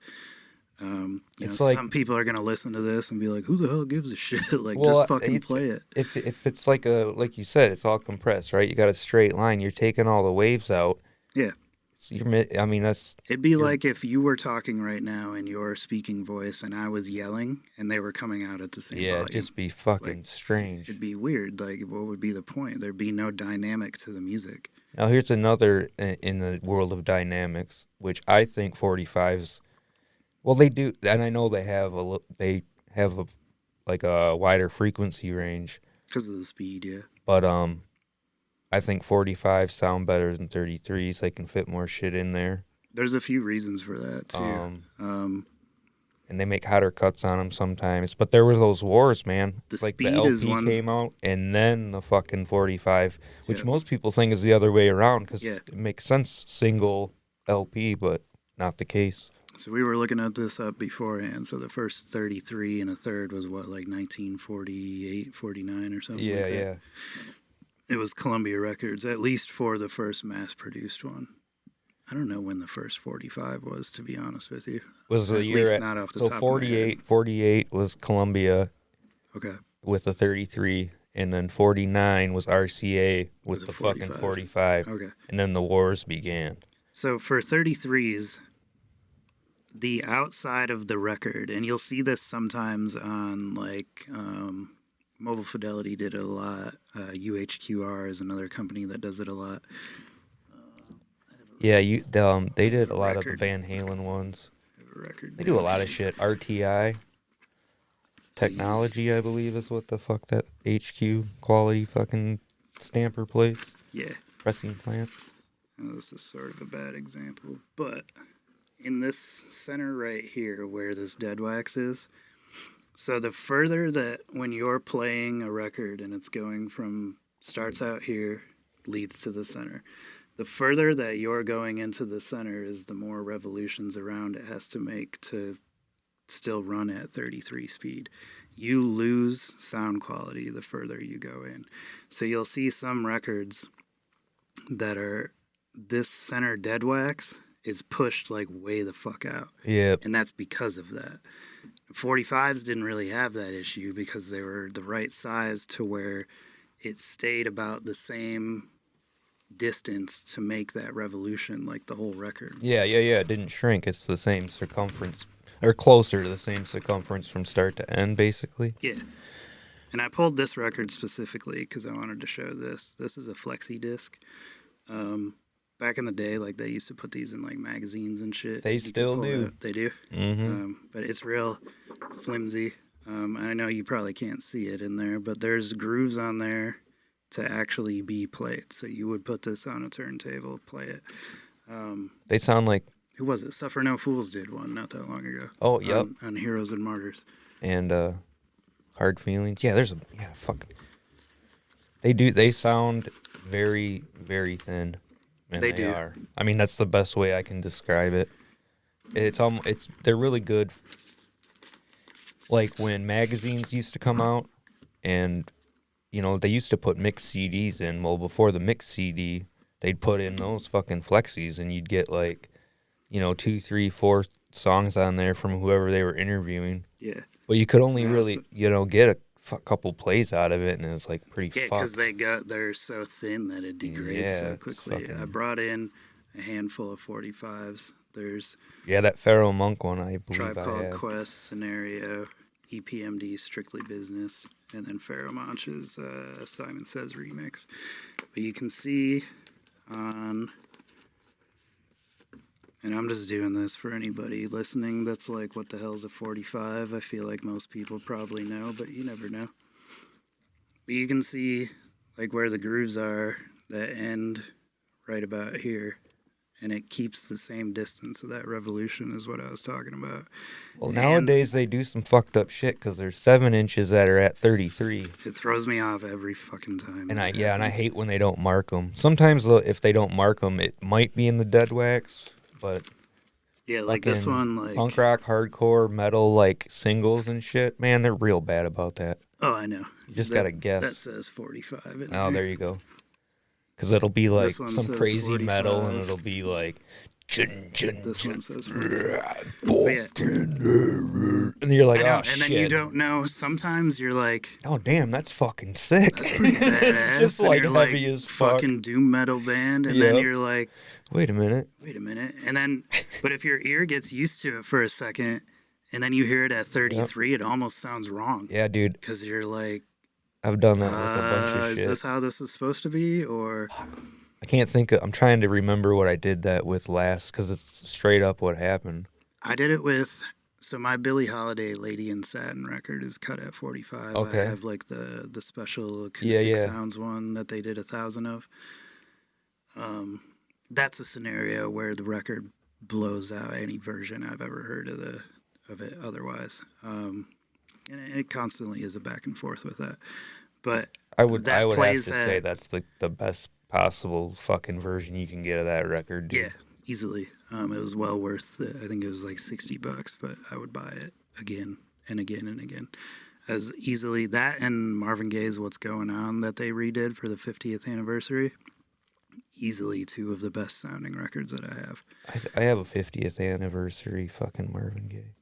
[SPEAKER 1] It's like,
[SPEAKER 2] some people are gonna listen to this and be like, "Who the hell gives a shit?" Like, just
[SPEAKER 1] well,
[SPEAKER 2] fucking play it.
[SPEAKER 1] if it's like you said, it's all compressed, right? You got a straight line. You're taking all the waves out.
[SPEAKER 2] Yeah.
[SPEAKER 1] So I mean,
[SPEAKER 2] It'd be
[SPEAKER 1] you're,
[SPEAKER 2] like if you were talking right now in your speaking voice and I was yelling and they were coming out at the same
[SPEAKER 1] yeah,
[SPEAKER 2] volume.
[SPEAKER 1] it'd just be fucking
[SPEAKER 2] Like,
[SPEAKER 1] strange.
[SPEAKER 2] it'd be weird. Like, what would be the point? There'd be no dynamic to the music.
[SPEAKER 1] Now, here's another in the world of dynamics, which I think 45s. Well, they do, and I know they have a like a wider frequency range,
[SPEAKER 2] Because of the speed, yeah.
[SPEAKER 1] but I think 45s sound better than 33s. They can fit more shit in there.
[SPEAKER 2] There's a few reasons for that, too.
[SPEAKER 1] And they make hotter cuts on them sometimes. But there were those wars, man.
[SPEAKER 2] The
[SPEAKER 1] Like the
[SPEAKER 2] speed is
[SPEAKER 1] LP
[SPEAKER 2] one.
[SPEAKER 1] came out, and then the fucking 45, which
[SPEAKER 2] Yeah.
[SPEAKER 1] most people think is the other way around because
[SPEAKER 2] Yeah.
[SPEAKER 1] it makes sense, single LP, but not the case.
[SPEAKER 2] So we were looking at this up beforehand. So the first 33 and a third was what, like 1948, 49 or something
[SPEAKER 1] Yeah,
[SPEAKER 2] like that?
[SPEAKER 1] yeah.
[SPEAKER 2] It was Columbia Records, at least for the first mass-produced one. I don't know when the first 45 was, to be honest with you.
[SPEAKER 1] Was the
[SPEAKER 2] At
[SPEAKER 1] year
[SPEAKER 2] least
[SPEAKER 1] at,
[SPEAKER 2] not off the
[SPEAKER 1] so
[SPEAKER 2] top
[SPEAKER 1] 48,
[SPEAKER 2] of
[SPEAKER 1] 48 was Columbia
[SPEAKER 2] Okay.
[SPEAKER 1] with the 33, and then 49 was RCA with
[SPEAKER 2] With
[SPEAKER 1] the
[SPEAKER 2] a
[SPEAKER 1] fucking
[SPEAKER 2] 45.
[SPEAKER 1] 45,
[SPEAKER 2] Okay.
[SPEAKER 1] and then the wars began.
[SPEAKER 2] So for 33s, the outside of the record, and you'll see this sometimes on like Mobile Fidelity did it a lot. UHQR is another company that does it a lot.
[SPEAKER 1] Yeah, they did a lot of the
[SPEAKER 2] Record.
[SPEAKER 1] Van Halen ones.
[SPEAKER 2] Record
[SPEAKER 1] They do a lot of shit. RTI Technology, I believe, is what the fuck that HQ quality fucking stamper place,
[SPEAKER 2] Yeah.
[SPEAKER 1] pressing plant.
[SPEAKER 2] Now, this is sort of a bad example, but in this center right here where this dead wax is, so the further that when you're playing a record and it's going from starts out here, leads to the center. The further that you're going into the center is the more revolutions around it has to make to still run at 33 speed. You lose sound quality the further you go in. So you'll see some records that are this center dead wax is pushed like way the fuck out.
[SPEAKER 1] Yep.
[SPEAKER 2] And that's because of that. 45s didn't really have that issue because they were the right size to where it stayed about the same distance to make that revolution like the whole record.
[SPEAKER 1] Yeah. It didn't shrink. It's the same circumference, or closer to the same circumference from start to end, basically.
[SPEAKER 2] Yeah. And I pulled this record specifically because I wanted to show this. This is a flexi disc. Back in the day, like they used to put these in like magazines and shit.
[SPEAKER 1] They still do.
[SPEAKER 2] They do.
[SPEAKER 1] Mm-hmm.
[SPEAKER 2] But it's real flimsy. I know you probably can't see it in there, but there's grooves on there to actually be played. So you would put this on a turntable, play it.
[SPEAKER 1] They sound like.
[SPEAKER 2] Who was it? Suffer No Fools did one not that long ago.
[SPEAKER 1] Oh, yep.
[SPEAKER 2] On Heroes and Martyrs.
[SPEAKER 1] And Hard Feelings. Yeah, fuck. They sound very, very thin. And
[SPEAKER 2] They do.
[SPEAKER 1] are. I mean, that's the best way I can describe it. They're really good. Like when magazines used to come out, and they used to put mixed CDs in. Well, before the mixed CD, they'd put in those fucking flexis, and you'd get like, 2, 3, 4 songs on there from whoever they were interviewing.
[SPEAKER 2] Yeah.
[SPEAKER 1] But you could only really, get a couple plays out of it, and it was like pretty
[SPEAKER 2] Yeah,
[SPEAKER 1] fucked.
[SPEAKER 2] because they're so thin that it degrades so quickly. I brought in a handful of 45s. There's
[SPEAKER 1] that Pharaoh Monk one, I believe
[SPEAKER 2] Tribe
[SPEAKER 1] I
[SPEAKER 2] Called
[SPEAKER 1] have.
[SPEAKER 2] Quest, Scenario, EPMD, Strictly Business, and then Pharaoh Monch's Simon Says remix. But you can see on, and I'm just doing this for anybody listening that's like, what the hell's a 45? I feel like most people probably know, but you never know. But you can see like where the grooves are that end right about here. And it keeps the same distance of that revolution is what I was talking about.
[SPEAKER 1] Well, nowadays they do some fucked up shit because there's 7 inches that are at 33.
[SPEAKER 2] It throws me off every fucking time.
[SPEAKER 1] And I hate when they don't mark them. Sometimes if they don't mark them, it might be in the dead wax, but
[SPEAKER 2] yeah, like this one, like
[SPEAKER 1] punk rock, hardcore, metal, like singles and shit. Man, they're real bad about that.
[SPEAKER 2] Oh, I know.
[SPEAKER 1] You just gotta guess.
[SPEAKER 2] That says 45.
[SPEAKER 1] Oh, there you go. Because it'll be like some
[SPEAKER 2] says
[SPEAKER 1] crazy
[SPEAKER 2] 45.
[SPEAKER 1] metal, and it'll be like
[SPEAKER 2] This one says. But yeah.
[SPEAKER 1] And you're like,
[SPEAKER 2] I know,
[SPEAKER 1] oh,
[SPEAKER 2] and then you don't know. Sometimes you're like,
[SPEAKER 1] oh, damn, that's fucking sick.
[SPEAKER 2] that's pretty badass.
[SPEAKER 1] It's just
[SPEAKER 2] and
[SPEAKER 1] like
[SPEAKER 2] you're
[SPEAKER 1] heavy
[SPEAKER 2] like,
[SPEAKER 1] as fuck.
[SPEAKER 2] fucking doom metal band, and then
[SPEAKER 1] Yep.
[SPEAKER 2] you're like,
[SPEAKER 1] Wait a minute.
[SPEAKER 2] and then, but if your ear gets used to it for a second, and then you hear it at 33, it almost sounds wrong.
[SPEAKER 1] Yeah, dude.
[SPEAKER 2] Because you're like,
[SPEAKER 1] I've done that with a bunch of shit.
[SPEAKER 2] Is this how this is supposed to be, or?
[SPEAKER 1] I can't think of, I'm trying to remember what I did that with last, because it's straight up what happened.
[SPEAKER 2] I did it with, so my Billie Holiday Lady in Satin record is cut at 45.
[SPEAKER 1] Okay.
[SPEAKER 2] I have like the special acoustic sounds one that they did 1,000 of. That's a scenario where the record blows out any version I've ever heard of it otherwise. And it constantly is a back and forth with that. But
[SPEAKER 1] I would have to say that's the best possible fucking version you can get of that record, dude.
[SPEAKER 2] Yeah, easily. It was well worth it. I think it was like $60, but I would buy it again and again and again. As easily that and Marvin Gaye's What's Going On that they redid for the 50th anniversary. Easily two of the best sounding records that I have.
[SPEAKER 1] I have a 50th anniversary fucking Marvin Gaye.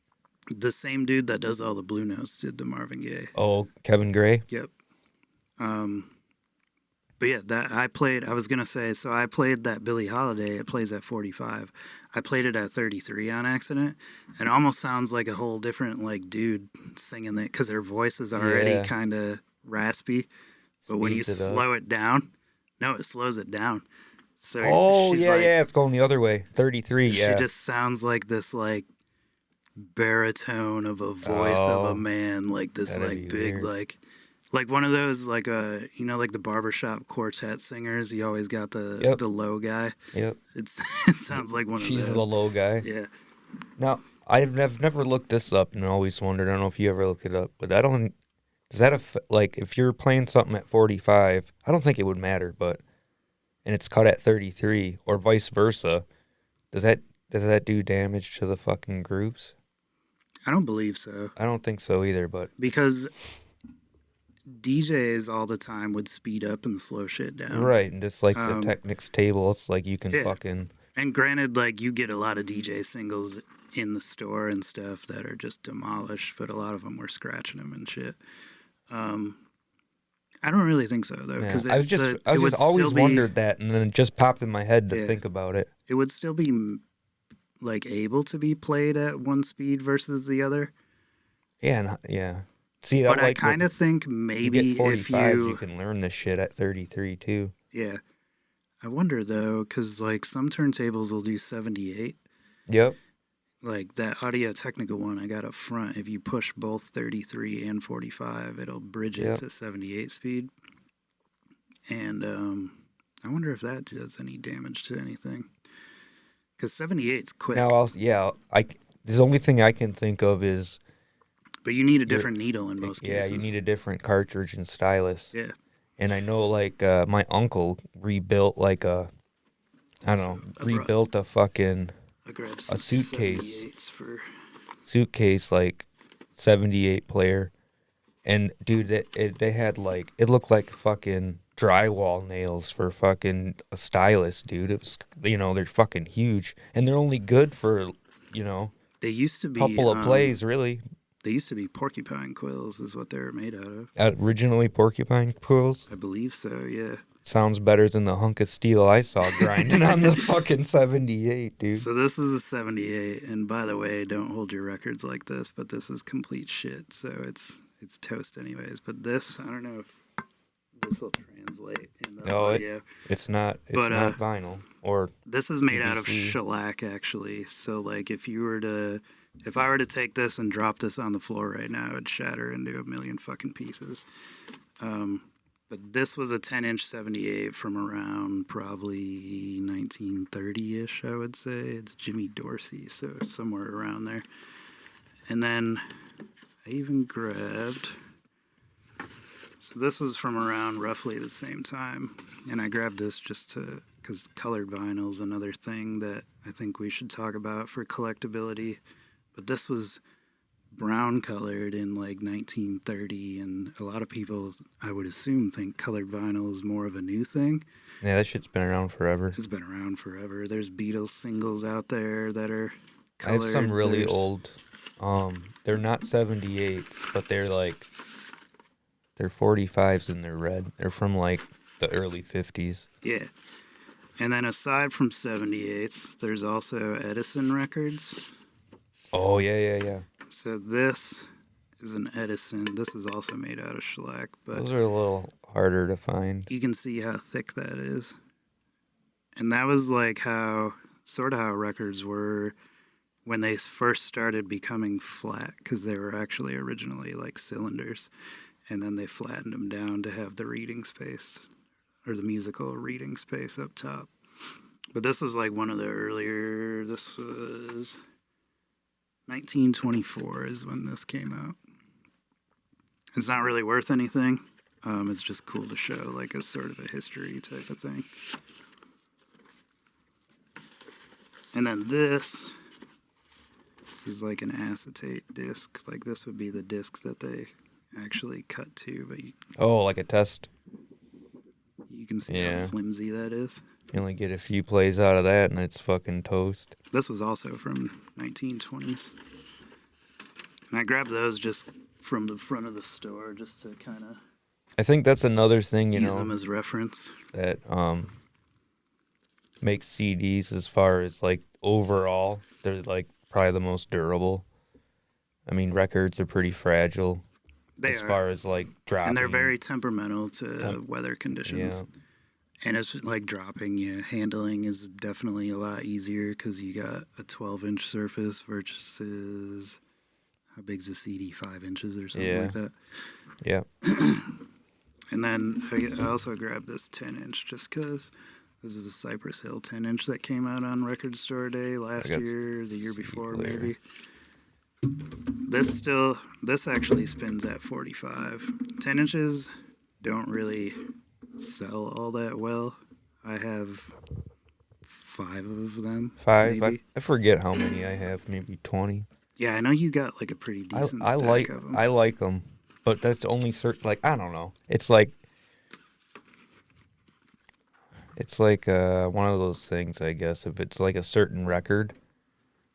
[SPEAKER 2] The same dude that does all the Blue Notes did the Marvin Gaye.
[SPEAKER 1] Oh, Kevin Gray?
[SPEAKER 2] Yep. But yeah, I played that Billie Holiday. It plays at 45. I played it at 33 on accident. It almost sounds like a whole different like dude singing it because her voice is already kind of raspy. But when you slow it down, it slows it down. So
[SPEAKER 1] it's going the other way. 33,
[SPEAKER 2] She just sounds like this like baritone of a voice of a man, like this like big weird. like one of those like like the barbershop quartet singers. You always got the low guy.
[SPEAKER 1] Yep.
[SPEAKER 2] It sounds like one of those.
[SPEAKER 1] She's the low guy.
[SPEAKER 2] Yeah.
[SPEAKER 1] Now I've never looked this up and always wondered. I don't know if you ever look it up, but I don't. Does that like if you're playing something at 45? I don't think it would matter, but and it's cut at 33 or vice versa. Does that do damage to the fucking groups?
[SPEAKER 2] I don't believe so.
[SPEAKER 1] I don't think so either, but
[SPEAKER 2] because DJs all the time would speed up and slow shit down.
[SPEAKER 1] Right, and it's like the Technics table. It's like you can fucking.
[SPEAKER 2] And granted, like you get a lot of DJ singles in the store and stuff that are just demolished, but a lot of them were scratching them and shit. I don't really think so though, because
[SPEAKER 1] I was just always wondered that, and then it just popped in my head to think about it.
[SPEAKER 2] It would still be like able to be played at one speed versus the other.
[SPEAKER 1] Yeah. See,
[SPEAKER 2] but I kind of think maybe if
[SPEAKER 1] you can learn this shit at 33 too.
[SPEAKER 2] Yeah, I wonder though, because like some turntables will do 78.
[SPEAKER 1] Yep.
[SPEAKER 2] Like that Audio-Technica one I got up front, if you push both 33 and 45, it'll bridge it to 78 speed. And I wonder if that does any damage to anything. Because 78's quick.
[SPEAKER 1] Now, the only thing I can think of is...
[SPEAKER 2] But you need a different needle in most cases.
[SPEAKER 1] Yeah, you need a different cartridge and stylus.
[SPEAKER 2] Yeah.
[SPEAKER 1] And I know, like, my uncle rebuilt, like, rebuilt a fucking... a suitcase, suitcase like 78 player, and dude, they had like it looked like fucking drywall nails for fucking a stylus, dude. It was they're fucking huge, and they're only good for
[SPEAKER 2] they used to be
[SPEAKER 1] a couple of plays really.
[SPEAKER 2] They used to be porcupine quills, is what they were made out of.
[SPEAKER 1] Originally porcupine quills?
[SPEAKER 2] I believe so, yeah.
[SPEAKER 1] Sounds better than the hunk of steel I saw grinding on the fucking 78, dude.
[SPEAKER 2] So this is a 78, and by the way, don't hold your records like this, but this is complete shit, so it's toast anyways. But this, I don't know if this will translate in the audio.
[SPEAKER 1] It's not not vinyl. Or
[SPEAKER 2] this is made out of shellac, actually. So like if I were to take this and drop this on the floor right now, it would shatter into a million fucking pieces. But this was a 10-inch 78 from around probably 1930-ish, I would say. It's Jimmy Dorsey, so somewhere around there. And then I even grabbed... So this was from around roughly the same time. And I grabbed this just because colored vinyl is another thing that I think we should talk about for collectability. But this was brown colored in like 1930, and a lot of people, I would assume, think colored vinyl is more of a new thing.
[SPEAKER 1] Yeah, that shit's been around forever.
[SPEAKER 2] It's been around forever. There's Beatles singles out there that are
[SPEAKER 1] I have
[SPEAKER 2] colored.
[SPEAKER 1] some really
[SPEAKER 2] There's,
[SPEAKER 1] old. They're not 78s, but they're 45s and they're red. They're from like the early 50s.
[SPEAKER 2] yeah. And then aside from 78s, there's also Edison records.
[SPEAKER 1] Oh yeah.
[SPEAKER 2] So this is an Edison. This is also made out of shellac, but
[SPEAKER 1] Those are a little harder to find.
[SPEAKER 2] you can see how thick that is. And that was like how records were when they first started becoming flat, because they were actually originally like cylinders, and then they flattened them down to have the reading space, or the musical reading space up top. But this was like one of the earlier, this was 1924 is when this came out. It's not really worth anything. It's just cool to show like a sort of a history type of thing. And then this is like an acetate disc. Like this would be the discs that they actually cut to, but
[SPEAKER 1] Oh, like a test.
[SPEAKER 2] you can see how flimsy that is.
[SPEAKER 1] You only get a few plays out of that and it's fucking toast.
[SPEAKER 2] This was also from 1920s. And I grabbed those just from the front of the store just to kind of
[SPEAKER 1] I think that's another thing,
[SPEAKER 2] use them as reference.
[SPEAKER 1] that makes CDs as far as like overall, they're like probably the most durable. I mean, records are pretty fragile as far as like dropping.
[SPEAKER 2] And they're very temperamental to weather conditions.
[SPEAKER 1] Yeah.
[SPEAKER 2] And it's like dropping, handling is definitely a lot easier because you got a 12-inch surface versus, how big's a CD? 5 inches or something like that.
[SPEAKER 1] Yeah.
[SPEAKER 2] And then I also grabbed this 10-inch just because this is a Cypress Hill 10-inch that came out on Record Store Day last year, the year before maybe. This actually spins at 45. 10 inches don't really sell all that well. I have 5 of them.
[SPEAKER 1] 5?
[SPEAKER 2] Maybe.
[SPEAKER 1] I forget how many I have, maybe 20.
[SPEAKER 2] Yeah, I know you got like a pretty decent stack of them.
[SPEAKER 1] I like them, but that's only certain, like, I don't know. It's like one of those things, I guess, if it's like a certain record.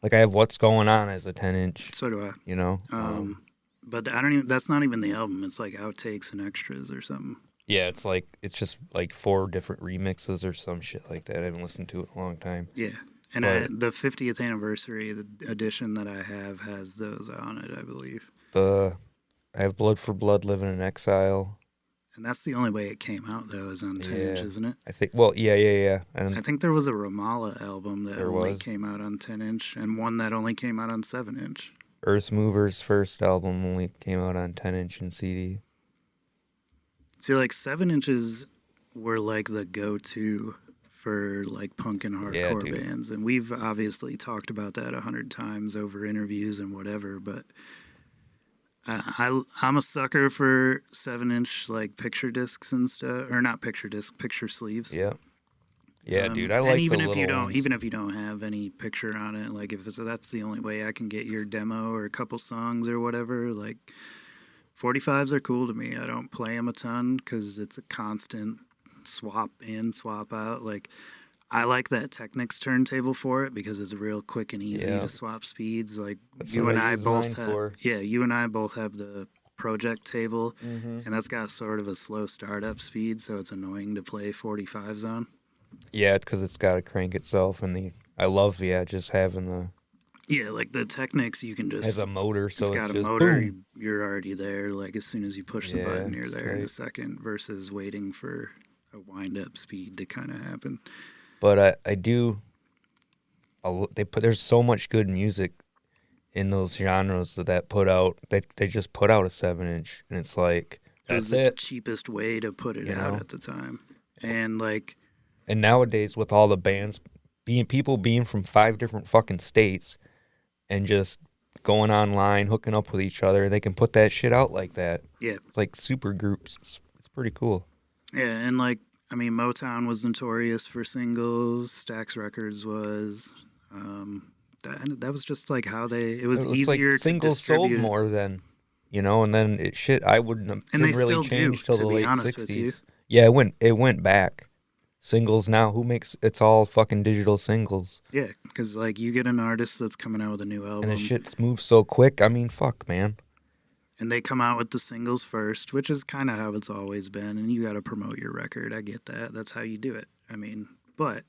[SPEAKER 1] Like I have What's Going On as a 10-inch.
[SPEAKER 2] So do I.
[SPEAKER 1] You know?
[SPEAKER 2] But that's not even the album. It's like outtakes and extras or something.
[SPEAKER 1] Yeah, it's just like 4 different remixes or some shit like that. I haven't listened to it in a long time.
[SPEAKER 2] Yeah. And the 50th anniversary edition that I have has those on it, I believe.
[SPEAKER 1] I have Blood for Blood, Living in Exile.
[SPEAKER 2] And that's the only way it came out, though, is on 10-inch, isn't it?
[SPEAKER 1] I think, well, yeah. And
[SPEAKER 2] I think there was a Ramallah album that only came out on 10-inch, and one that only came out on 7-inch.
[SPEAKER 1] Earth Movers' first album only came out on 10-inch and CD.
[SPEAKER 2] See, like 7 inches were like the go-to for like punk and hardcore bands, and we've obviously talked about that 100 times over interviews and whatever. But I'm a sucker for 7-inch like picture discs and stuff, or not picture disc, picture sleeves.
[SPEAKER 1] Yeah, dude, I like
[SPEAKER 2] and even
[SPEAKER 1] the
[SPEAKER 2] if you
[SPEAKER 1] little
[SPEAKER 2] don't,
[SPEAKER 1] ones.
[SPEAKER 2] even if you don't have any picture on it, like if that's the only way I can get your demo or a couple songs or whatever, like. 45s are cool to me. I don't play them a ton because it's a constant swap in, swap out. Like, I like that Technics turntable for it because it's real quick and easy to swap speeds. Like, you and I both have the project table, and that's got sort of a slow startup speed, so it's annoying to play 45s on.
[SPEAKER 1] Yeah, it's because it's got to crank itself, and I love just having the.
[SPEAKER 2] Yeah, like the Technics, you can just...
[SPEAKER 1] Has a motor, so
[SPEAKER 2] it's got
[SPEAKER 1] just
[SPEAKER 2] a motor,
[SPEAKER 1] boom.
[SPEAKER 2] You're already there. Like, as soon as you push the button, you're there in a second, versus waiting for a wind-up speed to kind of happen.
[SPEAKER 1] But I do... There's so much good music in those genres that put out... They just put out a 7-inch, and it's like... That's
[SPEAKER 2] the cheapest way to put it out at the time. And, like...
[SPEAKER 1] And nowadays, with all the bands... People being from 5 different fucking states... and just going online, hooking up with each other, they can put that shit out like that.
[SPEAKER 2] Yeah.
[SPEAKER 1] It's like super groups. It's pretty cool.
[SPEAKER 2] Yeah, and like, I mean, Motown was notorious for singles. Stax Records was. that was just like how it was
[SPEAKER 1] It's like
[SPEAKER 2] easier to
[SPEAKER 1] singles sold
[SPEAKER 2] distribute.
[SPEAKER 1] more than, and then I wouldn't have,
[SPEAKER 2] And they
[SPEAKER 1] didn't really
[SPEAKER 2] still do,
[SPEAKER 1] change till
[SPEAKER 2] to
[SPEAKER 1] the
[SPEAKER 2] be
[SPEAKER 1] late
[SPEAKER 2] honest with you.
[SPEAKER 1] 60s. Yeah, it went back. Singles now, it's all fucking digital singles.
[SPEAKER 2] Yeah, because like you get an artist that's coming out with a new
[SPEAKER 1] And the
[SPEAKER 2] album,
[SPEAKER 1] shit moves so quick. I mean, fuck, man.
[SPEAKER 2] and they come out with the singles first, which is kind of how it's always been. And you got to promote your record. I get that. That's how you do it. I mean, but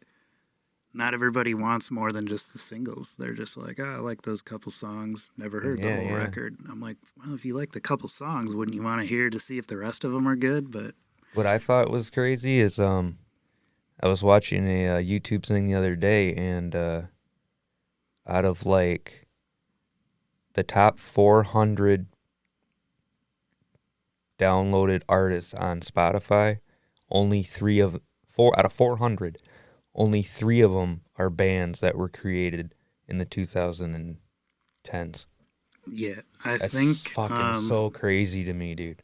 [SPEAKER 2] not everybody wants more than just the singles. They're just like, I like those couple songs. Never heard the
[SPEAKER 1] Yeah,
[SPEAKER 2] whole
[SPEAKER 1] yeah.
[SPEAKER 2] record. I'm like, well, if you like the couple songs, wouldn't you want to hear to see if the rest of them are good? But
[SPEAKER 1] What I thought was crazy is I was watching a YouTube thing the other day, and out of like the top 400 downloaded artists on Spotify, only four out of 400, only 3 of them are bands that were created in the 2010s.
[SPEAKER 2] yeah, I
[SPEAKER 1] That's
[SPEAKER 2] think
[SPEAKER 1] fucking so crazy to me, dude.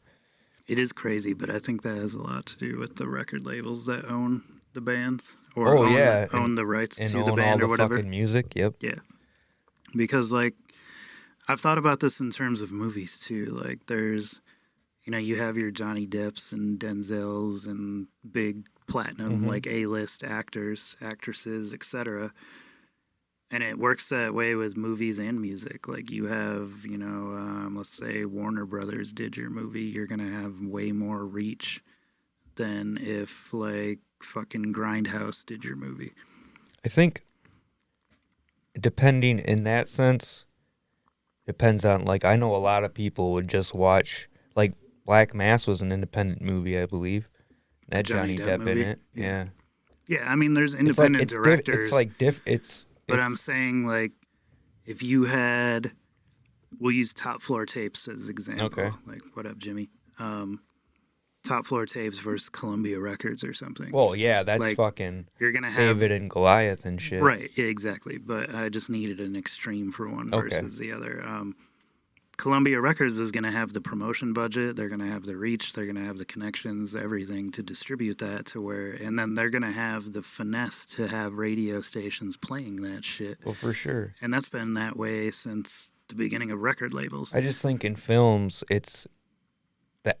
[SPEAKER 2] it is crazy, but I think that has a lot to do with the record labels that own the bands or
[SPEAKER 1] Oh yeah,
[SPEAKER 2] own the rights
[SPEAKER 1] and
[SPEAKER 2] to the
[SPEAKER 1] own all
[SPEAKER 2] band or
[SPEAKER 1] the
[SPEAKER 2] whatever.
[SPEAKER 1] fucking music. Yep.
[SPEAKER 2] Yeah, because like I've thought about this in terms of movies too. Like there's, you have your Johnny Depps and Denzels and big platinum like A-list actors, actresses, etc. And it works that way with movies and music. Like you have, let's say Warner Brothers did your movie, you're gonna have way more reach than if like fucking Grindhouse did your movie.
[SPEAKER 1] I think depending in that sense, depends on, like, I know a lot of people would just watch, like, Black Mass was an independent movie, I believe. It had
[SPEAKER 2] Johnny
[SPEAKER 1] Johnny
[SPEAKER 2] Depp
[SPEAKER 1] Depp in
[SPEAKER 2] movie?
[SPEAKER 1] it. Yeah.
[SPEAKER 2] Yeah, I mean there's
[SPEAKER 1] It's like
[SPEAKER 2] independent directors, but I'm
[SPEAKER 1] it's
[SPEAKER 2] saying like if you had, we'll use Top Floor Tapes as an example.
[SPEAKER 1] Okay.
[SPEAKER 2] Like, what up, Jimmy? Top Floor Tapes versus Columbia Records or something.
[SPEAKER 1] well, yeah, that's
[SPEAKER 2] like,
[SPEAKER 1] fucking
[SPEAKER 2] you're gonna have
[SPEAKER 1] David and Goliath and shit.
[SPEAKER 2] right, yeah, exactly. But I just needed an extreme for one
[SPEAKER 1] Okay.
[SPEAKER 2] versus the other. Columbia Records is gonna have the promotion budget. They're gonna have the reach. They're gonna have the connections, everything to distribute that to where, and then they're gonna have the finesse to have radio stations playing that shit.
[SPEAKER 1] Well, for sure.
[SPEAKER 2] And that's been that way since the beginning of record labels.
[SPEAKER 1] I just think in films, it's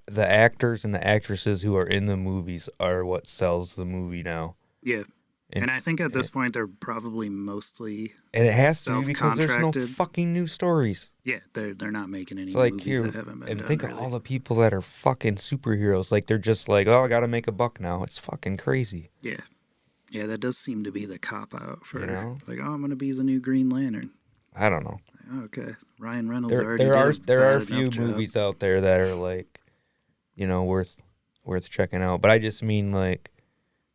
[SPEAKER 1] the actors and the actresses who are in the movies are what sells the movie now.
[SPEAKER 2] Yeah. And I think at this point they're probably mostly
[SPEAKER 1] and it has to be because there's no
[SPEAKER 2] self-contracted.
[SPEAKER 1] fucking new stories.
[SPEAKER 2] Yeah, they're not making any
[SPEAKER 1] It's like,
[SPEAKER 2] movies
[SPEAKER 1] here,
[SPEAKER 2] that haven't been
[SPEAKER 1] and
[SPEAKER 2] done.
[SPEAKER 1] think
[SPEAKER 2] Really.
[SPEAKER 1] of all the people that are fucking superheroes. Like, they're just like, oh, I gotta make a buck now. It's fucking crazy.
[SPEAKER 2] Yeah. Yeah, that does seem to be the cop out for like, oh, I'm gonna be the new Green Lantern.
[SPEAKER 1] I don't know.
[SPEAKER 2] Oh, okay. Ryan Reynolds
[SPEAKER 1] There
[SPEAKER 2] already
[SPEAKER 1] there are a
[SPEAKER 2] bad
[SPEAKER 1] few
[SPEAKER 2] enough job.
[SPEAKER 1] movies out there that are like, worth checking out. But I just mean, like,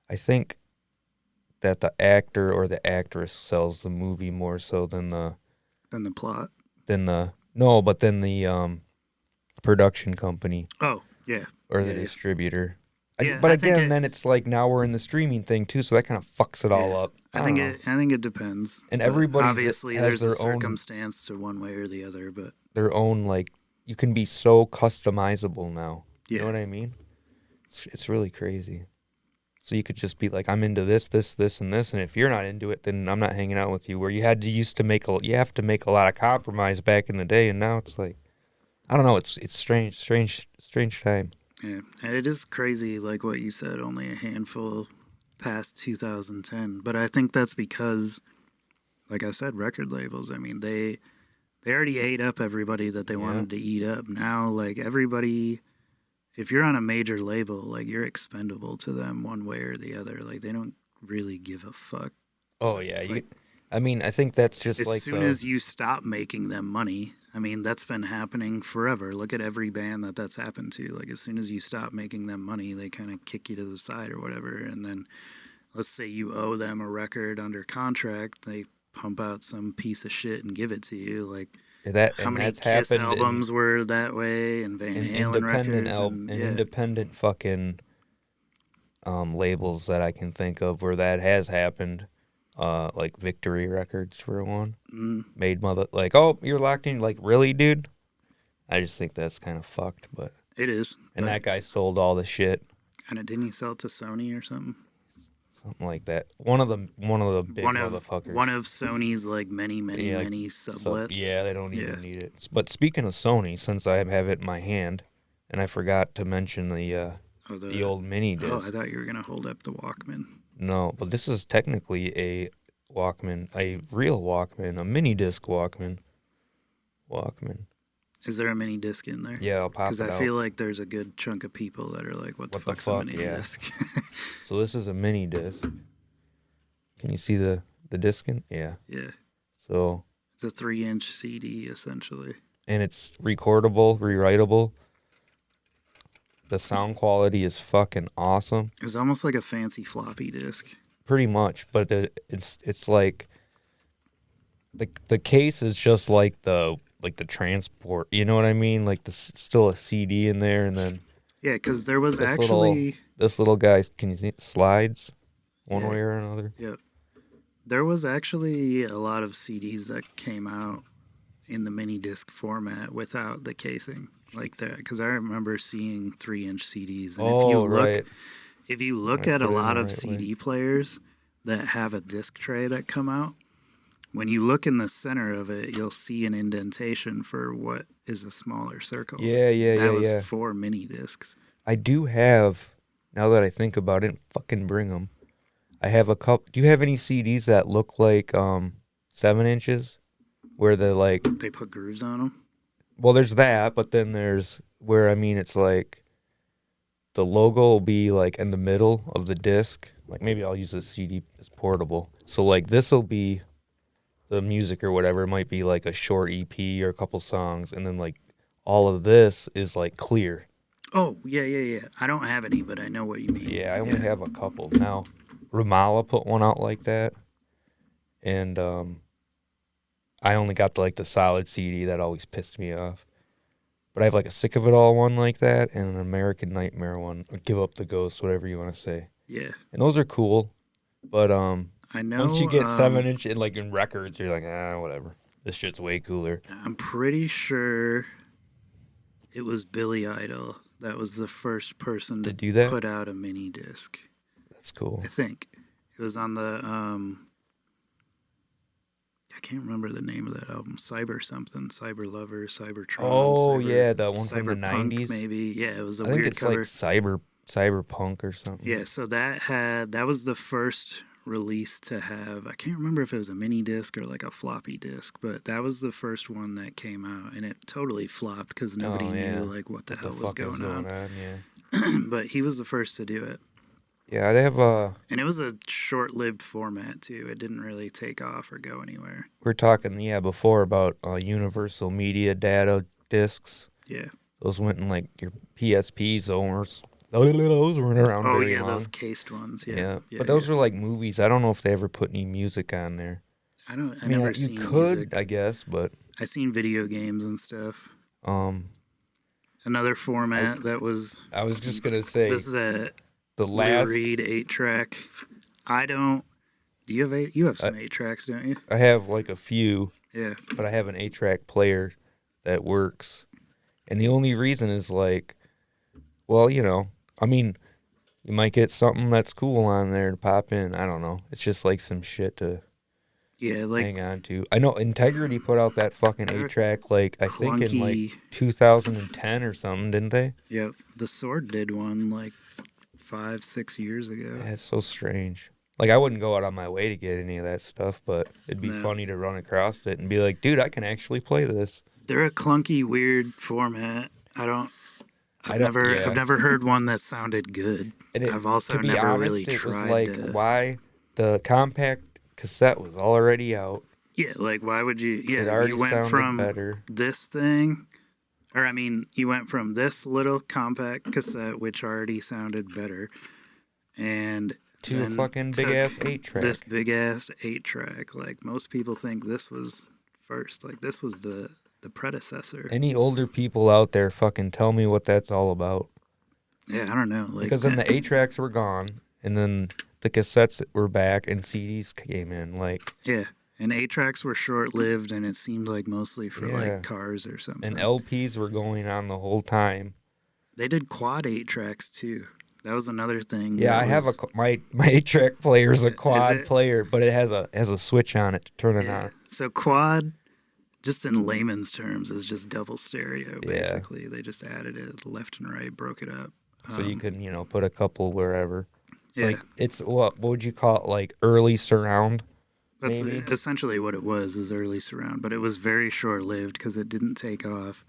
[SPEAKER 1] I think that the actor or the actress sells the movie more so than the
[SPEAKER 2] plot.
[SPEAKER 1] production company
[SPEAKER 2] Oh, yeah.
[SPEAKER 1] or the
[SPEAKER 2] Yeah.
[SPEAKER 1] distributor.
[SPEAKER 2] Yeah,
[SPEAKER 1] But
[SPEAKER 2] I think
[SPEAKER 1] again, then it's like now we're in the streaming thing too, so that kind of fucks it all up.
[SPEAKER 2] I think it depends.
[SPEAKER 1] And
[SPEAKER 2] But
[SPEAKER 1] everybody
[SPEAKER 2] obviously
[SPEAKER 1] has
[SPEAKER 2] there's a
[SPEAKER 1] their own
[SPEAKER 2] circumstance to one way or the other, but
[SPEAKER 1] like, you can be so customizable now.
[SPEAKER 2] yeah.
[SPEAKER 1] You know what I mean? It's really crazy. So you could just be like, I'm into this, this, this, and this, and if you're not into it, then I'm not hanging out with you. Where you have to make a lot of compromise back in the day, and now it's like, I don't know. It's strange time.
[SPEAKER 2] Yeah, and it is crazy, like what you said, only a handful past 2010. But I think that's because, like I said, record labels. I mean, they already ate up everybody that they wanted to eat up. Now, like everybody, if you're on a major label, like you're expendable to them one way or the other. Like they don't really give a fuck.
[SPEAKER 1] Oh yeah,
[SPEAKER 2] Like,
[SPEAKER 1] I mean, I think that's just
[SPEAKER 2] as soon as you stop making them money. I mean, that's been happening forever. Look at every band that's happened to. Like, as soon as you stop making them money, they kind of kick you to the side or whatever. And then, let's say you owe them a record under contract, they pump out some piece of shit and give it to you. Like, how many Kiss albums were that way, and Van Halen records,
[SPEAKER 1] independent fucking labels that I can think of where that has happened. Like Victory Records for one. Made like, oh, you're locked in. Like, really, dude? I just think that's kind of fucked, but
[SPEAKER 2] it is.
[SPEAKER 1] And that guy sold all the shit.
[SPEAKER 2] And didn't he sell it to Sony or something?
[SPEAKER 1] something like that. One of the big motherfuckers.
[SPEAKER 2] One of Sony's like many
[SPEAKER 1] Yeah,
[SPEAKER 2] sublets.
[SPEAKER 1] yeah, they don't even need it. But speaking of Sony, since I have it in my hand, and I forgot to mention the old mini disc.
[SPEAKER 2] Oh, I thought you were gonna hold up the Walkman.
[SPEAKER 1] No, but this is technically a Walkman, a real Walkman, a mini disc Walkman.
[SPEAKER 2] Is there a mini disc in there?
[SPEAKER 1] Yeah, I'll pop it out.
[SPEAKER 2] Because I feel like there's a good chunk of people that are like, what the fuck's a mini disc?
[SPEAKER 1] So this is a mini disc. Can you see the disc in? Yeah.
[SPEAKER 2] Yeah.
[SPEAKER 1] So
[SPEAKER 2] it's a 3-inch CD essentially.
[SPEAKER 1] And it's recordable, rewritable. The sound quality is fucking awesome.
[SPEAKER 2] It's almost like a fancy floppy disk.
[SPEAKER 1] Pretty much, but it's like the case is just like the transport. You know what I mean? Like still a CD in there, and then
[SPEAKER 2] yeah, because there was
[SPEAKER 1] this little guy. Can you see it? Slides one way or another?
[SPEAKER 2] Yep. There was actually a lot of CDs that came out in the mini disc format without the casing. Like that, because I remember seeing 3-inch CDs, and if you look at a lot of CD players that have a disc tray that come out, when you look in the center of it, you'll see an indentation for what is a smaller circle. That was for mini discs.
[SPEAKER 1] I do have, now that I think about it, fucking bring them. I have a couple. Do you have any CDs that look like 7 inches, where they're like
[SPEAKER 2] they put grooves on them?
[SPEAKER 1] Well, there's that, but then there's where, I mean, it's like the logo will be like in the middle of the disc. Like maybe I'll use this CD as portable. So like this will be the music or whatever. It might be like a short EP or a couple songs. And then like all of this is like clear.
[SPEAKER 2] Oh, yeah. I don't have any, but I know what you mean.
[SPEAKER 1] Yeah, I only have a couple. Now, Ramallah put one out like that. And I only got the solid CD. That always pissed me off. But I have like a Sick of It All one like that and an American Nightmare one. Or Give Up the Ghost, whatever you want to say.
[SPEAKER 2] Yeah.
[SPEAKER 1] And those are cool. But
[SPEAKER 2] I know
[SPEAKER 1] once you get 7-inch in records, you're like, whatever. This shit's way cooler.
[SPEAKER 2] I'm pretty sure it was Billy Idol that was the first person to
[SPEAKER 1] do that?
[SPEAKER 2] Put out a mini disc.
[SPEAKER 1] That's cool.
[SPEAKER 2] I think. It was on the I can't remember the name of that album. Cyber something. Cyber Lover, Cybertron.
[SPEAKER 1] Oh, yeah, the one from the 90s.
[SPEAKER 2] Maybe. Yeah, it was a
[SPEAKER 1] weird
[SPEAKER 2] weird cover.
[SPEAKER 1] I think it's like Cyberpunk or something.
[SPEAKER 2] Yeah, so that was the first release to have, I can't remember if it was a mini disc or like a floppy disc, but that was the first one that came out, and it totally flopped because nobody knew like what the hell was going on.
[SPEAKER 1] Yeah.
[SPEAKER 2] But he was the first to do it.
[SPEAKER 1] Yeah, I'd have
[SPEAKER 2] and it was a short-lived format too. It didn't really take off or go anywhere.
[SPEAKER 1] We're talking before about universal media data discs.
[SPEAKER 2] Yeah.
[SPEAKER 1] Those went in like your PSPs. Those weren't around very long.
[SPEAKER 2] Those cased ones. Yeah.
[SPEAKER 1] But those were like movies. I don't know if they ever put any music on there.
[SPEAKER 2] I never seen
[SPEAKER 1] you could,
[SPEAKER 2] music.
[SPEAKER 1] I guess, but
[SPEAKER 2] I seen video games and stuff. Another format that was.
[SPEAKER 1] I was just gonna say
[SPEAKER 2] this is
[SPEAKER 1] the last
[SPEAKER 2] Reed 8-track. I don't. Do you have 8? You have some 8-tracks, don't you?
[SPEAKER 1] I have like a few.
[SPEAKER 2] Yeah.
[SPEAKER 1] But I have an 8-track player that works, and the only reason is like, well, I mean, you might get something that's cool on there to pop in. I don't know. It's just like some shit to hang on to. I know Integrity put out that fucking 8-track, like, I think in like 2010 or something, didn't they?
[SPEAKER 2] Yep. The Sword did one like 5-6 years ago.
[SPEAKER 1] Yeah, it's so strange. Like, I wouldn't go out on my way to get any of that stuff, but it'd be funny to run across it and be like, dude, I can actually play this.
[SPEAKER 2] They're a clunky, weird format. I've never heard one that sounded good. And I've also never really tried.
[SPEAKER 1] It was like, why the compact cassette was already out.
[SPEAKER 2] Yeah, like why would you? Yeah,
[SPEAKER 1] it already
[SPEAKER 2] you went
[SPEAKER 1] sounded
[SPEAKER 2] from
[SPEAKER 1] better.
[SPEAKER 2] This thing, or I mean, you went from this little compact cassette, which already sounded better, and
[SPEAKER 1] to a fucking big ass 8-track.
[SPEAKER 2] This big ass 8-track. Like most people think this was first. Like this was the predecessor.
[SPEAKER 1] Any older people out there, fucking tell me what that's all about.
[SPEAKER 2] Yeah, I don't know. Like,
[SPEAKER 1] because then the 8-tracks were gone, and then the cassettes were back, and CDs came in. Like,
[SPEAKER 2] yeah, and 8-tracks were short-lived, and it seemed like mostly for like cars or something.
[SPEAKER 1] And LPs were going on the whole time.
[SPEAKER 2] They did quad 8-tracks too. That was another thing.
[SPEAKER 1] Yeah,
[SPEAKER 2] that
[SPEAKER 1] I have
[SPEAKER 2] was,
[SPEAKER 1] my 8-track player is a
[SPEAKER 2] is
[SPEAKER 1] quad
[SPEAKER 2] it?
[SPEAKER 1] player, but it has a switch on it to turn it
[SPEAKER 2] Yeah.
[SPEAKER 1] on.
[SPEAKER 2] So quad, just in layman's terms, is just double stereo.
[SPEAKER 1] Yeah,
[SPEAKER 2] Basically, they just added it left and right, broke it up.
[SPEAKER 1] so you can put a couple wherever. It's
[SPEAKER 2] Yeah,
[SPEAKER 1] like it's what would you call it? Like early surround,
[SPEAKER 2] that's
[SPEAKER 1] maybe.
[SPEAKER 2] essentially what it was. Is early surround, but it was very short lived because it didn't take off.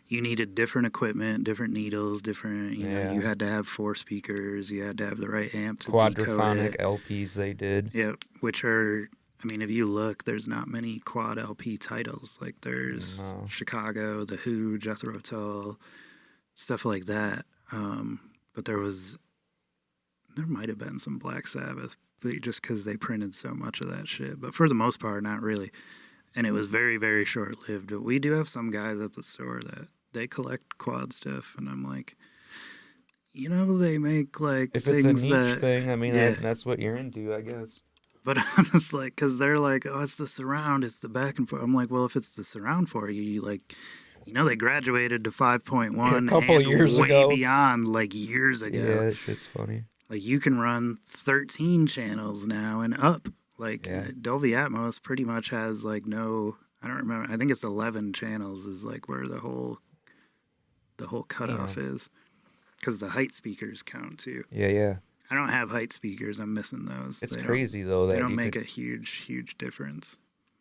[SPEAKER 2] You needed different equipment, different needles, different. You
[SPEAKER 1] Yeah,
[SPEAKER 2] had to have 4 speakers. You had to have the right amp to decode
[SPEAKER 1] quadraphonic
[SPEAKER 2] it.
[SPEAKER 1] LPs they did.
[SPEAKER 2] Yeah, which are. I mean, if you look, there's not many quad LP titles. Like there's
[SPEAKER 1] No.
[SPEAKER 2] Chicago, The Who, Jethro Tull, stuff like that. But there might have been some Black Sabbath, but just because they printed so much of that shit. But for the most part, not really. And it was very, very short lived. But we do have some guys at the store that they collect quad stuff, and I'm like, they make like
[SPEAKER 1] If it's a
[SPEAKER 2] things
[SPEAKER 1] niche
[SPEAKER 2] that,
[SPEAKER 1] thing, I mean
[SPEAKER 2] yeah.
[SPEAKER 1] that's what you're into, I guess.
[SPEAKER 2] But I'm just like, because they're like, oh, it's the surround, it's the back and forth. I'm like, well, if it's the surround for you, they graduated to 5.1
[SPEAKER 1] A couple
[SPEAKER 2] and
[SPEAKER 1] years
[SPEAKER 2] way
[SPEAKER 1] ago.
[SPEAKER 2] beyond, like years ago.
[SPEAKER 1] Yeah, that shit's funny.
[SPEAKER 2] Like you can run 13 channels now and up. Like
[SPEAKER 1] Yeah.
[SPEAKER 2] Dolby Atmos pretty much has like no, I don't remember. I think it's 11 channels is like where the whole cutoff is, because the height speakers count too.
[SPEAKER 1] Yeah.
[SPEAKER 2] I don't have height speakers. I'm missing those.
[SPEAKER 1] It's crazy though that
[SPEAKER 2] they don't
[SPEAKER 1] you
[SPEAKER 2] make
[SPEAKER 1] could,
[SPEAKER 2] a huge difference.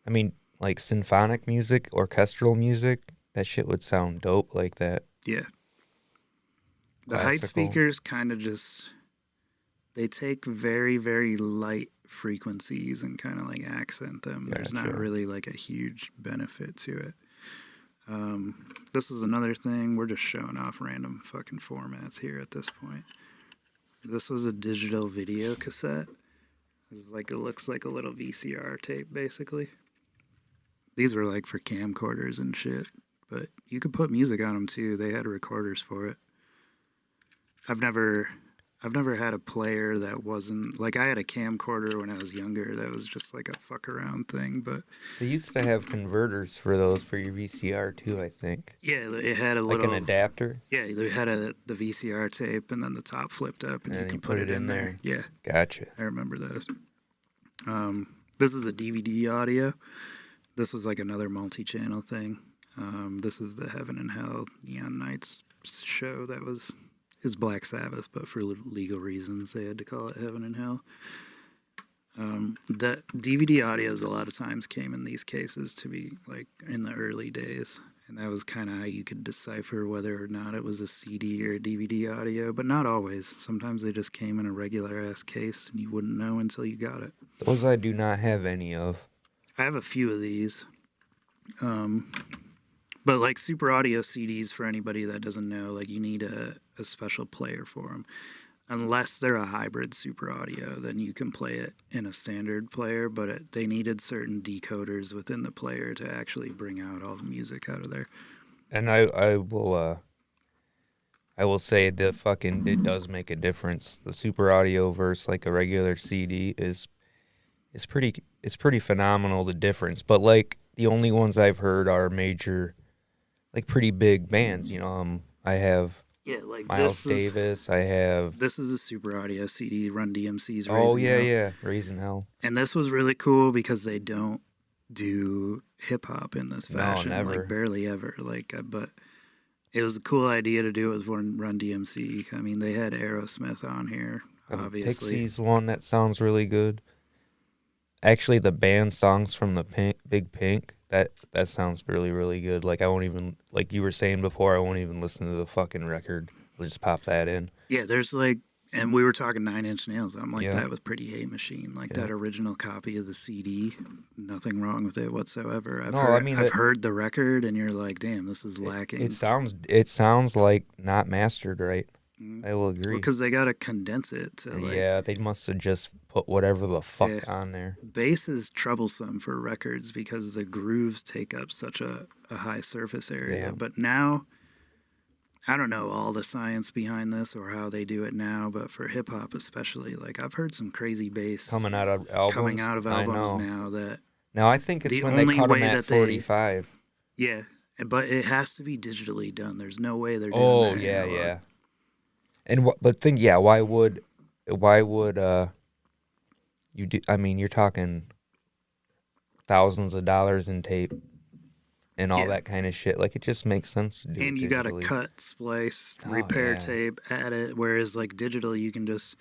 [SPEAKER 1] I mean, like symphonic music, orchestral music, that shit would sound dope like that.
[SPEAKER 2] Yeah. The height
[SPEAKER 1] Classical.
[SPEAKER 2] speakers kind of just, they take very, very light frequencies and kind of like accent them. There's not
[SPEAKER 1] Gotcha.
[SPEAKER 2] really like a huge benefit to it. This is another thing. We're just showing off random fucking formats here at this point. This was a digital video cassette. It looks like a little VCR tape, basically. These were like for camcorders and shit, but you could put music on them too. They had recorders for it. I've never had a player that wasn't like, I had a camcorder when I was younger that was just like a fuck around thing, but
[SPEAKER 1] They used to have converters for those for your VCR too, I think.
[SPEAKER 2] yeah, it had a
[SPEAKER 1] Like
[SPEAKER 2] little
[SPEAKER 1] an adapter.
[SPEAKER 2] Yeah, they had the VCR tape and then the top flipped up and you
[SPEAKER 1] And
[SPEAKER 2] can
[SPEAKER 1] you
[SPEAKER 2] put it in there. Yeah,
[SPEAKER 1] Gotcha.
[SPEAKER 2] I remember those. This is a DVD audio. This was like another multi-channel thing. This is the Heaven and Hell Neon Nights show that is Black Sabbath, but for legal reasons they had to call it Heaven and Hell. The DVD audios a lot of times came in these cases to be like in the early days, and that was kind of how you could decipher whether or not it was a CD or a DVD audio, but not always. Sometimes they just came in a regular ass case and you wouldn't know until you got it.
[SPEAKER 1] Those I do not have any of.
[SPEAKER 2] I have a few of these. But like super audio CDs, for anybody that doesn't know, like you need a special player for them. Unless they're a hybrid super audio, then you can play it in a standard player, but they needed certain decoders within the player to actually bring out all the music out of there.
[SPEAKER 1] And I will say it does make a difference. The super audio versus like a regular CD is pretty phenomenal, the difference. But like the only ones I've heard are major, like pretty big bands. I have
[SPEAKER 2] like
[SPEAKER 1] Miles Davis. I have.
[SPEAKER 2] This is a super audio CD, Run DMC's Raising
[SPEAKER 1] Oh
[SPEAKER 2] Hell.
[SPEAKER 1] yeah, Raising Hell.
[SPEAKER 2] And this was really cool because they don't do hip hop in this fashion,
[SPEAKER 1] No, never.
[SPEAKER 2] like barely ever. But it was a cool idea to do it with Run DMC. I mean, they had Aerosmith on here, obviously.
[SPEAKER 1] Pixies one that sounds really good. Actually, the band songs from the Big Pink, that sounds really, really good. Like I won't even, like you were saying before, I won't even listen to the fucking record. I'll just pop that in.
[SPEAKER 2] Yeah, there's like, and we were talking 9 Inch Nails. I'm like,
[SPEAKER 1] Yeah.
[SPEAKER 2] that with Pretty Hate Machine, like that original copy of the CD. Nothing wrong with it whatsoever. I've heard the record, and you're like, damn, this is lacking.
[SPEAKER 1] It sounds like not mastered right. I will agree.
[SPEAKER 2] Because they got to condense it to like.
[SPEAKER 1] Yeah, they must have just put whatever the fuck on there.
[SPEAKER 2] Bass is troublesome for records because the grooves take up such a high surface area.
[SPEAKER 1] Yeah.
[SPEAKER 2] But now, I don't know all the science behind this or how they do it now, but for hip hop especially, like I've heard some crazy bass
[SPEAKER 1] Coming out of albums
[SPEAKER 2] now that.
[SPEAKER 1] Now I think it's
[SPEAKER 2] the
[SPEAKER 1] when they
[SPEAKER 2] only
[SPEAKER 1] cut
[SPEAKER 2] way
[SPEAKER 1] them at
[SPEAKER 2] that they-
[SPEAKER 1] 45.
[SPEAKER 2] Yeah, but it has to be digitally done. There's no way they're doing
[SPEAKER 1] Oh
[SPEAKER 2] that
[SPEAKER 1] yeah,
[SPEAKER 2] analog.
[SPEAKER 1] yeah. And but think, yeah, why would you do? I mean, you're talking thousands of dollars in tape and all
[SPEAKER 2] Yeah.
[SPEAKER 1] that kind of shit. Like, it just makes sense to do it
[SPEAKER 2] And you got to
[SPEAKER 1] digitally.
[SPEAKER 2] cut, splice,
[SPEAKER 1] Oh
[SPEAKER 2] repair
[SPEAKER 1] yeah,
[SPEAKER 2] tape, add it. Whereas like digital, you can just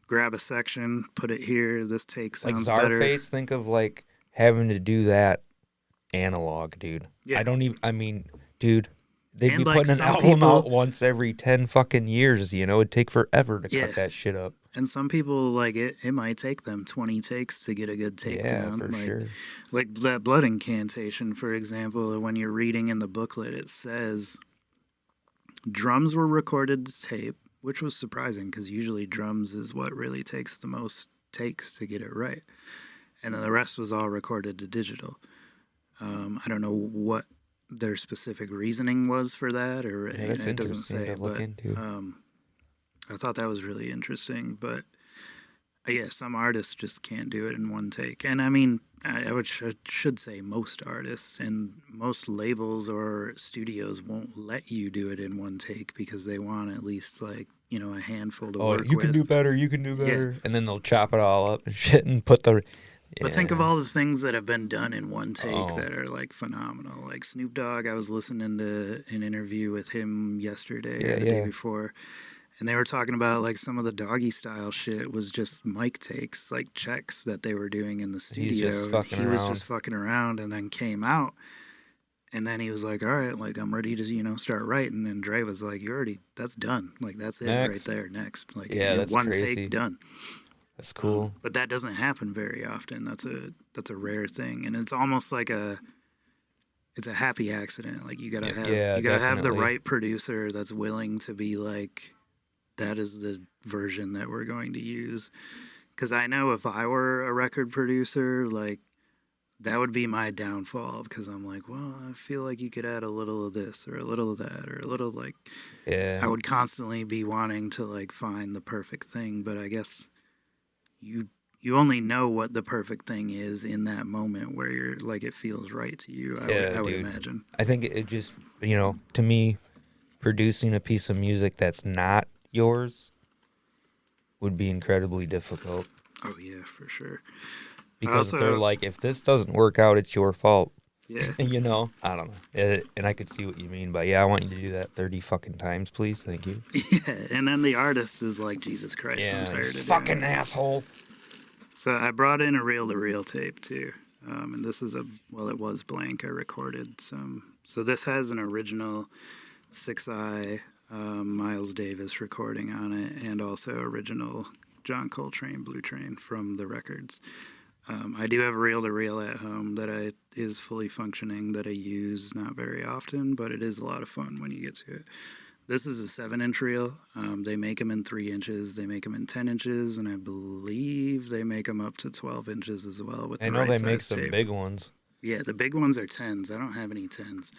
[SPEAKER 2] grab a section, put it here. This take
[SPEAKER 1] like
[SPEAKER 2] sounds better.
[SPEAKER 1] Czarface. Think of like having to do that analog, dude.
[SPEAKER 2] Yeah.
[SPEAKER 1] I don't even. I mean, dude, they'd
[SPEAKER 2] And
[SPEAKER 1] be
[SPEAKER 2] like
[SPEAKER 1] putting an
[SPEAKER 2] some
[SPEAKER 1] album
[SPEAKER 2] people,
[SPEAKER 1] out once every 10 fucking years. You know, it'd take forever to
[SPEAKER 2] yeah.
[SPEAKER 1] cut that shit up.
[SPEAKER 2] And some people like it might take them 20 takes to get a good
[SPEAKER 1] Yeah,
[SPEAKER 2] takedown.
[SPEAKER 1] for sure.
[SPEAKER 2] Like that blood incantation, for example, when you're reading in the booklet, it says drums were recorded to tape, which was surprising because usually drums is what really takes the most takes to get it right. And then the rest was all recorded to digital. I don't know what their specific reasoning was for that, or
[SPEAKER 1] Yeah, that's
[SPEAKER 2] it doesn't
[SPEAKER 1] interesting
[SPEAKER 2] say,
[SPEAKER 1] to look
[SPEAKER 2] but
[SPEAKER 1] into.
[SPEAKER 2] I thought that was really interesting. But yeah, some artists just can't do it in one take. And I mean, should say most artists and most labels or studios won't let you do it in one take because they want at least like, a handful to
[SPEAKER 1] Oh,
[SPEAKER 2] work
[SPEAKER 1] you can do
[SPEAKER 2] with.
[SPEAKER 1] better. You can do
[SPEAKER 2] Yeah.
[SPEAKER 1] better. And then they'll chop it all up and shit and put the.
[SPEAKER 2] But think of
[SPEAKER 1] Yeah.
[SPEAKER 2] all the things that have been done in one take
[SPEAKER 1] Oh,
[SPEAKER 2] that are like phenomenal. Like Snoop Dogg, I was listening to an interview with him yesterday
[SPEAKER 1] yeah,
[SPEAKER 2] or the day
[SPEAKER 1] yeah.
[SPEAKER 2] before, and they were talking about like some of the doggy style shit was just mic takes, like checks that they were doing in the
[SPEAKER 1] He's just
[SPEAKER 2] studio.
[SPEAKER 1] fucking
[SPEAKER 2] He was just
[SPEAKER 1] around.
[SPEAKER 2] fucking around and then came out. And then he was like, all right, like I'm ready to, start writing. And Dre was like, that's done. Like that's it right
[SPEAKER 1] Next.
[SPEAKER 2] there. Next. Like
[SPEAKER 1] Yeah, that's
[SPEAKER 2] one take
[SPEAKER 1] crazy.
[SPEAKER 2] done.
[SPEAKER 1] That's cool.
[SPEAKER 2] But that doesn't happen very often. That's a rare thing. And it's almost like it's a happy accident. Like
[SPEAKER 1] Yeah,
[SPEAKER 2] you gotta have the
[SPEAKER 1] definitely.
[SPEAKER 2] right producer that's willing to be like, that is the version that we're going to use. Because I know if I were a record producer, like that would be my downfall. Because I'm like, well, I feel like you could add a little of this or a little of that or a little like.
[SPEAKER 1] Yeah.
[SPEAKER 2] I would constantly be wanting to like find the perfect thing. But I guess you you only know what the perfect thing is in that moment where you're like it feels right to you.
[SPEAKER 1] Yeah,
[SPEAKER 2] I would
[SPEAKER 1] dude.
[SPEAKER 2] imagine.
[SPEAKER 1] I think it just, to me, producing a piece of music that's not yours would be incredibly difficult.
[SPEAKER 2] Oh yeah, for sure. I
[SPEAKER 1] Because if they're
[SPEAKER 2] also
[SPEAKER 1] like, if this doesn't work out, it's your fault.
[SPEAKER 2] yeah.
[SPEAKER 1] I don't know. And I could see what you mean by, yeah, I want you to do that 30 fucking times, please. Thank you.
[SPEAKER 2] Yeah, and then the artist is like, Jesus Christ, I'm
[SPEAKER 1] Yeah,
[SPEAKER 2] tired
[SPEAKER 1] you
[SPEAKER 2] of doing
[SPEAKER 1] fucking
[SPEAKER 2] it.
[SPEAKER 1] asshole.
[SPEAKER 2] So I brought in a reel-to-reel tape too, and this is it was blank. I recorded some. So this has an original 6i Miles Davis recording on it, and also original John Coltrane Blue Train from the records. I do have a reel-to-reel at home that is fully functioning that I use not very often, but it is a lot of fun when you get to it. This is a 7-inch reel. They make them in 3 inches. They make them in 10 inches, and I believe they make them up to 12 inches as well with
[SPEAKER 1] I
[SPEAKER 2] the
[SPEAKER 1] know
[SPEAKER 2] right
[SPEAKER 1] they make
[SPEAKER 2] size
[SPEAKER 1] some
[SPEAKER 2] tape.
[SPEAKER 1] big ones.
[SPEAKER 2] Yeah, the big ones are 10s. I don't have any 10s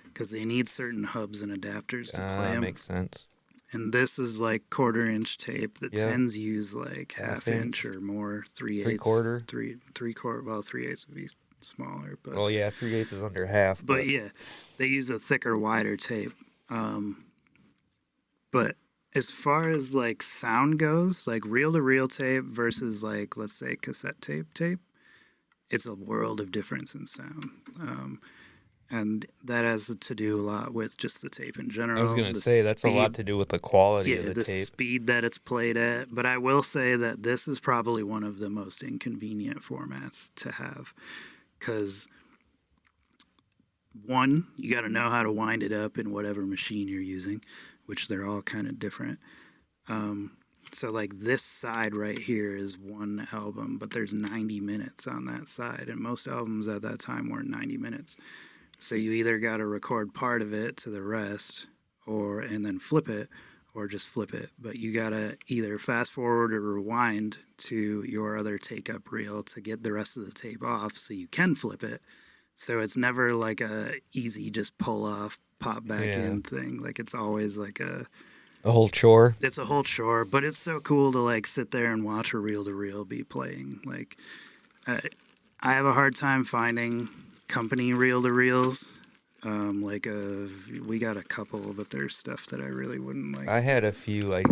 [SPEAKER 2] because they need certain hubs and adapters to play them.
[SPEAKER 1] Makes sense.
[SPEAKER 2] And this is like 1/4-inch tape. The
[SPEAKER 1] Yeah.
[SPEAKER 2] 10s use like
[SPEAKER 1] Half
[SPEAKER 2] half-inch
[SPEAKER 1] inch.
[SPEAKER 2] or more, 3/8.
[SPEAKER 1] 3/4.
[SPEAKER 2] Three-quarter. Well, 3/8 would be smaller, but
[SPEAKER 1] Well, yeah, 3/8 is under half,
[SPEAKER 2] but yeah, they use a thicker, wider tape. But as far as like sound goes, like reel-to-reel tape versus like let's say cassette tape, it's a world of difference in sound. And that has to do a lot with just the tape in general.
[SPEAKER 1] I was gonna
[SPEAKER 2] the
[SPEAKER 1] say that's a lot
[SPEAKER 2] speed,
[SPEAKER 1] to do with the quality of
[SPEAKER 2] yeah,
[SPEAKER 1] the
[SPEAKER 2] the
[SPEAKER 1] tape.
[SPEAKER 2] speed that it's played at. But I will say that this is probably one of the most inconvenient formats to have, because one, you got to know how to wind it up in whatever machine you're using, which they're all kind of different. So like this side right here is one album, but there's 90 minutes on that side, and most albums at that time weren't 90 minutes. So you either got to record part of it to the rest, and then flip it, or just flip it. But you got to either fast forward or rewind to your other take up reel to get the rest of the tape off, so you can flip it. So it's never like a easy just pull off, pop back
[SPEAKER 1] Yeah.
[SPEAKER 2] in thing. Like it's always like
[SPEAKER 1] A whole chore.
[SPEAKER 2] it's a whole chore, but it's so cool to like sit there and watch a reel to reel be playing. Like I have a hard time finding company reel to reels. We got a couple, but there's stuff that I really wouldn't like.
[SPEAKER 1] I had a few, I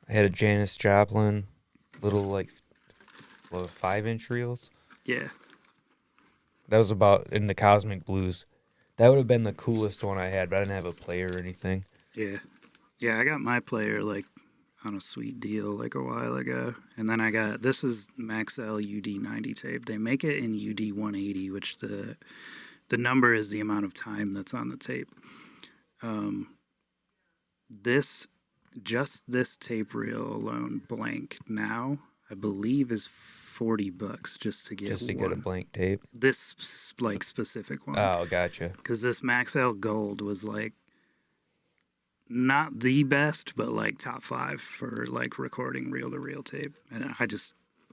[SPEAKER 1] had a Janis Joplin, little, 5-inch reels.
[SPEAKER 2] Yeah.
[SPEAKER 1] That was about in the Cosmic Blues. That would have been the coolest one I had, but I didn't have a player or anything.
[SPEAKER 2] Yeah. Yeah, I got my player, like, on a sweet deal, like, a while ago. And then this is Maxell UD90 tape. They make it in UD180, which the number is the amount of time that's on the tape. This tape reel alone, blank, now, I believe is $40 just to get
[SPEAKER 1] Just to
[SPEAKER 2] one.
[SPEAKER 1] get a blank tape?
[SPEAKER 2] This, specific one.
[SPEAKER 1] Oh, gotcha.
[SPEAKER 2] Because this Maxell Gold was, like, not the best, but, like, top 5 for, like, recording reel-to-reel tape. And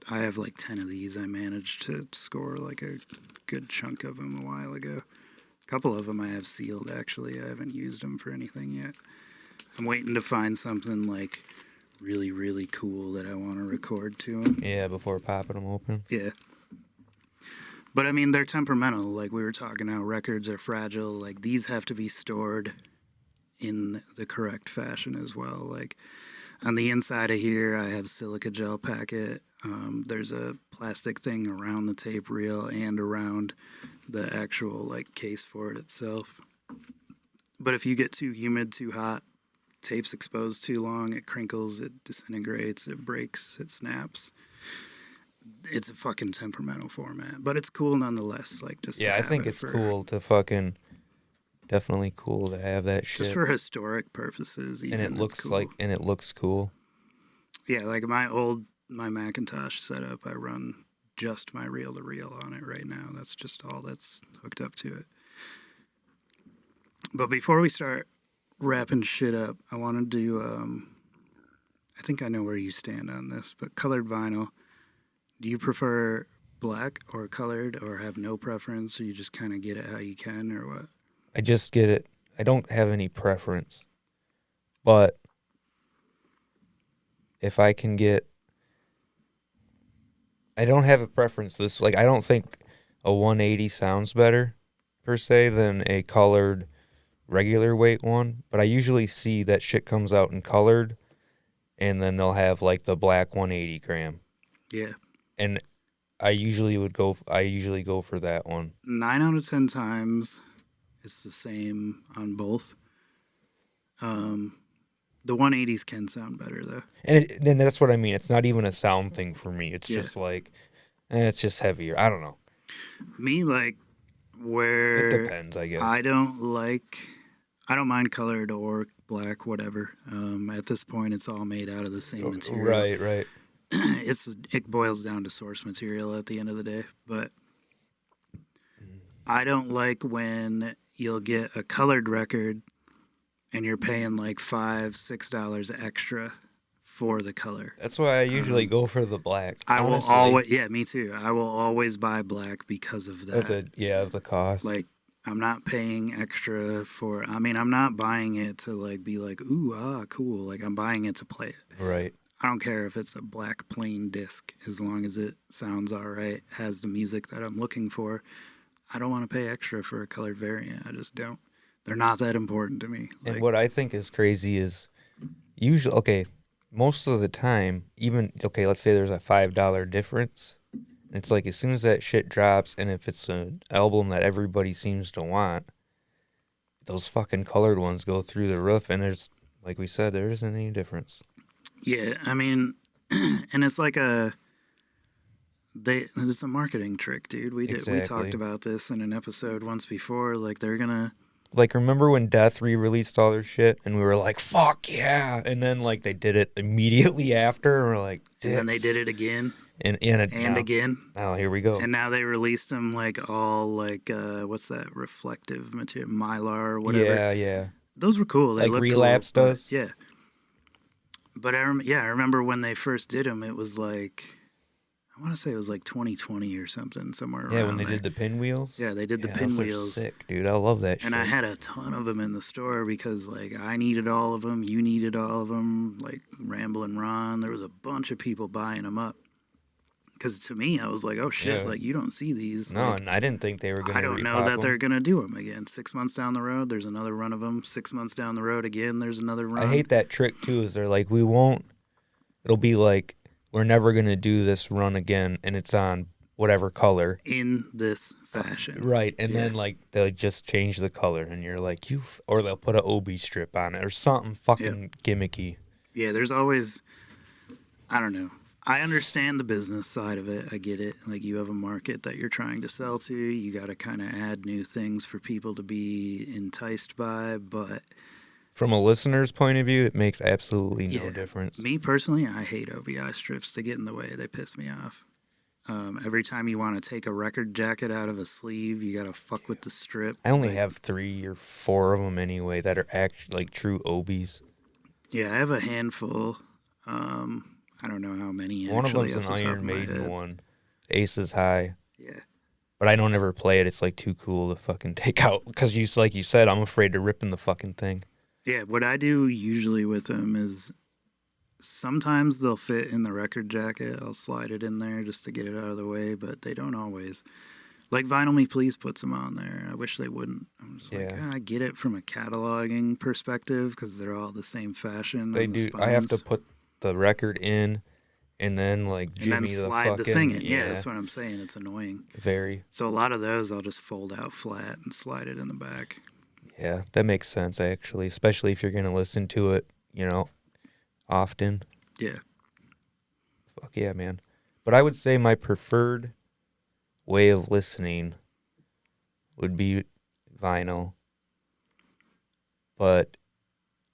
[SPEAKER 2] I have, like, 10 of these. I managed to score, like, a good chunk of them a while ago. A couple of them I have sealed, actually. I haven't used them for anything yet. I'm waiting to find something, like, really, really cool that I want to record to them.
[SPEAKER 1] Yeah, before popping them open.
[SPEAKER 2] Yeah. But, I mean, they're temperamental. Like we were talking how records are fragile. Like, these have to be stored in the correct fashion as well. Like, on the inside of here, I have silica gel packet. There's a plastic thing around the tape reel and around the actual, like, case for it itself. But if you get too humid, too hot, tape's exposed too long, it crinkles, it disintegrates, it breaks, it snaps. It's a fucking temperamental format, but it's cool nonetheless. Like, just
[SPEAKER 1] I think it's cool to fucking definitely cool to have that shit.
[SPEAKER 2] Just for historic purposes, even.
[SPEAKER 1] And it looks
[SPEAKER 2] cool.
[SPEAKER 1] and it looks cool.
[SPEAKER 2] Yeah, like my Macintosh setup, I run just my reel-to-reel on it right now. That's just all that's hooked up to it. But before we start wrapping shit up, I want to do, I think I know where you stand on this, but colored vinyl, do you prefer black or colored, or have no preference, or you just kind of get it how you can, or what?
[SPEAKER 1] I just get it. I don't have any preference. But if I can get... I don't have a preference. I don't think a 180 sounds better, per se, than a colored regular weight one, but I usually see that shit comes out in colored, and then they'll have, like, the black 180 gram.
[SPEAKER 2] Yeah.
[SPEAKER 1] And I usually go for that one.
[SPEAKER 2] 9 out of 10 times it's the same on both. The 180s can sound better, though.
[SPEAKER 1] And that's what I mean. It's not even a sound thing for me. It's just like, it's just heavier. I don't know.
[SPEAKER 2] Me, like, where...
[SPEAKER 1] It depends, I guess.
[SPEAKER 2] I don't mind colored or black, whatever. At this point, it's all made out of the same material.
[SPEAKER 1] Right.
[SPEAKER 2] It boils down to source material at the end of the day. But I don't like when you'll get a colored record and you're paying like $5-6 extra for the color.
[SPEAKER 1] That's why I usually go for the black.
[SPEAKER 2] I will always, me too. I will always buy black because of that.
[SPEAKER 1] Of the cost.
[SPEAKER 2] Like, I'm not paying extra for, I'm not buying it to, like, be like, ooh, cool. Like, I'm buying it to play it.
[SPEAKER 1] Right.
[SPEAKER 2] I don't care if it's a black plain disc, as long as it sounds all right, has the music that I'm looking for. I don't want to pay extra for a colored variant. I just don't. They're not that important to me. Like,
[SPEAKER 1] and what I think is crazy is usually, most of the time, even, let's say there's a $5 difference. It's like, as soon as that shit drops, and if it's an album that everybody seems to want, those fucking colored ones go through the roof, and there's, like we said, there isn't any difference.
[SPEAKER 2] Yeah, I mean, and it's like it's a marketing trick, dude. We talked about this in an episode once before. Like, they're gonna...
[SPEAKER 1] Like, remember when Death re-released all their shit, and we were like, fuck yeah, and then, like, they did it immediately after, and we're like, dicks.
[SPEAKER 2] And then they did it again.
[SPEAKER 1] And
[SPEAKER 2] again.
[SPEAKER 1] Oh, here we go.
[SPEAKER 2] And now they released them, like, all, like, what's that, reflective material, Mylar or whatever.
[SPEAKER 1] Yeah.
[SPEAKER 2] Those were cool. They
[SPEAKER 1] like Relapse cool, does?
[SPEAKER 2] Yeah. But I remember when they first did them, it was like, I want to say it was like 2020 or something, somewhere around.
[SPEAKER 1] Yeah, when they did the pinwheels?
[SPEAKER 2] Yeah, they did the pinwheels.
[SPEAKER 1] Sick, dude. I love that shit.
[SPEAKER 2] And I had a ton of them in the store because, like, I needed all of them. You needed all of them. Like, Ramblin' Ron. There was a bunch of people buying them up. Because to me, I was like, oh shit,
[SPEAKER 1] Yeah.
[SPEAKER 2] like you don't see these.
[SPEAKER 1] No,
[SPEAKER 2] Like
[SPEAKER 1] and I didn't think they were
[SPEAKER 2] I
[SPEAKER 1] gonna
[SPEAKER 2] don't know
[SPEAKER 1] repop
[SPEAKER 2] that
[SPEAKER 1] them.
[SPEAKER 2] they're gonna do them again. 6 months down the road, there's another run of them. 6 months down the road again, there's another run.
[SPEAKER 1] I hate that trick too. Is they're like, we won't. It'll be like, we're never gonna do this run again, and it's on whatever color.
[SPEAKER 2] In this fashion.
[SPEAKER 1] Right, and
[SPEAKER 2] Yeah.
[SPEAKER 1] then like they'll just change the color, and you're like, or they'll put a OB strip on it or something fucking gimmicky.
[SPEAKER 2] Yeah, there's always, I don't know. I understand the business side of it. I get it. Like you have a market that you're trying to sell to. You got to kind of add new things for people to be enticed by. But
[SPEAKER 1] From a listener's point of view, it makes absolutely no
[SPEAKER 2] yeah,
[SPEAKER 1] difference.
[SPEAKER 2] me personally, I hate OBI strips. They get in the way. They piss me off. Every time you want to take a record jacket out of a sleeve, you got to fuck with the strip.
[SPEAKER 1] I only have 3 or 4 of them anyway that are actually like true OBs.
[SPEAKER 2] Yeah, I have a handful. I don't know how many.
[SPEAKER 1] One of
[SPEAKER 2] actually,
[SPEAKER 1] them's
[SPEAKER 2] off
[SPEAKER 1] an
[SPEAKER 2] the top
[SPEAKER 1] Iron
[SPEAKER 2] of my
[SPEAKER 1] Maiden
[SPEAKER 2] head.
[SPEAKER 1] one. Ace is High.
[SPEAKER 2] Yeah.
[SPEAKER 1] But I don't ever play it. It's like too cool to fucking take out. Because like you said, I'm afraid to rip in the fucking thing.
[SPEAKER 2] Yeah, what I do usually with them is sometimes they'll fit in the record jacket. I'll slide it in there just to get it out of the way, but they don't always. Like Vinyl Me Please puts them on there. I wish they wouldn't. I'm just like,
[SPEAKER 1] Yeah.
[SPEAKER 2] I get it from a cataloging perspective because they're all the same fashion.
[SPEAKER 1] They
[SPEAKER 2] on the
[SPEAKER 1] do. I have to
[SPEAKER 2] spines.
[SPEAKER 1] put the record in and then like
[SPEAKER 2] And then
[SPEAKER 1] jimmy the
[SPEAKER 2] slide
[SPEAKER 1] fucking.
[SPEAKER 2] the thing in. Yeah, that's what I'm saying. It's annoying.
[SPEAKER 1] Very.
[SPEAKER 2] So a lot of those I'll just fold out flat and slide it in the back.
[SPEAKER 1] Yeah, that makes sense actually, especially if you're gonna listen to it, often.
[SPEAKER 2] Yeah.
[SPEAKER 1] Fuck yeah, man. But I would say my preferred way of listening would be vinyl. But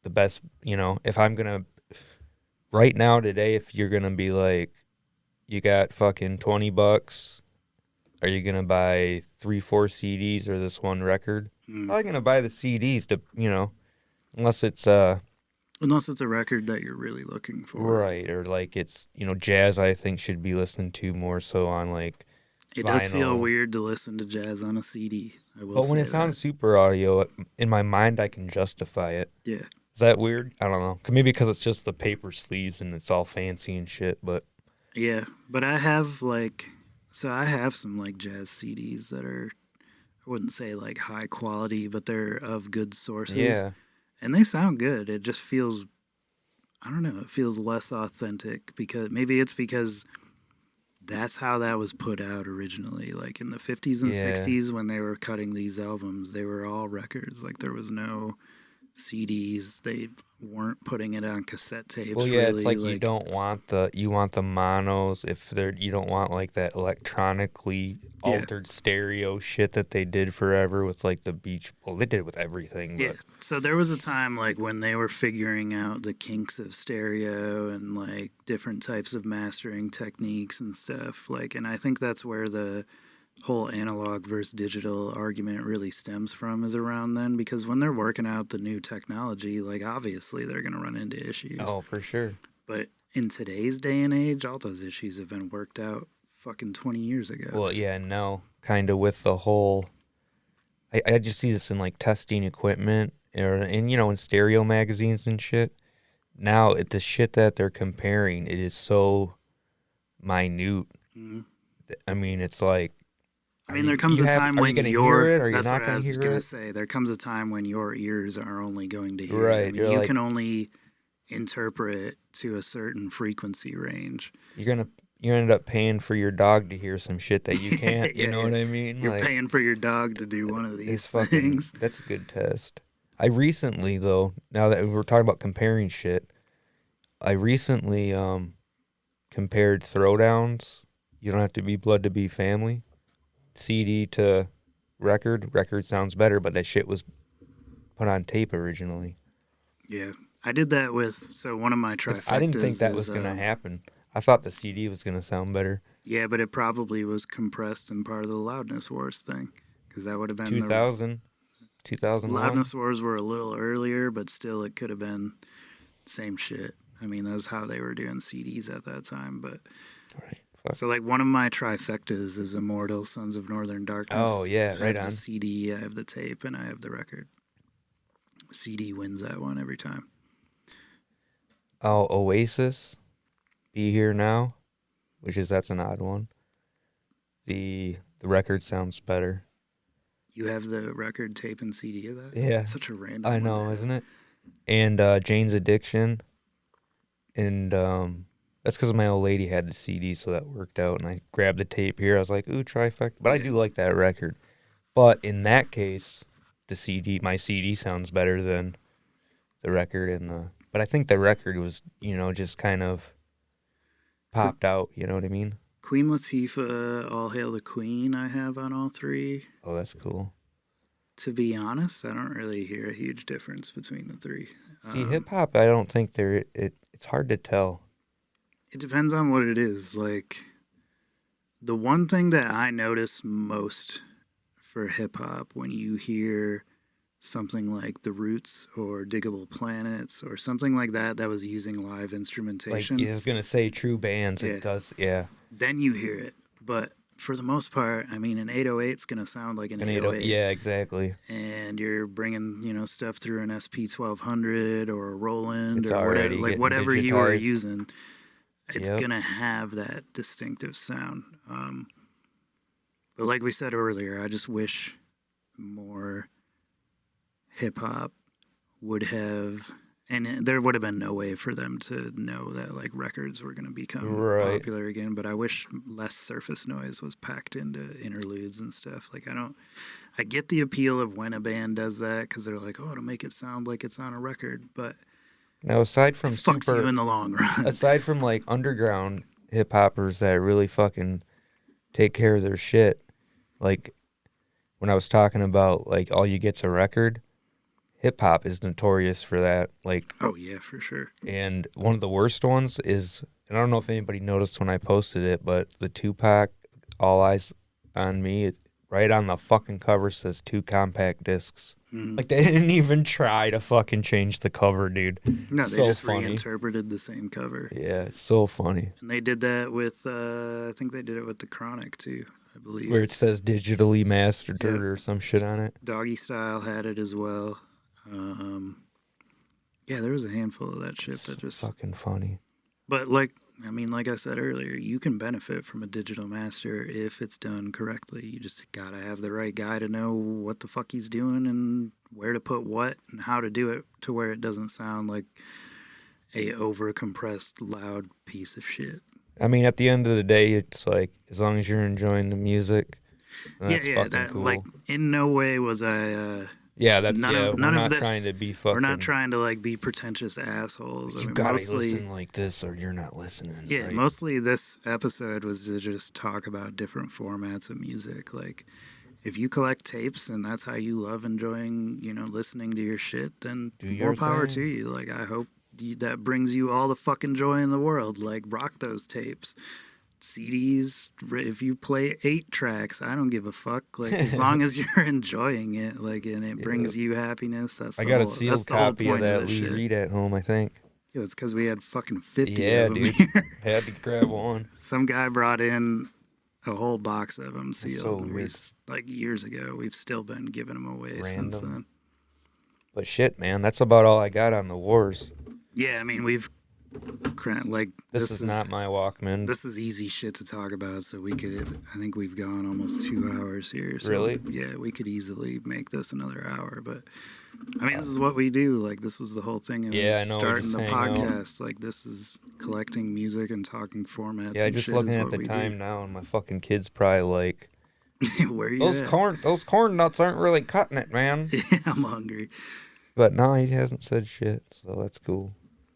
[SPEAKER 1] the best, if I'm gonna right now today, if you're gonna be like, you got fucking $20, are you gonna buy 3-4 CDs or this one record?
[SPEAKER 2] Mm.
[SPEAKER 1] I'm gonna buy the CDs to, unless it's
[SPEAKER 2] Unless it's a record that you're really looking for.
[SPEAKER 1] right, or like it's jazz. I think should be listened to more so on like
[SPEAKER 2] It
[SPEAKER 1] vinyl.
[SPEAKER 2] does feel weird to listen to jazz on a CD. I will
[SPEAKER 1] But when
[SPEAKER 2] say
[SPEAKER 1] it's on
[SPEAKER 2] that.
[SPEAKER 1] super audio, in my mind, I can justify it.
[SPEAKER 2] Yeah.
[SPEAKER 1] Is that weird? I don't know. Maybe because it's just the paper sleeves and it's all fancy and shit. But
[SPEAKER 2] Yeah, but I have I have some like jazz CDs that are, I wouldn't say like high quality, but they're of good sources.
[SPEAKER 1] yeah,
[SPEAKER 2] And they sound good. It just feels, I don't know, it feels less authentic because maybe it's because that's how that was put out originally. Like in the 50s and
[SPEAKER 1] Yeah.
[SPEAKER 2] 60s when they were cutting these albums, they were all records. Like there was no CDs. They weren't putting it on cassette tapes.
[SPEAKER 1] well, yeah,
[SPEAKER 2] really.
[SPEAKER 1] it's like you want the monos if you don't want like that electronically
[SPEAKER 2] Yeah.
[SPEAKER 1] altered stereo shit that they did forever with like the beach. Well, they did it with everything.
[SPEAKER 2] Yeah.
[SPEAKER 1] But
[SPEAKER 2] So there was a time like when they were figuring out the kinks of stereo and like different types of mastering techniques and stuff. Like, and I think that's where the whole analog versus digital argument really stems from is around then because when they're working out the new technology, like obviously they're going to run into issues.
[SPEAKER 1] oh, for sure.
[SPEAKER 2] But in today's day and age, all those issues have been worked out fucking 20 years ago.
[SPEAKER 1] Well, yeah, and now kind of with the whole, I just see this in like testing equipment and in stereo magazines and shit. Now the shit that they're comparing, it is so minute.
[SPEAKER 2] Mhm.
[SPEAKER 1] I mean, it's like.
[SPEAKER 2] I mean, there comes a time
[SPEAKER 1] Are
[SPEAKER 2] when
[SPEAKER 1] you gonna
[SPEAKER 2] your
[SPEAKER 1] hear it? Or you're
[SPEAKER 2] that's
[SPEAKER 1] not
[SPEAKER 2] what I
[SPEAKER 1] gonna
[SPEAKER 2] was
[SPEAKER 1] hear
[SPEAKER 2] gonna
[SPEAKER 1] it?
[SPEAKER 2] say. There comes a time when your ears are only going to hear it. I
[SPEAKER 1] Right,
[SPEAKER 2] mean,
[SPEAKER 1] you're
[SPEAKER 2] you
[SPEAKER 1] like-
[SPEAKER 2] can only interpret to a certain frequency range.
[SPEAKER 1] You're gonna end up paying for your dog to hear some shit that you can't.
[SPEAKER 2] Yeah,
[SPEAKER 1] You know what I mean?
[SPEAKER 2] You're
[SPEAKER 1] Like,
[SPEAKER 2] paying for your dog to do one of these
[SPEAKER 1] it's fucking.
[SPEAKER 2] things.
[SPEAKER 1] That's a good test. I recently though, now that we're talking about comparing shit, I recently compared Throwdowns. You don't have to be blood to be family. CD to record. Record sounds better, but that shit was put on tape originally.
[SPEAKER 2] Yeah, I did that with one of my
[SPEAKER 1] 'Cause
[SPEAKER 2] trifectas.
[SPEAKER 1] I didn't think that was gonna happen. I thought the CD was gonna sound better.
[SPEAKER 2] Yeah, but it probably was compressed in part of the Loudness Wars thing, because that would have been
[SPEAKER 1] 2000,
[SPEAKER 2] the
[SPEAKER 1] 2001.
[SPEAKER 2] Loudness Wars were a little earlier, but still, it could have been same shit. I mean, that's how they were doing CDs at that time. But
[SPEAKER 1] Right. Fuck.
[SPEAKER 2] so, like, one of my trifectas is Immortal Sons of Northern Darkness.
[SPEAKER 1] Oh, yeah,
[SPEAKER 2] I
[SPEAKER 1] right
[SPEAKER 2] have
[SPEAKER 1] on.
[SPEAKER 2] the CD, I have the tape, and I have the record. CD wins that one every time.
[SPEAKER 1] Oh, Oasis, Be Here Now, that's an odd one. The record sounds better.
[SPEAKER 2] You have the record, tape, and CD of that?
[SPEAKER 1] Yeah.
[SPEAKER 2] It's such a random
[SPEAKER 1] I
[SPEAKER 2] one to
[SPEAKER 1] know,
[SPEAKER 2] have.
[SPEAKER 1] isn't it? And Jane's Addiction. And that's because my old lady had the CD, so that worked out. And I grabbed the tape here. I was like, ooh, trifecta. But I
[SPEAKER 2] Yeah.
[SPEAKER 1] do like that record. But in that case, my CD sounds better than the record and the. But I think the record was, just kind of popped out. You know what I mean?
[SPEAKER 2] Queen Latifah, All Hail the Queen, I have on all three.
[SPEAKER 1] Oh, that's cool.
[SPEAKER 2] To be honest, I don't really hear a huge difference between the three.
[SPEAKER 1] See, hip hop, I don't think it's hard to tell.
[SPEAKER 2] It depends on what it is. Like, the one thing that I notice most for hip hop when you hear something like The Roots or Diggable Planets or something like that was using live
[SPEAKER 1] Like,
[SPEAKER 2] instrumentation,
[SPEAKER 1] I was going to say true bands,
[SPEAKER 2] Yeah.
[SPEAKER 1] it does, yeah.
[SPEAKER 2] then you hear it. But for the most part, I mean, an 808's going to sound like an 808.
[SPEAKER 1] Yeah, exactly.
[SPEAKER 2] And you're bringing, stuff through an SP1200 or a Roland
[SPEAKER 1] It's
[SPEAKER 2] or whatever,
[SPEAKER 1] already
[SPEAKER 2] like
[SPEAKER 1] getting
[SPEAKER 2] whatever you are
[SPEAKER 1] digitized.
[SPEAKER 2] using, it's
[SPEAKER 1] Yep.
[SPEAKER 2] going to have that distinctive sound. But like we said earlier, I just wish more hip hop would have, and there would have been no way for them to know that like records were going to become
[SPEAKER 1] Right.
[SPEAKER 2] popular again. But I wish less surface noise was packed into interludes and stuff. Like I get the appeal of when a band does that because they're like, oh, it'll make it sound like it's on a record, but
[SPEAKER 1] Now, aside
[SPEAKER 2] it
[SPEAKER 1] from
[SPEAKER 2] fucks you in the long run.
[SPEAKER 1] aside from like underground hip hoppers that really fucking take care of their shit, like when I was talking about like all you get's a record, hip hop is notorious for that. Like,
[SPEAKER 2] Oh yeah, for sure.
[SPEAKER 1] and one of the worst ones is, and I don't know if anybody noticed when I posted it, but the Tupac All Eyes on Me, right on the fucking cover says 2 compact discs.
[SPEAKER 2] Mhm.
[SPEAKER 1] Like, they didn't even try to fucking change the cover, dude.
[SPEAKER 2] No, they
[SPEAKER 1] So
[SPEAKER 2] just
[SPEAKER 1] funny.
[SPEAKER 2] reinterpreted the same cover.
[SPEAKER 1] Yeah, it's so funny.
[SPEAKER 2] And they did that with, I think they did it with the Chronic too, I believe.
[SPEAKER 1] Where it says digitally mastered
[SPEAKER 2] Yep.
[SPEAKER 1] or some shit on it.
[SPEAKER 2] Doggy Style had it as well. Yeah, there was a handful of that shit
[SPEAKER 1] It's
[SPEAKER 2] that just.
[SPEAKER 1] fucking funny.
[SPEAKER 2] But like I said earlier, you can benefit from a digital master if it's done correctly. You just gotta have the right guy to know what the fuck he's doing and where to put what and how to do it to where it doesn't sound like a over compressed loud piece of shit.
[SPEAKER 1] I mean, at the end of the day, it's like, as long as you're enjoying the music, that's fucking
[SPEAKER 2] that
[SPEAKER 1] cool.
[SPEAKER 2] like in no way was I
[SPEAKER 1] yeah, that's,
[SPEAKER 2] none
[SPEAKER 1] yeah,
[SPEAKER 2] of-
[SPEAKER 1] we're
[SPEAKER 2] none of
[SPEAKER 1] not
[SPEAKER 2] this-
[SPEAKER 1] trying to be fucking.
[SPEAKER 2] we're not trying to like be pretentious assholes. I
[SPEAKER 1] You
[SPEAKER 2] mean,
[SPEAKER 1] gotta
[SPEAKER 2] mostly,
[SPEAKER 1] listen like this or you're not listening.
[SPEAKER 2] yeah,
[SPEAKER 1] right?
[SPEAKER 2] mostly this episode was to just talk about different formats of music. Like, if you collect tapes and that's how you love enjoying, listening to your shit, then
[SPEAKER 1] Do
[SPEAKER 2] more
[SPEAKER 1] your
[SPEAKER 2] power
[SPEAKER 1] thing.
[SPEAKER 2] to you. Like, I hope that brings you all the fucking joy in the world. Like, rock those tapes. CDs, if you play 8 tracks, I don't give a fuck. Like, as long as you're enjoying it, like, and it brings you happiness, that's
[SPEAKER 1] I
[SPEAKER 2] the
[SPEAKER 1] got a
[SPEAKER 2] whole,
[SPEAKER 1] sealed
[SPEAKER 2] that's the whole
[SPEAKER 1] copy of
[SPEAKER 2] point
[SPEAKER 1] that
[SPEAKER 2] this
[SPEAKER 1] Lou
[SPEAKER 2] shit.
[SPEAKER 1] Reed at home, I think.
[SPEAKER 2] Yeah, it's because we had fucking 50
[SPEAKER 1] Yeah,
[SPEAKER 2] of them
[SPEAKER 1] dude.
[SPEAKER 2] here.
[SPEAKER 1] Had to grab one.
[SPEAKER 2] Some guy brought in a whole box of them sealed.
[SPEAKER 1] so
[SPEAKER 2] and
[SPEAKER 1] weird.
[SPEAKER 2] like years ago, we've still been giving them away since
[SPEAKER 1] Random.
[SPEAKER 2] then.
[SPEAKER 1] But shit, man, that's about all I got on the wars.
[SPEAKER 2] Yeah, I mean, we've like
[SPEAKER 1] This is not my Walkman.
[SPEAKER 2] This is easy shit to talk about, so we could. I think we've gone almost 2 hours here. So
[SPEAKER 1] Really?
[SPEAKER 2] Yeah, we could easily make this another hour. But I mean, this is what we do. Like, this was the whole thing. Of
[SPEAKER 1] Yeah, I know, we
[SPEAKER 2] Starting
[SPEAKER 1] just
[SPEAKER 2] the
[SPEAKER 1] hang out.
[SPEAKER 2] podcast, like, this is collecting music and talking formats.
[SPEAKER 1] Yeah,
[SPEAKER 2] and
[SPEAKER 1] just
[SPEAKER 2] shit
[SPEAKER 1] looking
[SPEAKER 2] is
[SPEAKER 1] at
[SPEAKER 2] what
[SPEAKER 1] the
[SPEAKER 2] we
[SPEAKER 1] time now, and my fucking kid's probably like,
[SPEAKER 2] do. Where you
[SPEAKER 1] those
[SPEAKER 2] at?
[SPEAKER 1] corn nuts aren't really cutting it, man.
[SPEAKER 2] Yeah, I'm hungry.
[SPEAKER 1] But no, he hasn't said shit, so that's cool.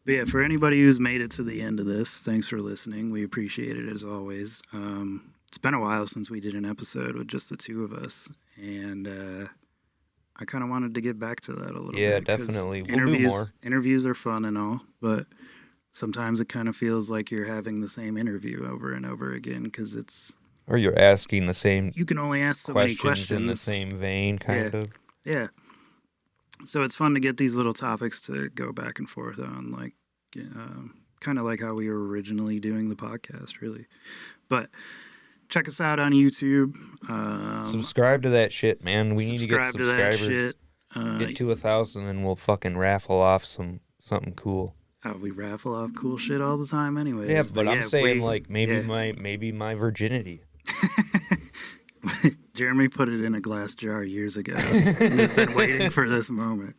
[SPEAKER 2] But yeah, for anybody who's made it to the end of this, thanks for listening. We appreciate it as always. It's been a while since we did an episode with just the two of us, and I kind of wanted to get back to that a little bit.
[SPEAKER 1] Yeah,
[SPEAKER 2] 'cause
[SPEAKER 1] definitely. We'll do more.
[SPEAKER 2] Interviews are fun and all, but sometimes it kind of feels like you're having the same interview over and over again because
[SPEAKER 1] Or you're asking the same
[SPEAKER 2] you can only ask so many
[SPEAKER 1] questions
[SPEAKER 2] questions
[SPEAKER 1] in the same vein, kind of.
[SPEAKER 2] Yeah. So it's fun to get these little topics to go back and forth on, like, kind of like how we were originally doing the podcast, really. But check us out on YouTube.
[SPEAKER 1] Subscribe to that shit, man. We need to get
[SPEAKER 2] subscribe to that
[SPEAKER 1] subscribers.
[SPEAKER 2] shit.
[SPEAKER 1] Get to 1,000 and we'll fucking raffle off something cool.
[SPEAKER 2] Oh, we raffle off cool shit all the time, anyways.
[SPEAKER 1] Yeah, but I'm
[SPEAKER 2] yeah,
[SPEAKER 1] saying like maybe
[SPEAKER 2] yeah.
[SPEAKER 1] my virginity.
[SPEAKER 2] Jeremy put it in a glass jar years ago. He's been waiting for this moment.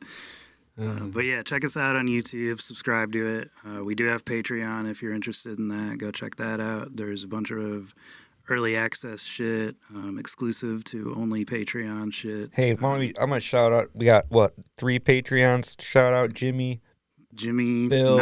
[SPEAKER 2] But yeah, check us out on YouTube. Subscribe to it. We do have Patreon if you're interested in that. Go check that out. There's a bunch of early access shit, exclusive to only Patreon shit.
[SPEAKER 1] Hey, I'm gonna shout out. We got what 3 Patreons? Shout out Jimmy,
[SPEAKER 2] Jimmy,
[SPEAKER 1] Bill,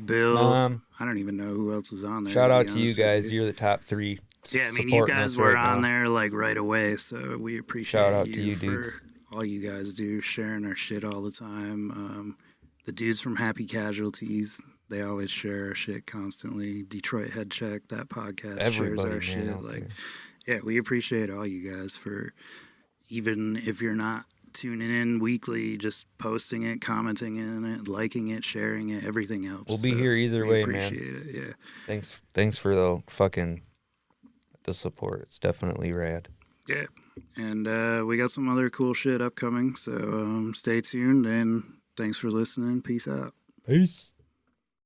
[SPEAKER 2] Bill.
[SPEAKER 1] Nam.
[SPEAKER 2] I don't even know who else is on there.
[SPEAKER 1] Shout
[SPEAKER 2] To
[SPEAKER 1] out
[SPEAKER 2] be
[SPEAKER 1] to you
[SPEAKER 2] honest with
[SPEAKER 1] guys.
[SPEAKER 2] you.
[SPEAKER 1] You're the top 3
[SPEAKER 2] Yeah, I mean, you
[SPEAKER 1] supporting
[SPEAKER 2] guys
[SPEAKER 1] us
[SPEAKER 2] were
[SPEAKER 1] right
[SPEAKER 2] on
[SPEAKER 1] now.
[SPEAKER 2] there like right away, so we appreciate
[SPEAKER 1] Shout out to you
[SPEAKER 2] for
[SPEAKER 1] dudes.
[SPEAKER 2] all you guys do, sharing our shit all the time. The dudes from Happy Casualties, they always share our shit constantly. Detroit Head Check, that podcast shares
[SPEAKER 1] Everybody,
[SPEAKER 2] our
[SPEAKER 1] man,
[SPEAKER 2] shit.
[SPEAKER 1] out
[SPEAKER 2] Like,
[SPEAKER 1] there.
[SPEAKER 2] yeah, we appreciate all you guys for, even if you're not tuning in weekly, just posting it, commenting in it, liking it, sharing it, everything helps.
[SPEAKER 1] We'll be
[SPEAKER 2] So
[SPEAKER 1] here either
[SPEAKER 2] we
[SPEAKER 1] way,
[SPEAKER 2] appreciate
[SPEAKER 1] man.
[SPEAKER 2] it. Yeah.
[SPEAKER 1] Thanks for the support. It's definitely rad.
[SPEAKER 2] Yeah. And we got some other cool shit upcoming. So stay tuned and thanks for listening. Peace out.
[SPEAKER 1] Peace.